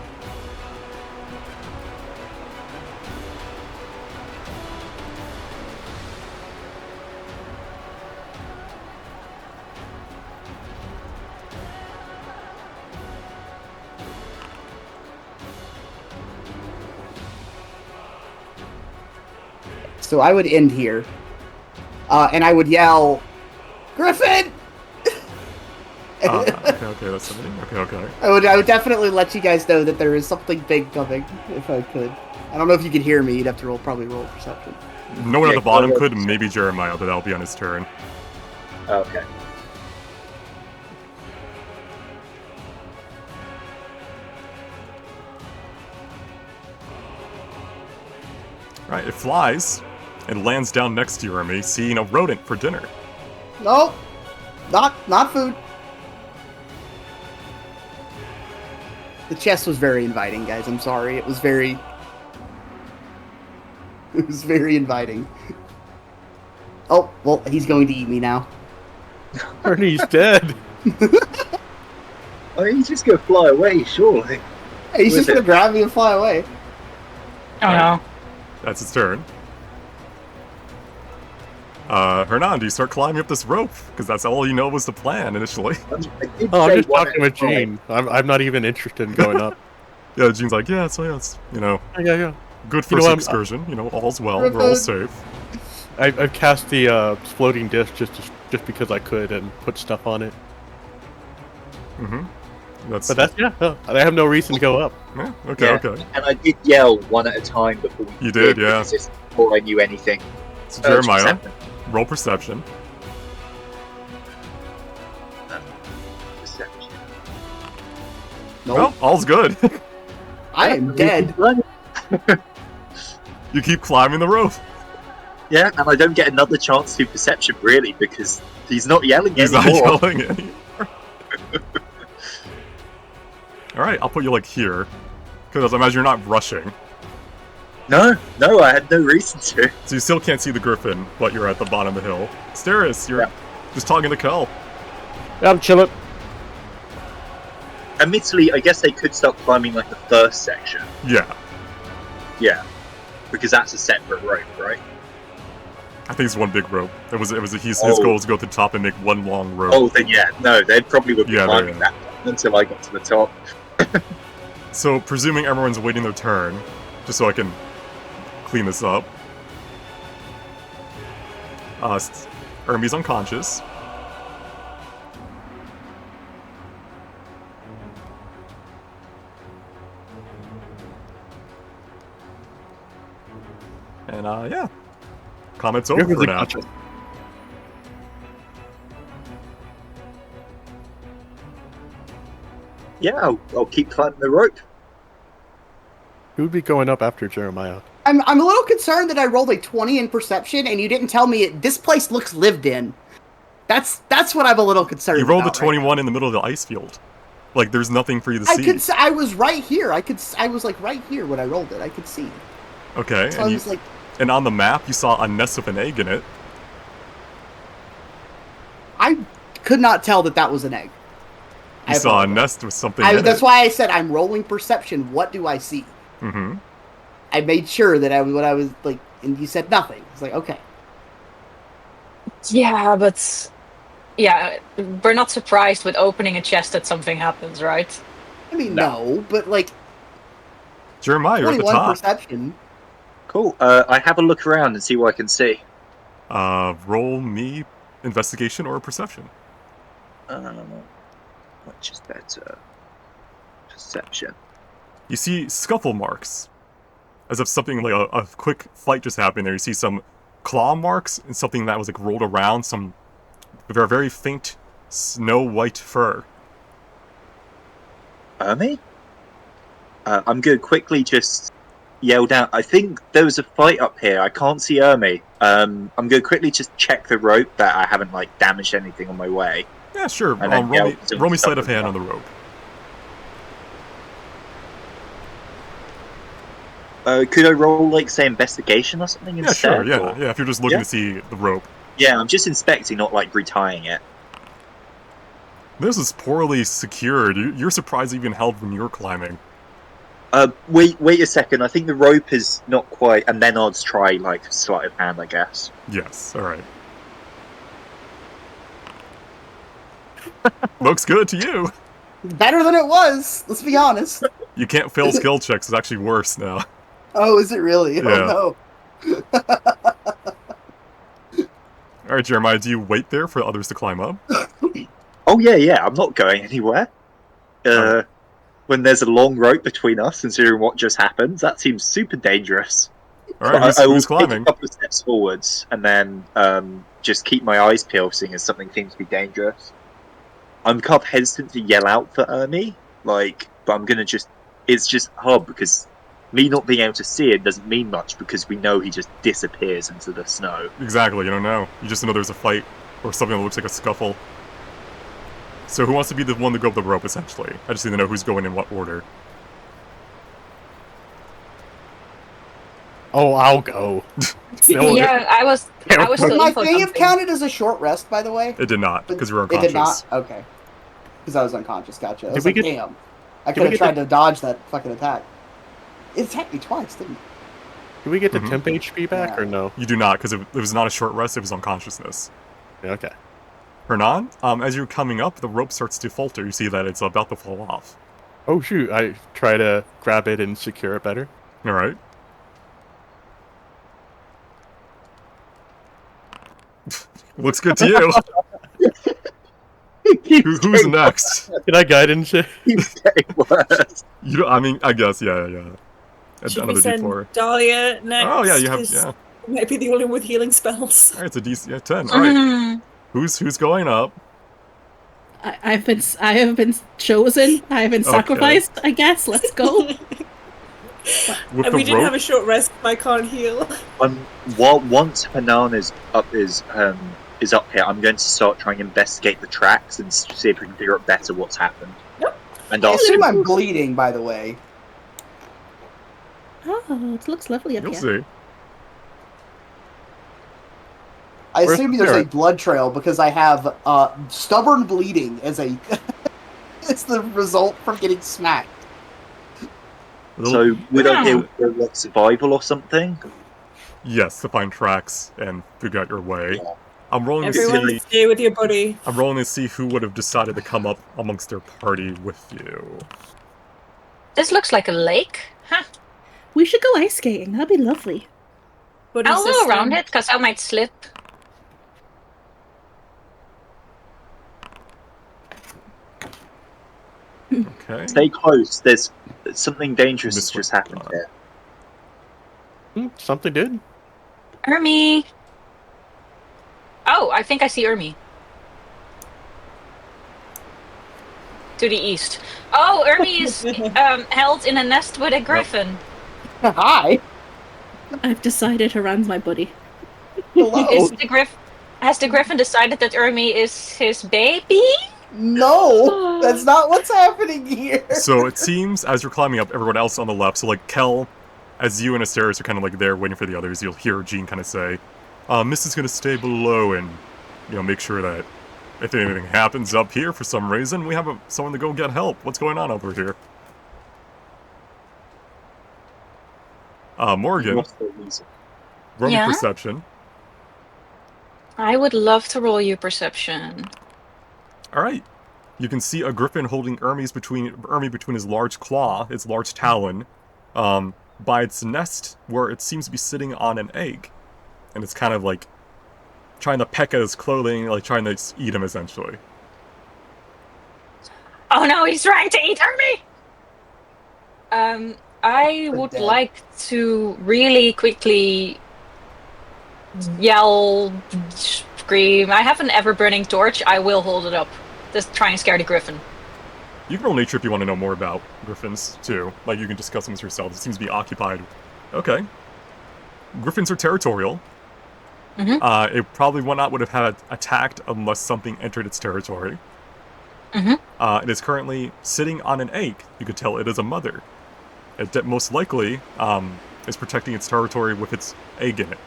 So I would end here. And I would yell, Griffin! Okay, that's something. Okay. I would definitely let you guys know that there is something big coming, if I could. I don't know if you could hear me. You'd have to probably roll perception. No one at Yeah, the bottom go could, ahead. maybe Jeremiah, but that'll be on his turn. Okay. Right, it flies and lands down next to you, Ermi, seeing a rodent for dinner. No, not food. The chest was very inviting, guys. I'm sorry. It was very inviting. Oh, well, he's going to eat me now. Ernie's dead. I mean, he's just gonna fly away, surely. Hey, he's With just going to it. grab me and fly away. Oh no. That's his turn. Hernan, do you start climbing up this rope? Because that's all you know was the plan initially. I did Oh, I'm say just one talking at a with time. Gene. I'm not even interested in going up. Yeah, Gene's like, yeah, it's Yeah. good You know first what, excursion. All's well, we're all safe. I've cast the floating disc just because I could and put stuff on it. Mm-hmm. But I have no reason to go up. Yeah, okay, Yeah. okay. And I did yell one at a time before You did, yeah. because it's before I knew anything. So Jeremiah, Perception. roll perception. Perception. No, Well, all's good. I am dead. You keep climbing the rope. Yeah, and I don't get another chance to perception really because he's not yelling He's not anymore. yelling anymore. Alright, I'll put you like here. Because I imagine you're not rushing. No, I had no reason to. So you still can't see the griffin, but you're at the bottom of the hill. Steris, you're just talking to Kel. I'm chilling. Admittedly, I guess they could start climbing like the first section. Yeah. Yeah, because that's a separate rope, right? I think it's one big rope. His Oh. goal is to go to the top and make one long rope. Oh, then yeah, no, they probably would be Yeah, climbing yeah. that until I got to the top. So, presuming everyone's waiting their turn, just so I can clean this up. Ermi's unconscious. And, yeah. Comment's over Griffin's for now. unconscious. Yeah, I'll keep climbing the rope. Who would be going up after Jeremiah? I'm a little concerned that I rolled a 20 in perception and you didn't tell me this place looks lived in. That's what I'm a little concerned You rolled a about 21 in the middle of the ice field. Like, there's nothing for you to see. I was right here. I was like right here when I rolled it. I could see. Okay, So I was like, and on the map, you saw a nest with an egg in it. I could not tell that was an egg. You saw a nest with something in it. That's why I said I'm rolling perception. What do I see? Mm-hmm. I made sure that I was like, and you said nothing. It's like, okay. Yeah, but we're not surprised with opening a chest that something happens, right? I mean, no, but like Jeremiah, you're at the 21 top. perception. Cool. I have a look around and see what I can see. Roll me investigation or perception. Which is better? Perception. You see scuffle marks. As if something like a quick fight just happened there. You see some claw marks and something that was like rolled around, some very faint snow white fur. Ermi? I'm going to quickly just yell down. I think there was a fight up here. I can't see Ermi. I'm going to quickly just check the rope that I haven't like damaged anything on my way. Yeah, sure. And then Roll me sleight of hand on the rope. Could I roll, like, say, investigation or something instead? Yeah, sure, yeah. Or... Yeah, if you're just looking to see the rope. Yeah, I'm just inspecting, not, like, retying it. This is poorly secured. You're surprised it even held when you were climbing. Wait a second. I think the rope is not quite... And then I'll just try, like, sleight of hand, I guess. Yes, alright. Looks good to you. Better than it was, let's be honest. You can't fail skill checks. It's actually worse now. Oh, is it really? Yeah. Oh, no. Alright, Jeremiah, do you wait there for others to climb up? Oh, yeah. I'm not going anywhere. When there's a long rope between us, considering what just happened, that seems super dangerous. Alright, who's climbing? Take a couple of steps forwards, and then just keep my eyes peeled, seeing as something seems to be dangerous. I'm kind of hesitant to yell out for Ernie, but I'm gonna just... It's just hard, because me not being able to see it doesn't mean much, because we know he just disappears into the snow. Exactly, you don't know. You just know there's a fight, or something that looks like a scuffle. So who wants to be the one to go up the rope, essentially? I just need to know who's going in what order. Oh, I'll go. Yeah, I was still My in for thing have something. counted as a short rest, by the way? It did not, because you were It unconscious. did not? Okay. Because I was unconscious, gotcha. I was we like, get- damn. I did could we have get tried to dodge that fucking attack. It attacked me twice, didn't it? Do we get the Mhm. temp HP back or no? You do not, because it was not a short rest, it was unconsciousness. Yeah, okay. Hernan, as you're coming up, the rope starts to falter. You see that it's about to fall off. Oh shoot! I try to grab it and secure it better. Alright. Looks good to you. Who's next? Can I guidance it? Keeps getting worse. I guess, yeah. Should Another we send D4. Dahlia next? Oh, yeah, you have, 'Cause yeah. Might be the only one with healing spells. Alright, it's a DC, yeah, 10. Alright. Mm. Who's going up? I have been chosen. I have been Okay. sacrificed. I guess. Let's go. With And the we didn't rope? have a short rest. I can't heal. Once Hanan is up here, I'm going to start trying to investigate the tracks and see if we can figure out better what's happened. Yep. And I I'll assume I'm bleeding, by the way. Oh, it looks lovely up You'll here. see. I Where's assume the there's a ferret? blood trail because I have stubborn bleeding as a... it's the result from getting smacked. So would I hear like survival or something? Yes, to find tracks and figure out your way. Yeah. I'm rolling to Everyone, see. stay with your buddy. I'm rolling to see who would have decided to come up amongst their party with you. This looks like a lake. Huh. We should go ice skating. That'd be lovely. Buddy I'll go system. around it because I might slip. Okay. Stay close. There's something dangerous has This just one. happened here. Something did. Ermi. Oh, I think I see Ermi. To the east. Oh, Ermi is held in a nest with a griffin. Hi! I've decided Haran's my buddy. Hello. Has the Griffin decided that Ermi is his baby? No, that's not what's happening here. So it seems, as you're climbing up, everyone else on the left, so like Kel, as you and Asteris are kind of like there waiting for the others, you'll hear Jean kind of say, Miss is going to stay below and, make sure that if anything happens up here for some reason, we have someone to go get help. What's going on over here? Morgan, What's the reason? roll me Yeah? perception. I would love to roll you perception. Alright. You can see a griffin holding Ermi between his large claw, its large talon, by its nest, where it seems to be sitting on an egg. And it's kind of like trying to peck at his clothing, like trying to eat him, essentially. Oh no, he's trying to eat Ermi! I would dead. like to really quickly yell, scream. I have an ever-burning torch. I will hold it up. Just try and scare the griffin. You can roll nature if you want to know more about griffins, too. Like, you can discuss them with yourself. It seems to be occupied. Okay. Griffins are territorial. Mm-hmm. It probably would have had attacked unless something entered its territory. Mm-hmm. It is currently sitting on an egg. You could tell it is a mother. It most likely is protecting its territory with its egg in it.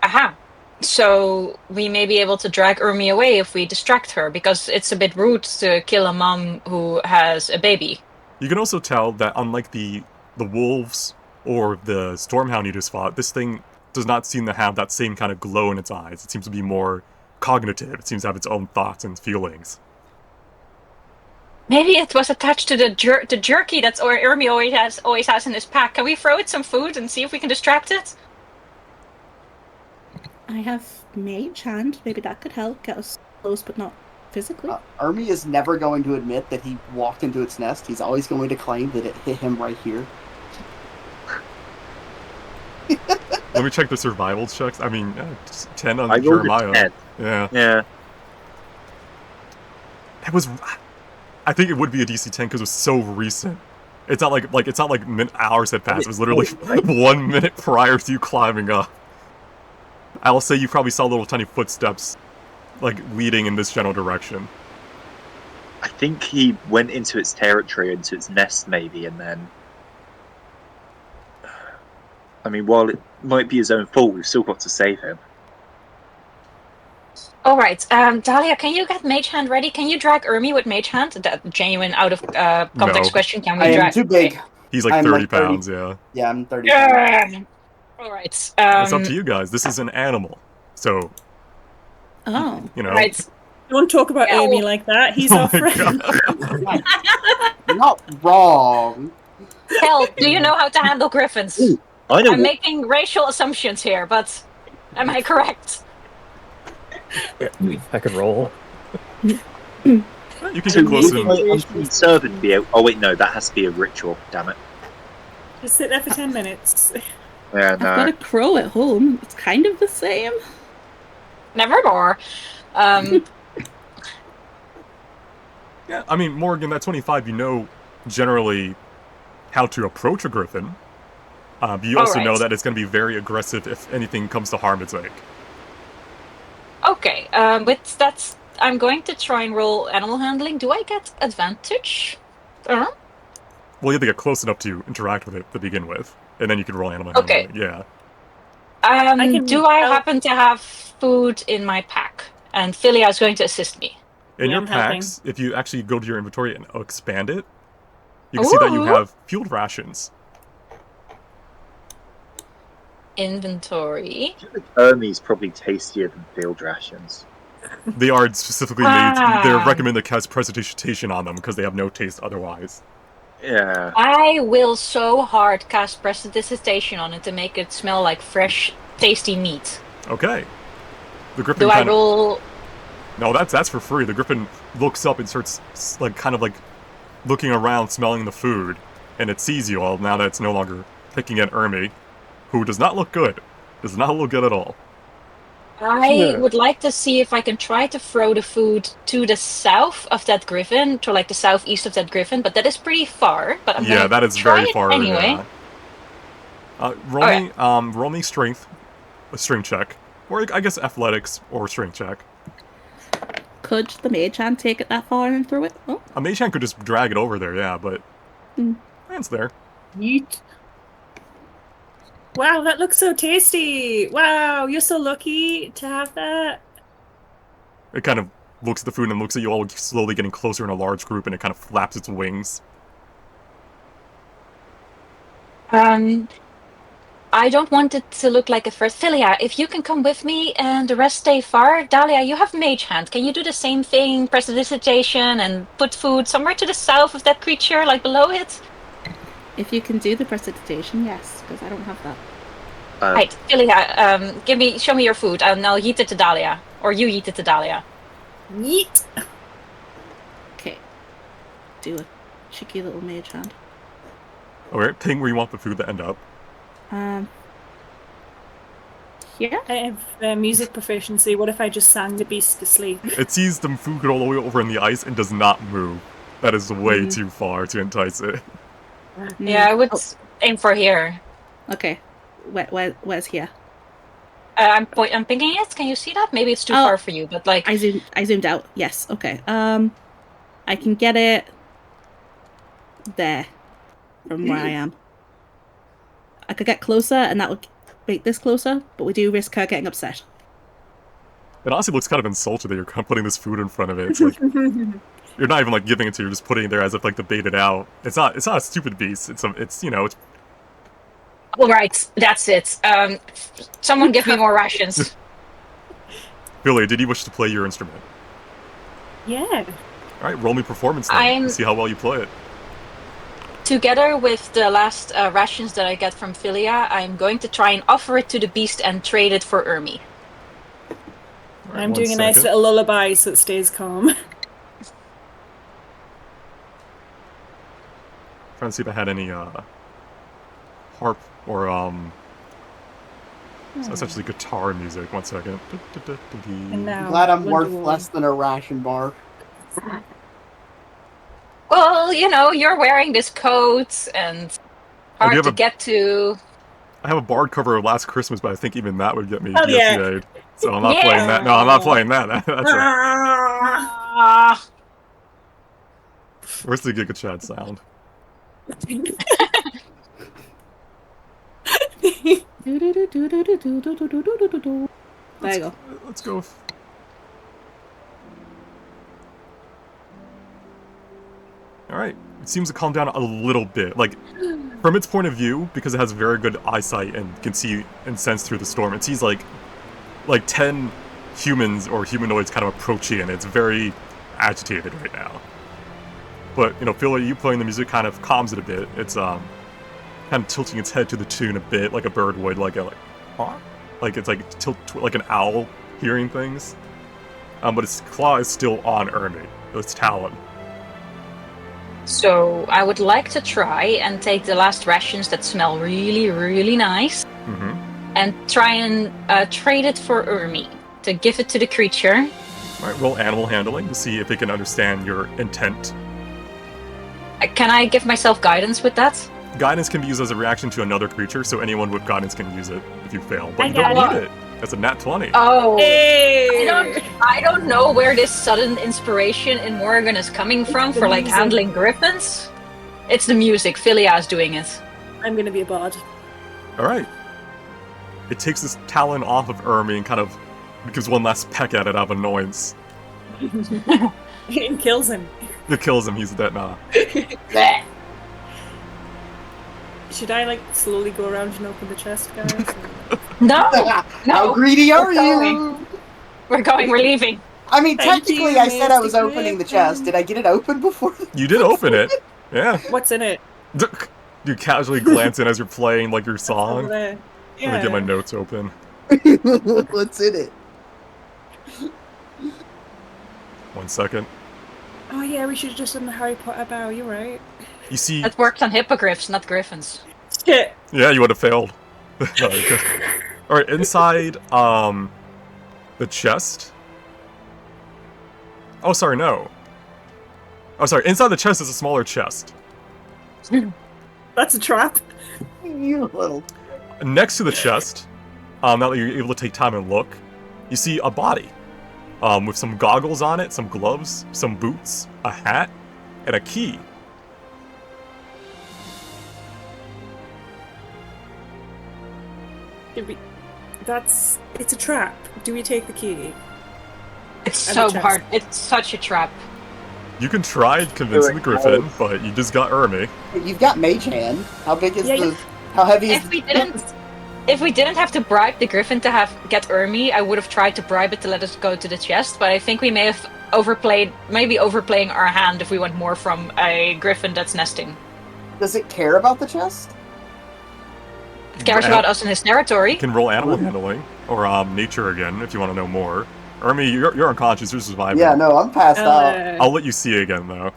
Aha. So we may be able to drag Ermi away if we distract her, because it's a bit rude to kill a mom who has a baby. You can also tell that unlike the wolves or the Storm Hound you just fought, this thing does not seem to have that same kind of glow in its eyes. It seems to be more cognitive. It seems to have its own thoughts and feelings. Maybe it was attached to the jerky that Ermi always has in his pack. Can we throw it some food and see if we can distract it? I have Mage Hand. Maybe that could help get us close, but not physically. Army is never going to admit that he walked into its nest. He's always going to claim that it hit him right here. Let me check the survival checks. I mean, 10 on I rolled a Jeremiah. 10. Yeah. Yeah. That was... I think it would be a DC 10 because it was so recent. It's not like hours had passed. It was literally 1 minute prior to you climbing up. I'll say you probably saw little tiny footsteps, like, leading in this general direction. I think he went into its territory, into its nest maybe, and then... I mean, while it might be his own fault, we've still got to save him. Alright, Dahlia, can you get Mage Hand ready? Can you drag Ermi with Mage Hand? That genuine out of context No. question. Can we I am drag? too big. He's like I'm 30 like 30. pounds, yeah. Yeah, I'm 30 pounds. Alright. It's up to you guys. This is an animal. So, Oh. Right. Don't talk about Yeah, Amy well- like that. He's Oh our my friend. God. You're not wrong. Hell, do you know how to handle griffins? Ooh, I know I'm what... making racial assumptions here, but am I correct? I could roll. You can get close Would and... my unseen servant be able... Oh wait, no, that has to be a ritual, damn it. Just sit there for 10 minutes. Yeah, I've got no. a crow at home. It's kind of the same. Nevermore. Yeah, I mean, Morgan, at 25, you know generally how to approach a griffin. But you also know Alright. that it's going to be very aggressive if anything comes to harm its egg. Okay, with that, I'm going to try and roll animal handling. Do I get advantage? Well, you have to get close enough to interact with it to begin with, and then you can roll animal Okay. handling. Yeah. Do I happen to have food in my pack? And Philia is going to assist me. In Yeah, your I'm helping. packs, if you actually go to your inventory and expand it, you can see that you Ooh. have field rations. Inventory. Ermi's probably tastier than field rations. They are specifically made. They're recommended to cast precipitation on them because they have no taste otherwise. Yeah. I will so hard cast prestidigitation on it to make it smell like fresh, tasty meat. Okay. The griffin Do I kind of... roll? No, that's for free. The griffin looks up and starts kind of looking around, smelling the food, and it sees you all now that it's no longer picking at Ermi, who does not look good. Does not look good at all. I would like to see if I can try to throw the food to the south of that griffin, to like the southeast of that griffin, but that is pretty far. But I'm Yeah, gonna that is try very it far. anyway. Yeah. Roll me strength, a strength check, or I guess athletics or strength check. Could the mage hand take it that far and throw it? Oh. A mage hand could just drag it over there, yeah, but it's there. Yeet. Wow, that looks so tasty! Wow, you're so lucky to have that. It kind of looks at the food and looks at you all slowly getting closer in a large group, and it kind of flaps its wings. I don't want it to look like a first. Philia, if you can come with me and the rest stay far. Dahlia, you have mage hand. Can you do the same thing, prestidigitation, and put food somewhere to the south of that creature, like below it? If you can do the prestidigitation, yes, because I don't have that. Right, Philia, show me your food, and I'll yeet it to Dahlia. Or you yeet it to Dahlia. Yeet! Okay. Do a cheeky little mage hand. Alright, ping where you want the food to end up. Yeah. I have music proficiency. What if I just sang the beast to sleep? It sees the food all the way over in the ice and does not move. That is way too far to entice it. Yeah, I would aim for here. Okay. Where's here? I'm pinging it. Can you see that? Maybe it's too far for you, but like I zoomed out. Yes. Okay. I can get it there from where I am. I could get closer, and that would make this closer, but we do risk her getting upset. It honestly looks kind of insulted that you're kind of putting this food in front of it. It's like you're not even like giving it to her, you're just putting it there as if like to bait it out. It's not a stupid beast. It's all right, that's it. Someone give me more rations. Billy, did you wish to play your instrument? Yeah. Alright, roll me performance then. And see how well you play it. Together with the last rations that I get from Philia, I'm going to try and offer it to the beast and trade it for Ermi. Right, I'm doing a nice little lullaby so it stays calm. Trying to see if I had any harp or so that's actually guitar music. 1 second. And now, I'm glad I'm worth less than a ration bar. Well, you're wearing this coat and hard to get to. I have a bard cover of Last Christmas, but I think even that would get me DSCA'd. Yeah. So I'm not playing that. No, I'm not playing that. Where's the Giga Chad sound? There you go. Let's go. Alright, it seems to calm down a little bit. Like, from its point of view, because it has very good eyesight and can see and sense through the storm, it sees like 10 humans or humanoids kind of approaching, and it's very agitated right now. But, Phil, you playing the music kind of calms it a bit. It's kind of tilting its head to the tune a bit, like a bird would, like it's like like an owl hearing things. But its claw is still on Ermi, its talon. So I would like to try and take the last rations that smell really, really nice, and try and trade it for Ermi to give it to the creature. Alright, roll animal handling to see if it can understand your intent. Can I give myself guidance with that? Guidance can be used as a reaction to another creature, so anyone with guidance can use it if you fail. But I you don't got need it. That's a nat 20. Oh, hey! I don't know where this sudden inspiration in Morrigan is coming from for like handling griffins. It's the music. Philia is doing it. I'm gonna be a bard. Alright. It takes this talon off of Ermi and kind of gives one last peck at it out of annoyance. It kills him. It kills him, he's dead now. Should I slowly go around and open the chest, guys? No! How greedy are you? We're leaving. I mean, Thank technically, you, I said I was Mr. opening the chest. Did I get it open before? You did open it. Yeah. What's in it? You casually glance in as you're playing your song. Over there. Let me get my notes open. What's in it? 1 second. Oh yeah, we should have just done the Harry Potter bow, you're right. You see... It worked on hippogriffs, not griffins. Shit. Yeah, you would have failed. Alright, inside, The chest? Oh, sorry, no. Oh, sorry, inside the chest is a smaller chest. That's a trap. You little. Next to the chest, now that you're able to take time and look, you see a body. With some goggles on it, some gloves, some boots, a hat, and a key. It's a trap. Do we take the key? It's And so the chest. hard. It's such a trap. You can try convincing the griffin, but you just got Ermi. You've got Mage Hand. How big is Yeah, the? How heavy is? If we didn't have to bribe the griffin to get Ermi, I would have tried to bribe it to let us go to the chest. But I think we may have overplaying our hand if we want more from a griffin that's nesting. Does it care about the chest? It cares about us in his territory. You can roll animal handling, or nature again, if you want to know more. Ermi, you're unconscious, you're surviving. Yeah, no, I'm passed out. I'll let you see again, though.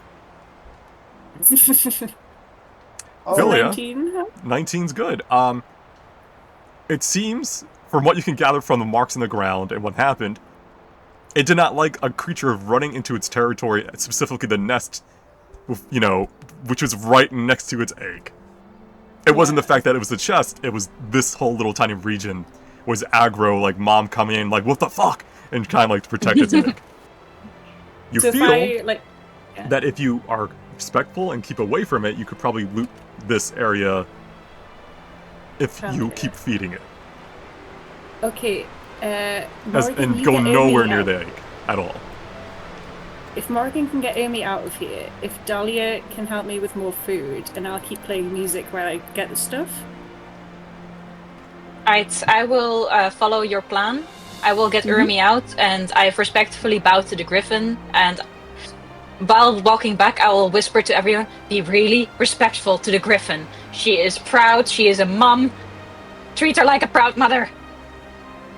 Oh, Philia, 19. 19's good. It seems, from what you can gather from the marks in the ground and what happened, it did not like a creature running into its territory, specifically the nest, which was right next to its egg. It wasn't the fact that it was the chest, it was this whole little tiny region was aggro, like mom coming in, like, what the fuck? And kind of like to protect its egg. You So feel yeah. that if you are respectful and keep away from it, you could probably loot this area if you keep feeding it. Okay. And Morgan, go you get nowhere Amy near out. the egg at all. If Morgan can get Amy out of here, if Dahlia can help me with more food, and I'll keep playing music while I get the stuff. Alright, I will follow your plan. I will get Ermi out, and I have respectfully bowed to the griffin, and while walking back, I will whisper to everyone, be really respectful to the griffin. She is proud, she is a mum. Treat her like a proud mother.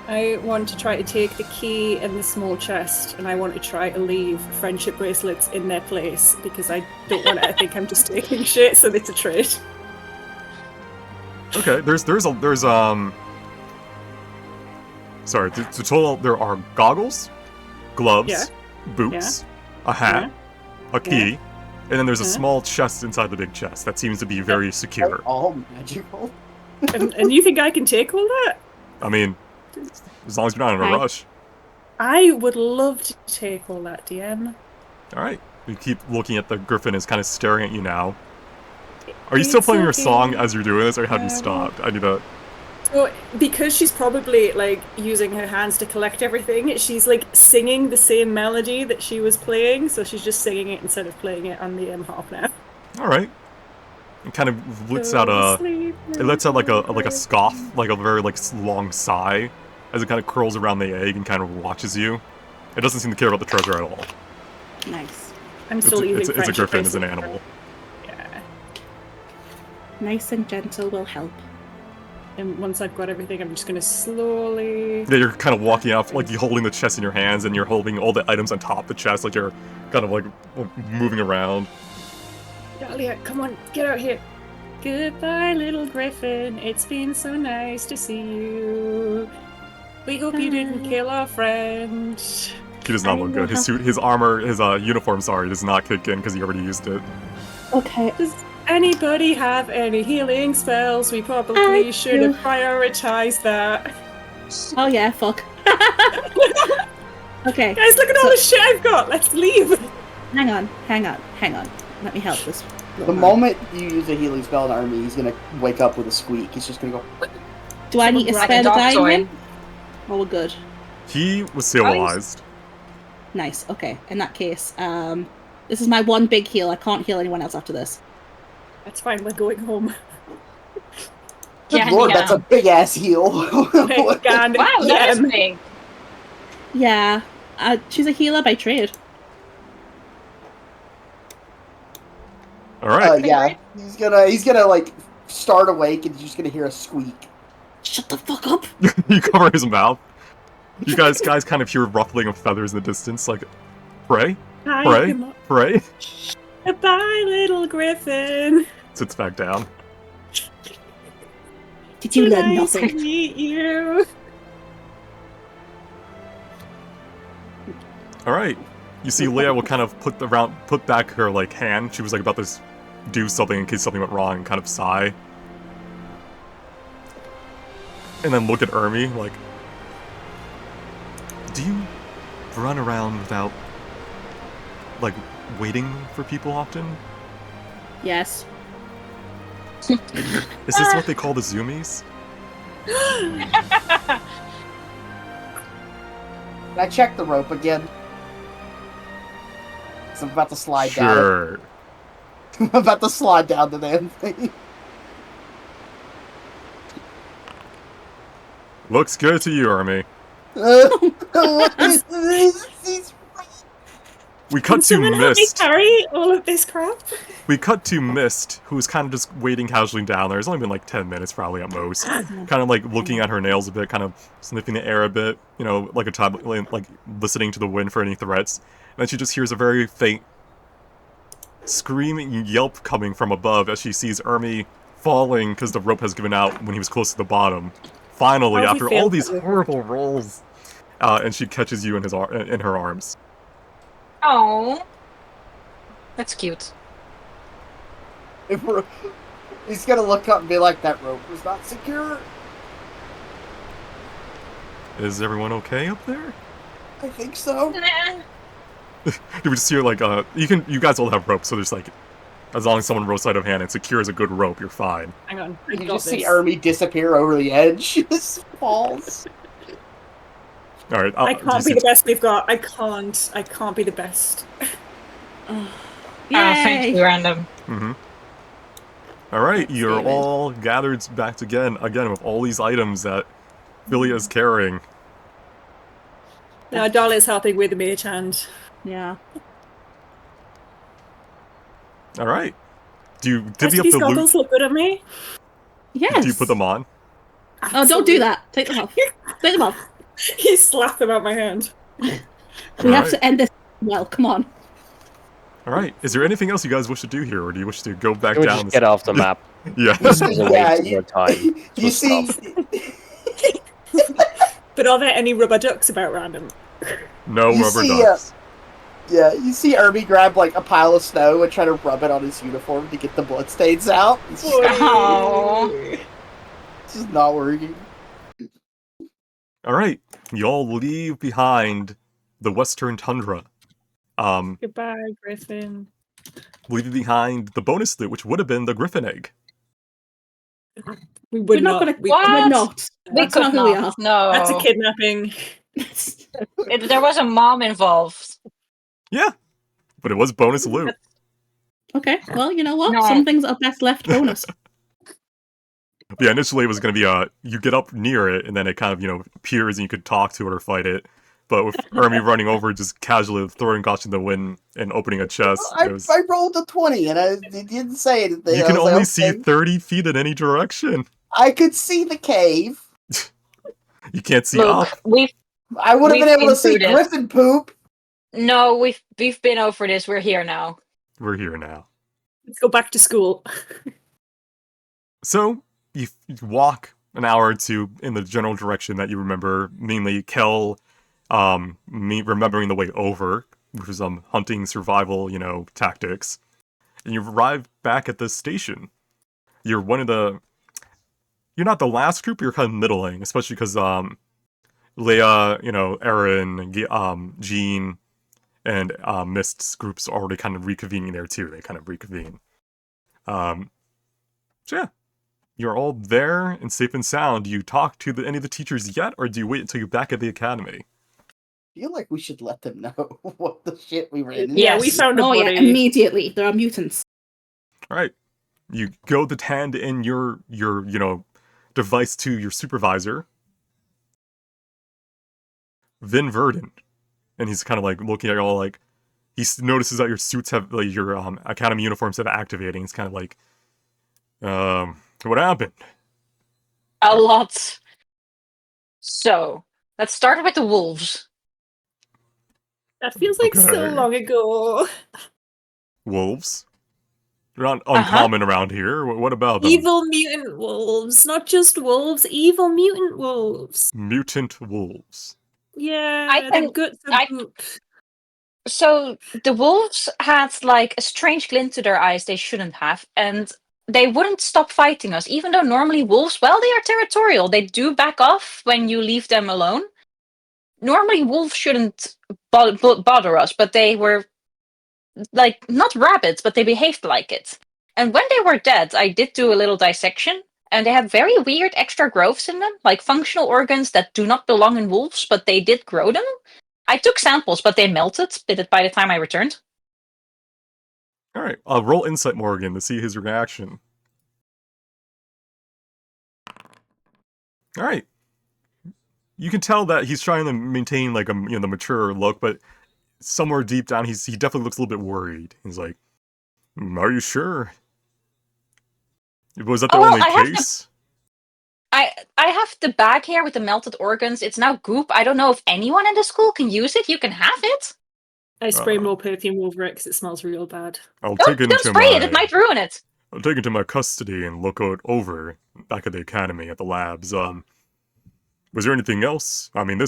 I want to try to take the key and the small chest, and I want to try to leave friendship bracelets in their place, because I don't want to think I'm just taking shit, so it's a trade. Okay, sorry, the total, there are goggles, gloves, boots, a hat, a key, and then there's a small chest inside the big chest that seems to be very secure. All magical. And you think I can take all that? I mean, as long as you're not in a rush. I would love to take all that, DM. Alright, you keep looking at the griffin, is kind of staring at you now. Are you still playing your song as you're doing this, or have you stopped? I need to... So, because she's probably, like, using her hands to collect everything, she's, like, singing the same melody that she was playing, so she's just singing it instead of playing it on the harp now. Alright. It kind of lets out like a scoff, like a very long sigh, as it kind of curls around the egg and kind of watches you. It doesn't seem to care about the treasure at all. Nice. I'm still it's a griffin as an animal. Yeah. Nice and gentle will help. And once I've got everything, I'm just gonna slowly... Yeah, you're kind of walking out, like you're holding the chest in your hands, and you're holding all the items on top of the chest, like you're kind of like moving around. Dahlia, come on, get out here. Goodbye, little griffin. It's been so nice to see you. We hope you didn't kill our friend. He does not look good. His suit, his armor, his uniform, sorry, does not kick in because he already used it. Okay. Does anybody have any healing spells? We probably should have prioritized that. Oh yeah, fuck. Okay. Guys, look at all the shit I've got. Let's leave. Hang on. Let me help this. The moment you use a healing spell on Army, he's gonna wake up with a squeak. He's just gonna go. Do I need to Like a spare the dog dying toy. one? Oh, we're good. He was stabilized. Nice. Okay. In that case, this is my one big heal. I can't heal anyone else after this. That's fine. We're going home. Good Yeah, lord, yeah. that's a big ass heal. Wow, that is big. Yeah. She's a healer by trade. All right. Yeah, he's gonna like start awake, and you're just gonna hear a squeak. Shut the fuck up. You cover his mouth. You guys kind of hear ruffling of feathers in the distance, like, pray, pray. Goodbye, little griffin. Sits back down. Did you learn Nice nothing? to meet you. All right. You see, Leia will kind of put back her like hand. She was like about to do something in case something went wrong, and kind of sigh, and then look at Ermi like, "Do you run around without like waiting for people often? Yes. Is this what they call the zoomies?" Can I check the rope again? 'Cause I'm about to slide down. Sure. I'm about to slide down the damn thing. Looks good to you, Ermi. What is this? These- We Can cut to someone help me Mist. carry all of this crap? We cut to Mist, who's kind of just waiting casually down there. It's only been like 10 minutes probably at most. Kind of like looking at her nails a bit, kind of sniffing the air a bit, you know, like a child, like listening to the wind for any threats. And then she just hears a very faint screaming yelp coming from above as she sees Ermi falling because the rope has given out when he was close to the bottom. Finally, Oh, he after all failed these that. horrible rolls, and she catches you in in her arms. Oh, that's cute. He's gonna look up and be like, "That rope was not secure." Is everyone okay up there? I think so. Nah. You would just hear like you guys all have ropes, so there's like, as long as someone rows sleight of hand and secures a good rope, you're fine. Hang on. I You got just see this. Ermi disappear over the edge. Just falls. All right, I can't be the best we've got. I can't be the best. Oh, thank Yay! you, random. Mm-hmm. All right, Thanks, you're David. all gathered back again with all these items that Philia is carrying. Now, Dahlia's helping with the mage hand. Yeah. All right, do you Rest divvy of up these the loot? goggles look good on me. Yes. Do you put them on? Oh, don't do that. Take them off. Take them off. You slap them out my hand. We All have right. to end this. Well, come on. All right. Is there anything else you guys wish to do here, or do you wish to go back We'll down? just get off the map. Yeah. This is a Yeah, waste of you- our time. You Just see, stop. But are there any rubber ducks about random? No You rubber see, ducks. yeah, you see Ermi grab like a pile of snow and try to rub it on his uniform to get the bloodstains out. It's just, Oh. it's just not working. All right. Y'all leave behind the Western Tundra. Goodbye, Griffin. Leaving behind the bonus loot, which would have been the Griffin egg. We would We're not going to. What? We're not. We That's could not who we are. not. No. That's a kidnapping. There was a mom involved. Yeah, but it was bonus loot. Okay. Well, you know what? No. Some things are best left bonus. But yeah, initially it was going to be you get up near it, and then it kind of appears, and you could talk to it or fight it. But with Ermi running over, just casually throwing Gotch in the wind and opening a chest, I, it was, I rolled a 20 and it didn't say anything. you I can was only like, see okay. 30 feet in any direction. I could see the cave. You can't see Look, up. I would have We've been able been to see through this. Griffin poop. no, we've been over this. We're here now. We're here now. Let's go back to school. So, you walk an hour or two in the general direction that you remember, mainly Kel remembering the way over, which was hunting survival, tactics. And you arrive back at this station. You're you're not the last group, you're kind of middling, especially because Leia, Aaron, Jean, and Mist's groups are already kind of reconvening there too. They kind of reconvene. So yeah, you're all there and safe and sound. Do you talk to any of the teachers yet, or do you wait until you're back at the academy? I feel like we should let them know what the shit we ran into. Yeah, we Yes. found a Oh yeah, body. immediately. There are mutants. All right, you go to hand in your device to your supervisor, Vin Verdon, and he's kind of like looking at you all like he notices that your suits have like your academy uniforms have activating. He's kind of like, what happened? A lot. So, let's start with the wolves. That feels like so Okay. long ago. Wolves? They're not uncommon around here. What about them? Evil mutant wolves. Not just wolves, evil mutant wolves. Mutant wolves. Yeah, I their think- guts are I- goop. So the wolves had like a strange glint to their eyes they shouldn't have, and they wouldn't stop fighting us, even though normally wolves, well, they are territorial. They do back off when you leave them alone. Normally wolves shouldn't bother us, but they were like not rabbits, but they behaved like it. And when they were dead, I did do a little dissection, and they had very weird extra growths in them, like functional organs that do not belong in wolves, but they did grow them. I took samples, but they melted by the time I returned. Alright, roll Insight Morgan to see his reaction. Alright. You can tell that he's trying to maintain like a the mature look, but somewhere deep down he definitely looks a little bit worried. He's like, "Are you sure? Was that the only case?" I have the bag here with the melted organs. It's now goop. I don't know if anyone in the school can use it. You can have it. I spray more perfume over it because it smells real bad. I'll take it Don't spray it. It might ruin it. I'll take it to my custody and look it over back at the academy at the labs. Was there anything else? I mean,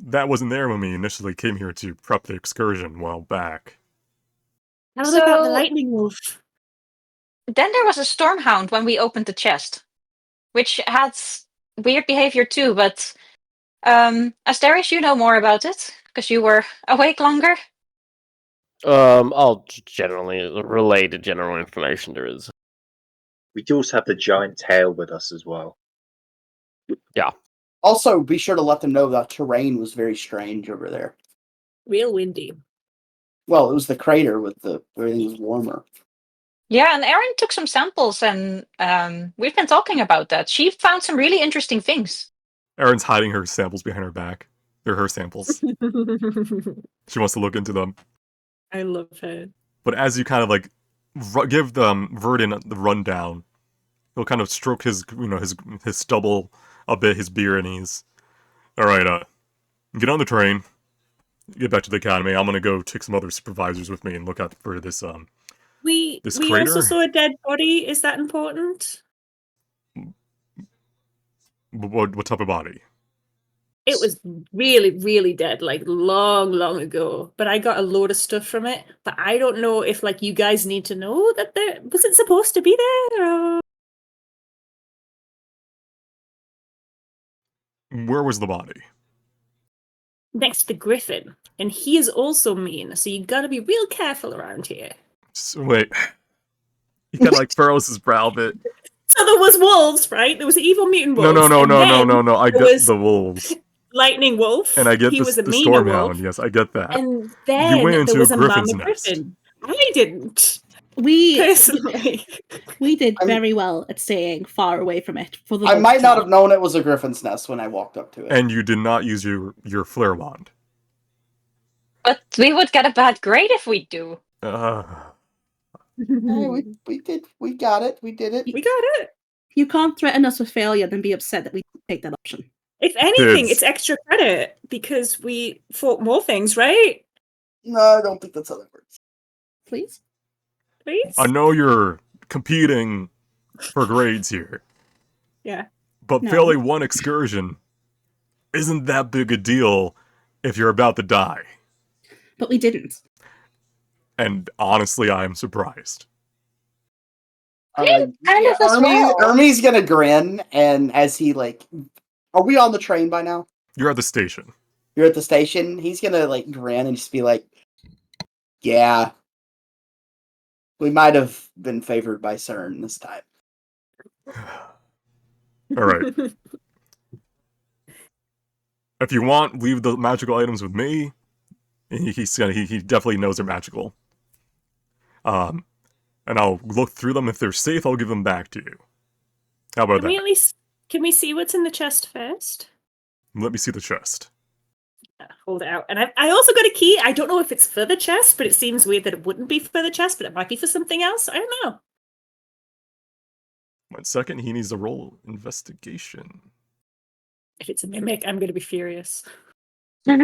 that wasn't there when we initially came here to prep the excursion a while back. How about the lightning wolf? Then there was a Storm Hound when we opened the chest, which had weird behavior too, but Asterius, you know more about it, because you were awake longer. I'll generally relay the general information there is. We do also have the giant tail with us as well. Yeah. Also, be sure to let them know that terrain was very strange over there. Real windy. Well, it was the crater with everything was warmer. Yeah, and Erin took some samples, and we've been talking about that. She found some really interesting things. Erin's hiding her samples behind her back. They're her samples. She wants to look into them. I love her. But as you kind of like give Verdin the rundown, he'll kind of stroke his his stubble a bit, his beard, and he's alright, get on the train, get back to the academy. I'm gonna go take some other supervisors with me and look out for this We crater. also saw a dead body. Is that important? What type of body? It was really, really dead, like long, long ago. But I got a load of stuff from it. But I don't know if like you guys need to know that was it supposed to be there? Or... Where was the body? Next to the griffin. And he is also mean, so you gotta be real careful around here. So, wait. He kind of like furrows his brow a bit. So there was wolves, right? There was evil mutant wolves. No. I get the wolves. Lightning wolf. And I get he was a the meaner Storm Hound. wolf. Yes, I get that. And then you went into there was a a griffin's mama nest. griffin. I didn't. We Personally. we did very well at staying far away from it. For the I most might not part. have known it was a griffin's nest when I walked up to it. And you did not use your flare wand. But we would get a bad grade if we do. Hey, we did. We got it. We did it. We got it. You can't threaten us with failure, then be upset that we take that option. If anything, Kids. it's extra credit because we fought more things, right? No, I don't think that's how that works. Please? Please? I know you're competing for grades here, Yeah. but No. failing one excursion isn't that big a deal if you're about to die. But we didn't. And honestly, I am surprised. Kind of as well. Ermie's gonna grin, and as he like, are we on the train by now? You're at the station. You're at the station. He's gonna like grin and just be like, "Yeah, we might have been favored by CERN this time." All right. If you want, leave the magical items with me. He definitely knows they're magical. And I'll look through them. If they're safe, I'll give them back to you. How about Can we that? at least can we see what's in the chest first? Let me see the chest. Hold it out. And I also got a key. I don't know if it's for the chest, but it seems weird that it wouldn't be for the chest, but it might be for something else. I don't know. 1 second, he needs to roll investigation. If it's a mimic, I'm going to be furious. I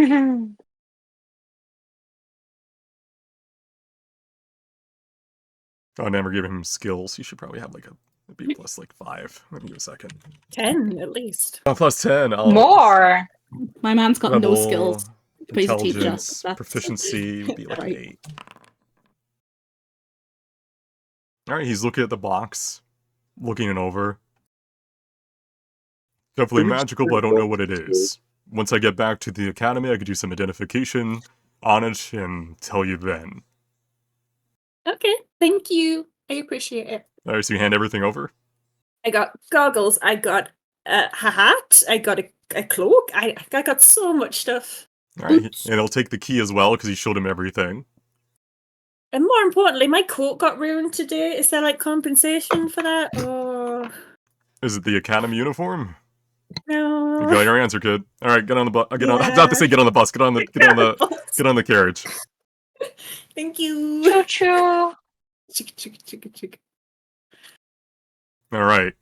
never gave him skills. He should probably have like a B plus like 5. Let me give a second. 10 at least. Oh, plus 10. Oh, More. My man's got no level skills. But he's a teacher. Intelligence, That's proficiency would be like right. an 8. Alright, he's looking at the box, looking it over. Definitely magical, but I don't know what it is. Once I get back to the academy, I could do some identification on it and tell you then. Okay, thank you. I appreciate it. Alright, so you hand everything over? I got goggles. I got a hat. I got a cloak. I got so much stuff. Alright, and he'll take the key as well, because he showed him everything. And more importantly, my coat got ruined today. Is there like compensation for that? Or Is it the academy uniform? no? You got your answer, kid. Alright, get on the bus. I was about Yeah. to say get on the bus. Get on the carriage. Thank you. Choo choo. Chicka. Alright.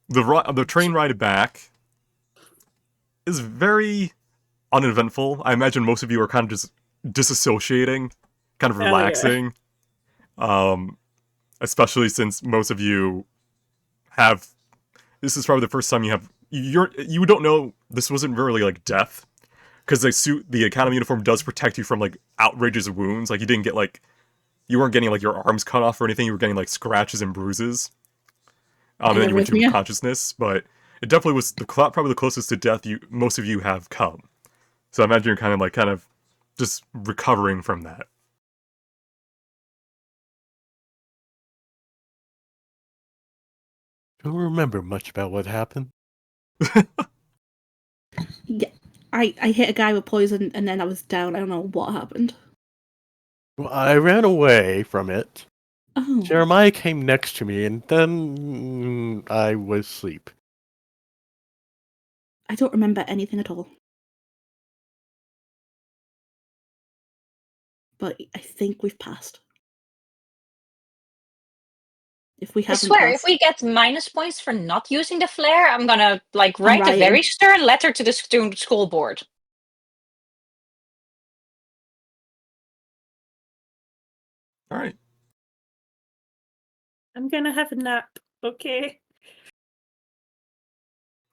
The train ride back is very uneventful. I imagine most of you are kind of just disassociating, kind of Oh, yeah. relaxing. Especially since most of you have. This is probably the first time you don't know this wasn't really like death, because the academy uniform does protect you from like outrageous wounds. Like you weren't getting like your arms cut off or anything. You were getting like scratches and bruises. And then you went to consciousness, but it definitely was probably the closest to death most of you have come. So I imagine you're kind of just recovering from that. Don't remember much about what happened. Yeah, I hit a guy with poison and then I was down. I don't know what happened. Well, I ran away from it. Oh, Jeremiah came next to me, and then I was asleep. I don't remember anything at all. But I think we've passed. If we I haven't swear, passed, if we get minus points for not using the flare, I'm gonna like write a writing. very stern letter to the school board. Alright. I'm gonna have a nap. Okay.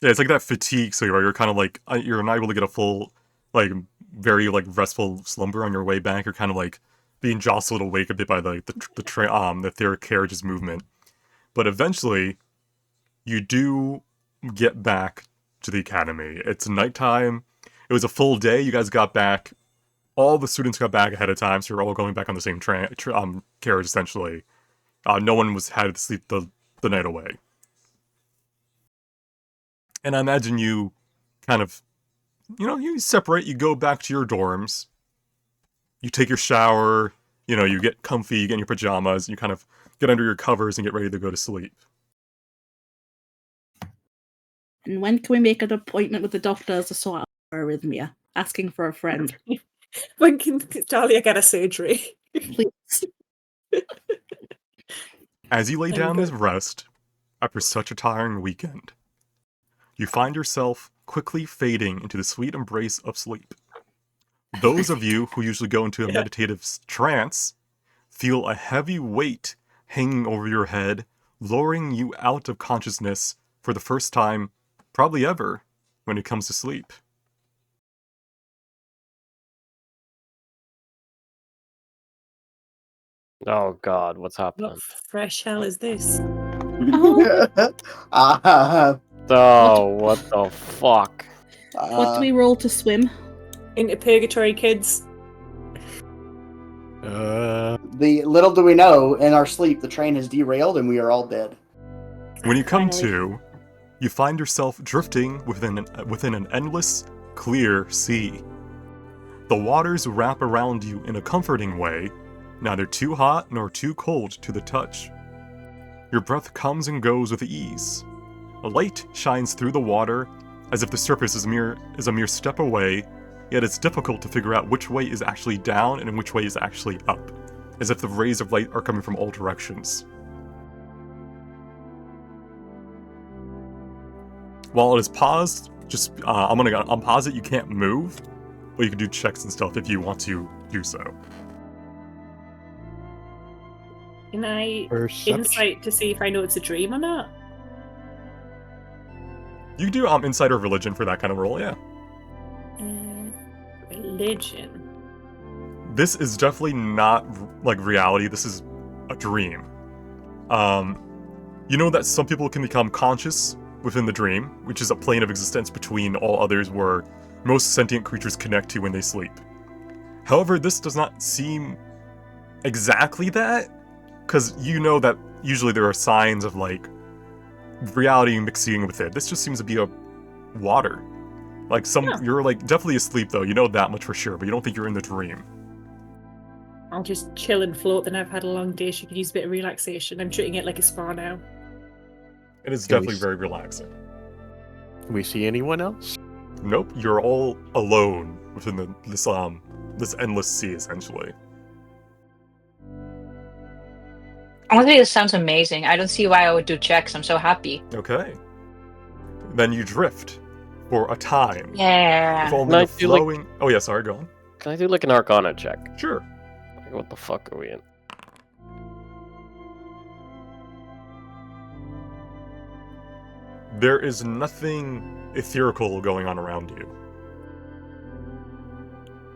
Yeah, it's like that fatigue, so you're kind of like, you're not able to get a full, like, very, like, restful slumber on your way back. You're kind of, like, being jostled awake a bit by, the etheric carriage's movement. But eventually, you do get back to the academy. It's nighttime. It was a full day. You guys got back. All the students got back ahead of time, so you're all going back on the same carriage, essentially. No one had to sleep the night away. And I imagine you kind of, you separate, you go back to your dorms, you take your shower, you get comfy, you get in your pajamas, you kind of get under your covers and get ready to go to sleep. And when can we make an appointment with the doctors to sort out arrhythmia? Asking for a friend. When can Dahlia get a surgery? Please. As you lay I'm down good. to rest, after such a tiring weekend, you find yourself quickly fading into the sweet embrace of sleep. Those of you who usually go into a meditative trance feel a heavy weight hanging over your head, lowering you out of consciousness for the first time, probably ever, when it comes to sleep. Oh god, what's happening? What fresh hell is this? Oh, what the fuck? What do we roll to swim? Into purgatory, kids. The little do we know, in our sleep, the train has derailed and we are all dead. When you come Finally. to, you find yourself drifting within an endless, clear sea. The waters wrap around you in a comforting way, neither too hot nor too cold to the touch. Your breath comes and goes with ease. A light shines through the water, as if the surface is a mere step away, yet it's difficult to figure out which way is actually down and which way is actually up, as if the rays of light are coming from all directions. While it is paused, I'm gonna unpause it. You can't move, but you can do checks and stuff if you want to do so. Can I Perception. insight to see if I know it's a dream or not? You can do insight or religion for that kind of roll, yeah. religion. This is definitely not like reality. This is a dream. You know that some people can become conscious within the dream, which is a plane of existence between all others where most sentient creatures connect to when they sleep. However, this does not seem exactly that, because you know that usually there are signs of like reality mixing with it. This just seems to be a water. Like you're like definitely asleep though. You know that much for sure, but you don't think you're in the dream. I'll just chill and float. Then I've had a long day. She could use a bit of relaxation. I'm treating it like a spa now. It is Can we definitely very relaxing. Can we see anyone else? Nope, you're all alone within this endless sea essentially. Honestly, this sounds amazing. I don't see why I would do checks. I'm so happy. Okay. Then you drift for a time. Yeah. With only Can I the do, like- flowing. Oh yeah, sorry, go on. Can I do like an Arcana check? Sure. Like, what the fuck are we in? There is nothing ethereal going on around you.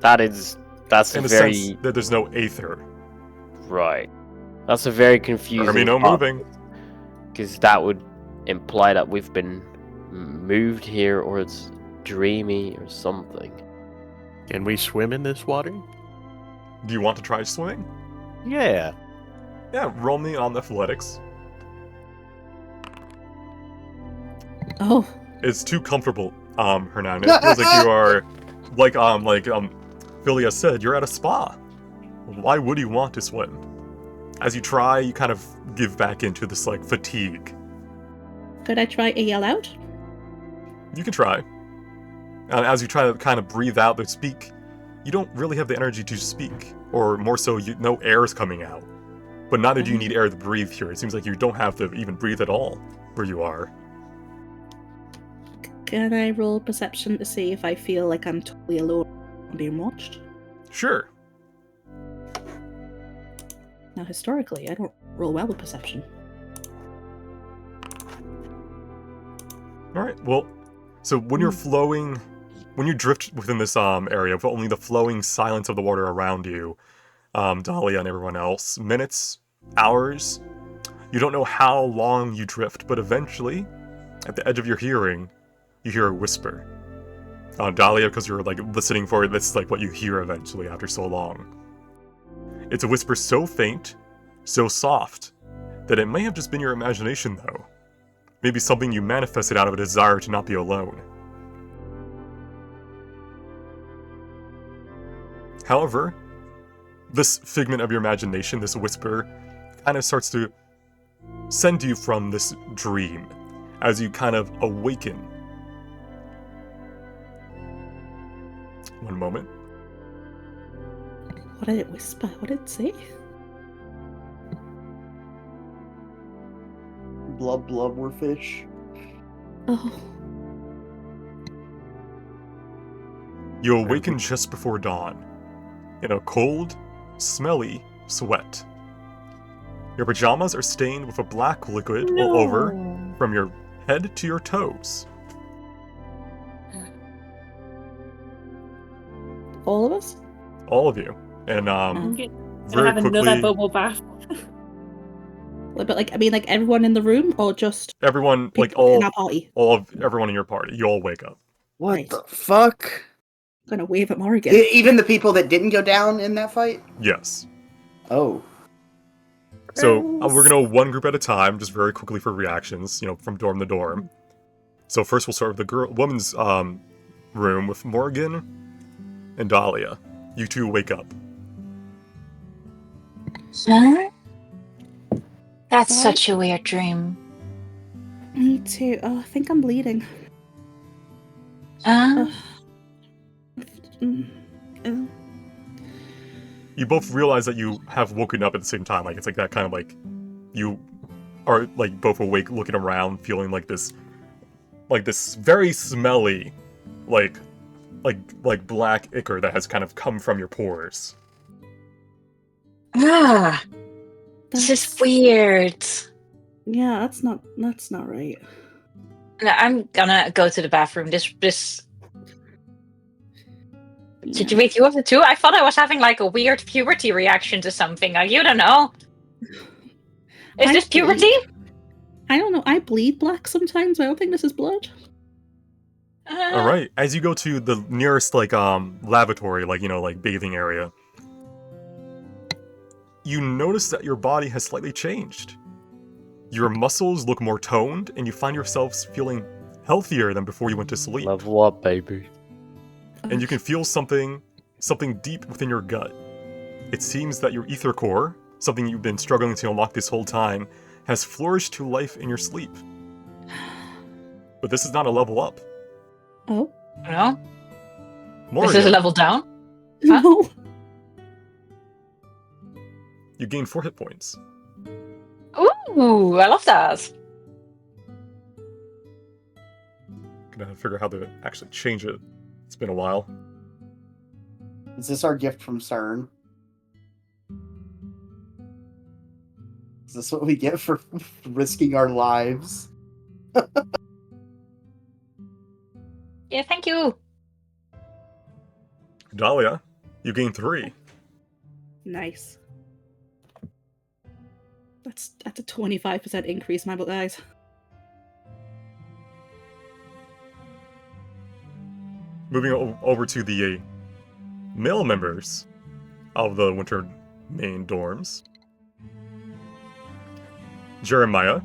That's In a the very sense that there's no aether. right. That's a very confusing. Army no moving. Because that would imply that we've been moved here, or it's dreamy or something. Can we swim in this water? Do you want to try swimming? Yeah. Yeah, roll me on athletics. Oh, It's too comfortable, Hernan. It feels like you are like Philia said, you're at a spa. Why would you want to swim? As you try, you kind of give back into this like fatigue. could I try to yell out? You can try. And as you try to kind of breathe out or speak, you don't really have the energy to speak. Or more so, no air is coming out. But neither do you need air to breathe here. It seems like you don't have to even breathe at all where you are. Can I roll perception to see if I feel like I'm totally alone and being watched? Sure. Now, historically, I don't roll well with perception. Alright, well, so when you're flowing, when you drift within this area with only the flowing silence of the water around you, Dahlia and everyone else, minutes, hours, you don't know how long you drift, but eventually, at the edge of your hearing, you hear a whisper. Dahlia, because you're like listening for it, this is like what you hear eventually after so long. It's a whisper so faint, so soft, that it may have just been your imagination though. Maybe something you manifested out of a desire to not be alone. However, this figment of your imagination, this whisper, kind of starts to send you from this dream as you kind of awaken. One moment. What did it whisper? What did it say? Blub blub, we're fish. Oh, You awaken just before dawn, in a cold, smelly sweat. Your pajamas are stained with a black liquid all over, from your head to your toes. all of us? All of you. And I'm gonna very have another quickly, bubble bath. But like, I mean, like everyone in the room, or just everyone, like people in our party? everyone in your party, you all wake up. What Nice. the fuck? I'm gonna wave at Morrigan. Even the people that didn't go down in that fight? Yes. Oh. So we're gonna go one group at a time, just very quickly for reactions, from dorm to dorm. So first we'll start with the woman's room with Morgan and Dahlia. You two wake up. Huh? That's What? such a weird dream. Me too. Oh, I think I'm bleeding. Huh? You both realize that you have woken up at the same time. Like it's like that kind of like you are like both awake, looking around, feeling like this very smelly, like black ichor that has kind of come from your pores. Ah, this is weird. Yeah, that's not right. No, I'm gonna go to the bathroom. This Wait, you have the two? I thought I was having like a weird puberty reaction to something. You don't know. Is this puberty? I don't know. I bleed black sometimes, but I don't think this is blood. All right. As you go to the nearest lavatory, like bathing area, you notice that your body has slightly changed. Your muscles look more toned, and you find yourselves feeling healthier than before you went to sleep. Level up, baby. And you can feel something deep within your gut. It seems that your ether core, something you've been struggling to unlock this whole time, has flourished to life in your sleep. But this is not a level up. Oh. No? Moria, This is a level down? No. you gain 4 hit points. Ooh, I love that. Gonna figure out how to actually change it. It's been a while. Is this our gift from CERN? Is this what we get for risking our lives? Yeah, thank you. Dahlia, you gain 3. Nice. That's a 25% increase, my guys. Moving over to the male members of the Winter main dorms. Jeremiah,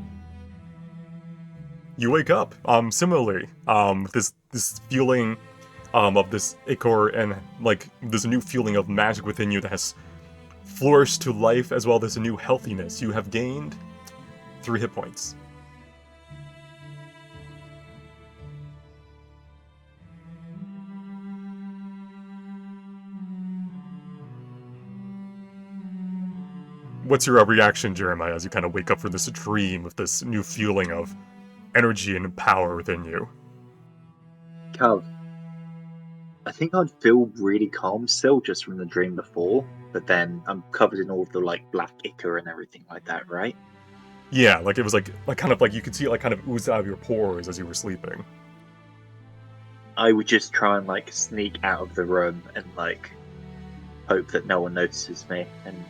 you wake up similarly with this feeling of this ichor and like this new feeling of magic within you that has flourished to life, as well as a new healthiness. You have gained 3 hit points. What's your reaction, Jeremiah, as you kind of wake up from this dream with this new feeling of energy and power within you? Cav, I think I'd feel really calm still just from the dream before, but then I'm covered in all of the like black ichor and everything like that, right? Yeah, like it was like kind of like you could see it like kind of ooze out of your pores as you were sleeping. I would just try and like sneak out of the room and like hope that no one notices me and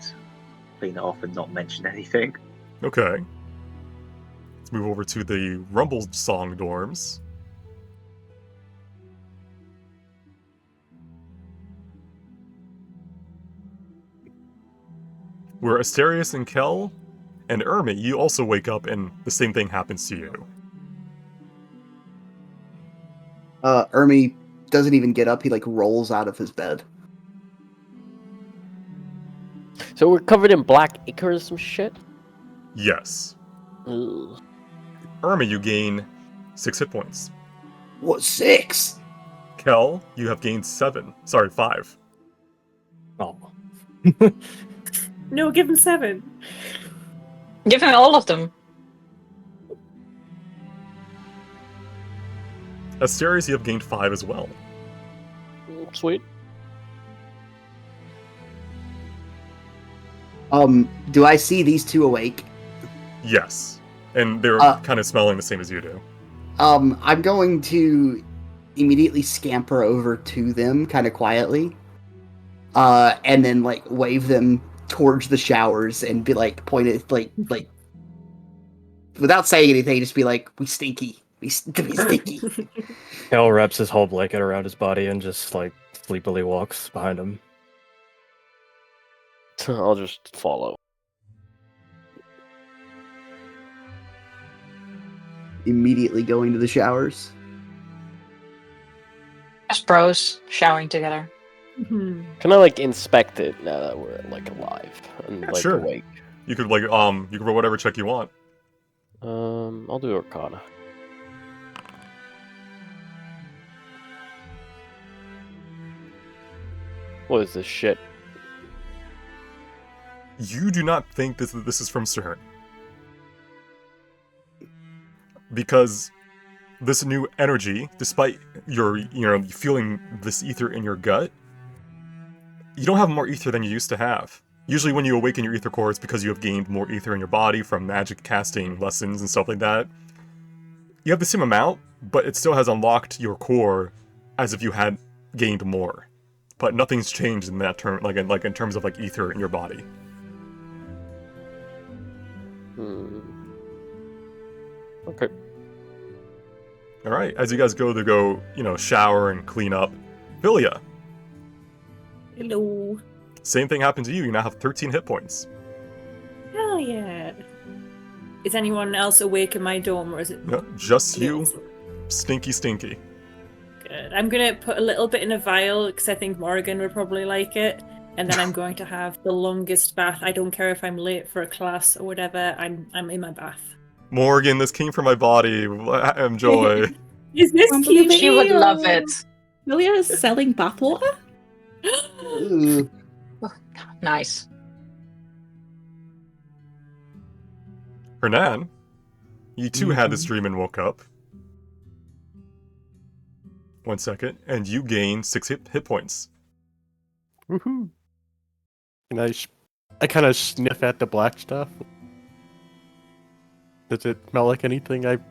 clean it off and not mention anything. Okay. Let's move over to the Rumble Song dorms. Where Asterius and Kel and Ermi, you also wake up and the same thing happens to you. Ermi doesn't even get up. He like rolls out of his bed. So we're covered in black ichor or some shit? Yes. Ugh. Ermi, you gain 6 hit points. What, 6? Kel, you have gained 7. Sorry, 5. Oh. No, give him 7. Give him all of them. Asterius, you have gained 5 as well. Sweet. Do I see these two awake? Yes. And they're kind of smelling the same as you do. I'm going to immediately scamper over to them kind of quietly. And then like wave them towards the showers and be like pointed like without saying anything, just be like, we stinky. We stinky. Kel wraps his whole blanket around his body and just like sleepily walks behind him. I'll just follow. Immediately going to the showers. As bros showering together. Mhm. Can I like inspect it now that we're like alive and like Sure. awake? You could you can roll whatever check you want. I'll do Arcana. What is this shit? You do not think this is from CERN. Because this new energy, despite your feeling this ether in your gut, you don't have more ether than you used to have. Usually when you awaken your ether core, it's because you have gained more ether in your body from magic casting lessons and stuff like that. You have the same amount, but it still has unlocked your core as if you had gained more. but nothing's changed in that term, like in terms of like ether in your body. Okay. All right, as you guys go to go, shower and clean up, Philia, Hello. same thing happened to you. You now have 13 hit points. Hell yeah. Is anyone else awake in my dome, or is it? No, just you, Yes. stinky. Good. I'm gonna put a little bit in a vial because I think Morgan would probably like it, and then I'm going to have the longest bath. I don't care if I'm late for a class or whatever. I'm in my bath. Morgan, this came from my body. Enjoy. Is this Unbelievable. Kiwi? She would love or- it. Lilia is selling bathwater? Ooh. Nice. Hernan, you too had this dream and woke up. 1 second, and you gain 6 hit points. Woohoo! And I kind of sniff at the black stuff. Does it smell like anything I've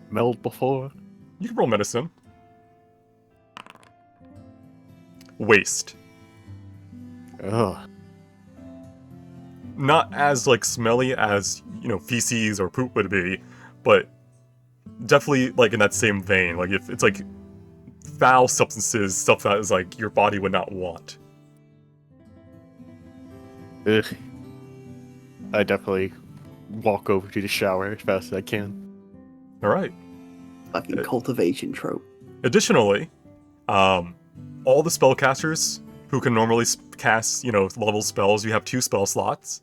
smelled before? You can roll medicine. Waste. Ugh. Not as like smelly as feces or poop would be, but definitely like in that same vein. Like if it's like foul substances, stuff that is like your body would not want. Ugh. I definitely walk over to the shower as fast as I can. All right. Fucking cultivation trope. Additionally, all the spellcasters who can normally cast, level spells, you have 2 spell slots.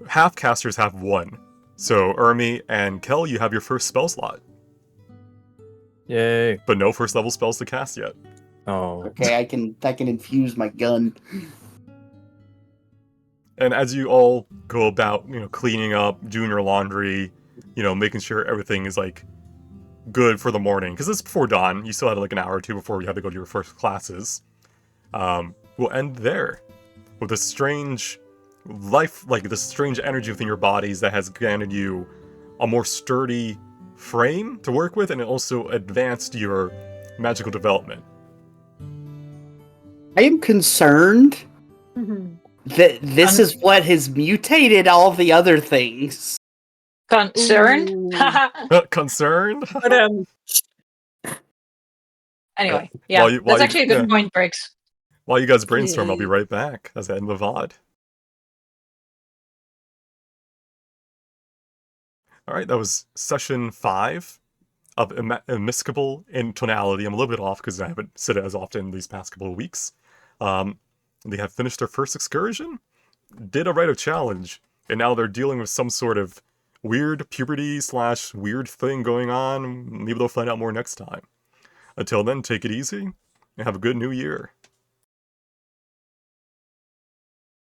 Half casters have 1. So, Ermi and Kel, you have your first spell slot, Yay. but no first level spells to cast yet. Oh. Okay, I can infuse my gun. And as you all go about, cleaning up, doing your laundry, making sure everything is like good for the morning, because it's before dawn. You still had like an hour or two before you had to go to your first classes. We'll end there with a strange this strange energy within your bodies that has granted you a more sturdy frame to work with, and it also advanced your magical development. I am concerned Mhm. that this is what has mutated all the other things. Concerned? Ooh. Concerned? But Anyway, yeah, While you- that's actually a good yeah. point, Briggs. While you guys brainstorm, I'll be Yeah. right back as I end the VOD. Alright, that was session 5 of Immiscible in Tonality. I'm a little bit off because I haven't said it as often these past couple of weeks. They have finished their first excursion, did a rite of challenge, and now they're dealing with some sort of weird puberty / weird thing going on. Maybe they'll find out more next time. Until then, take it easy, and have a good new year.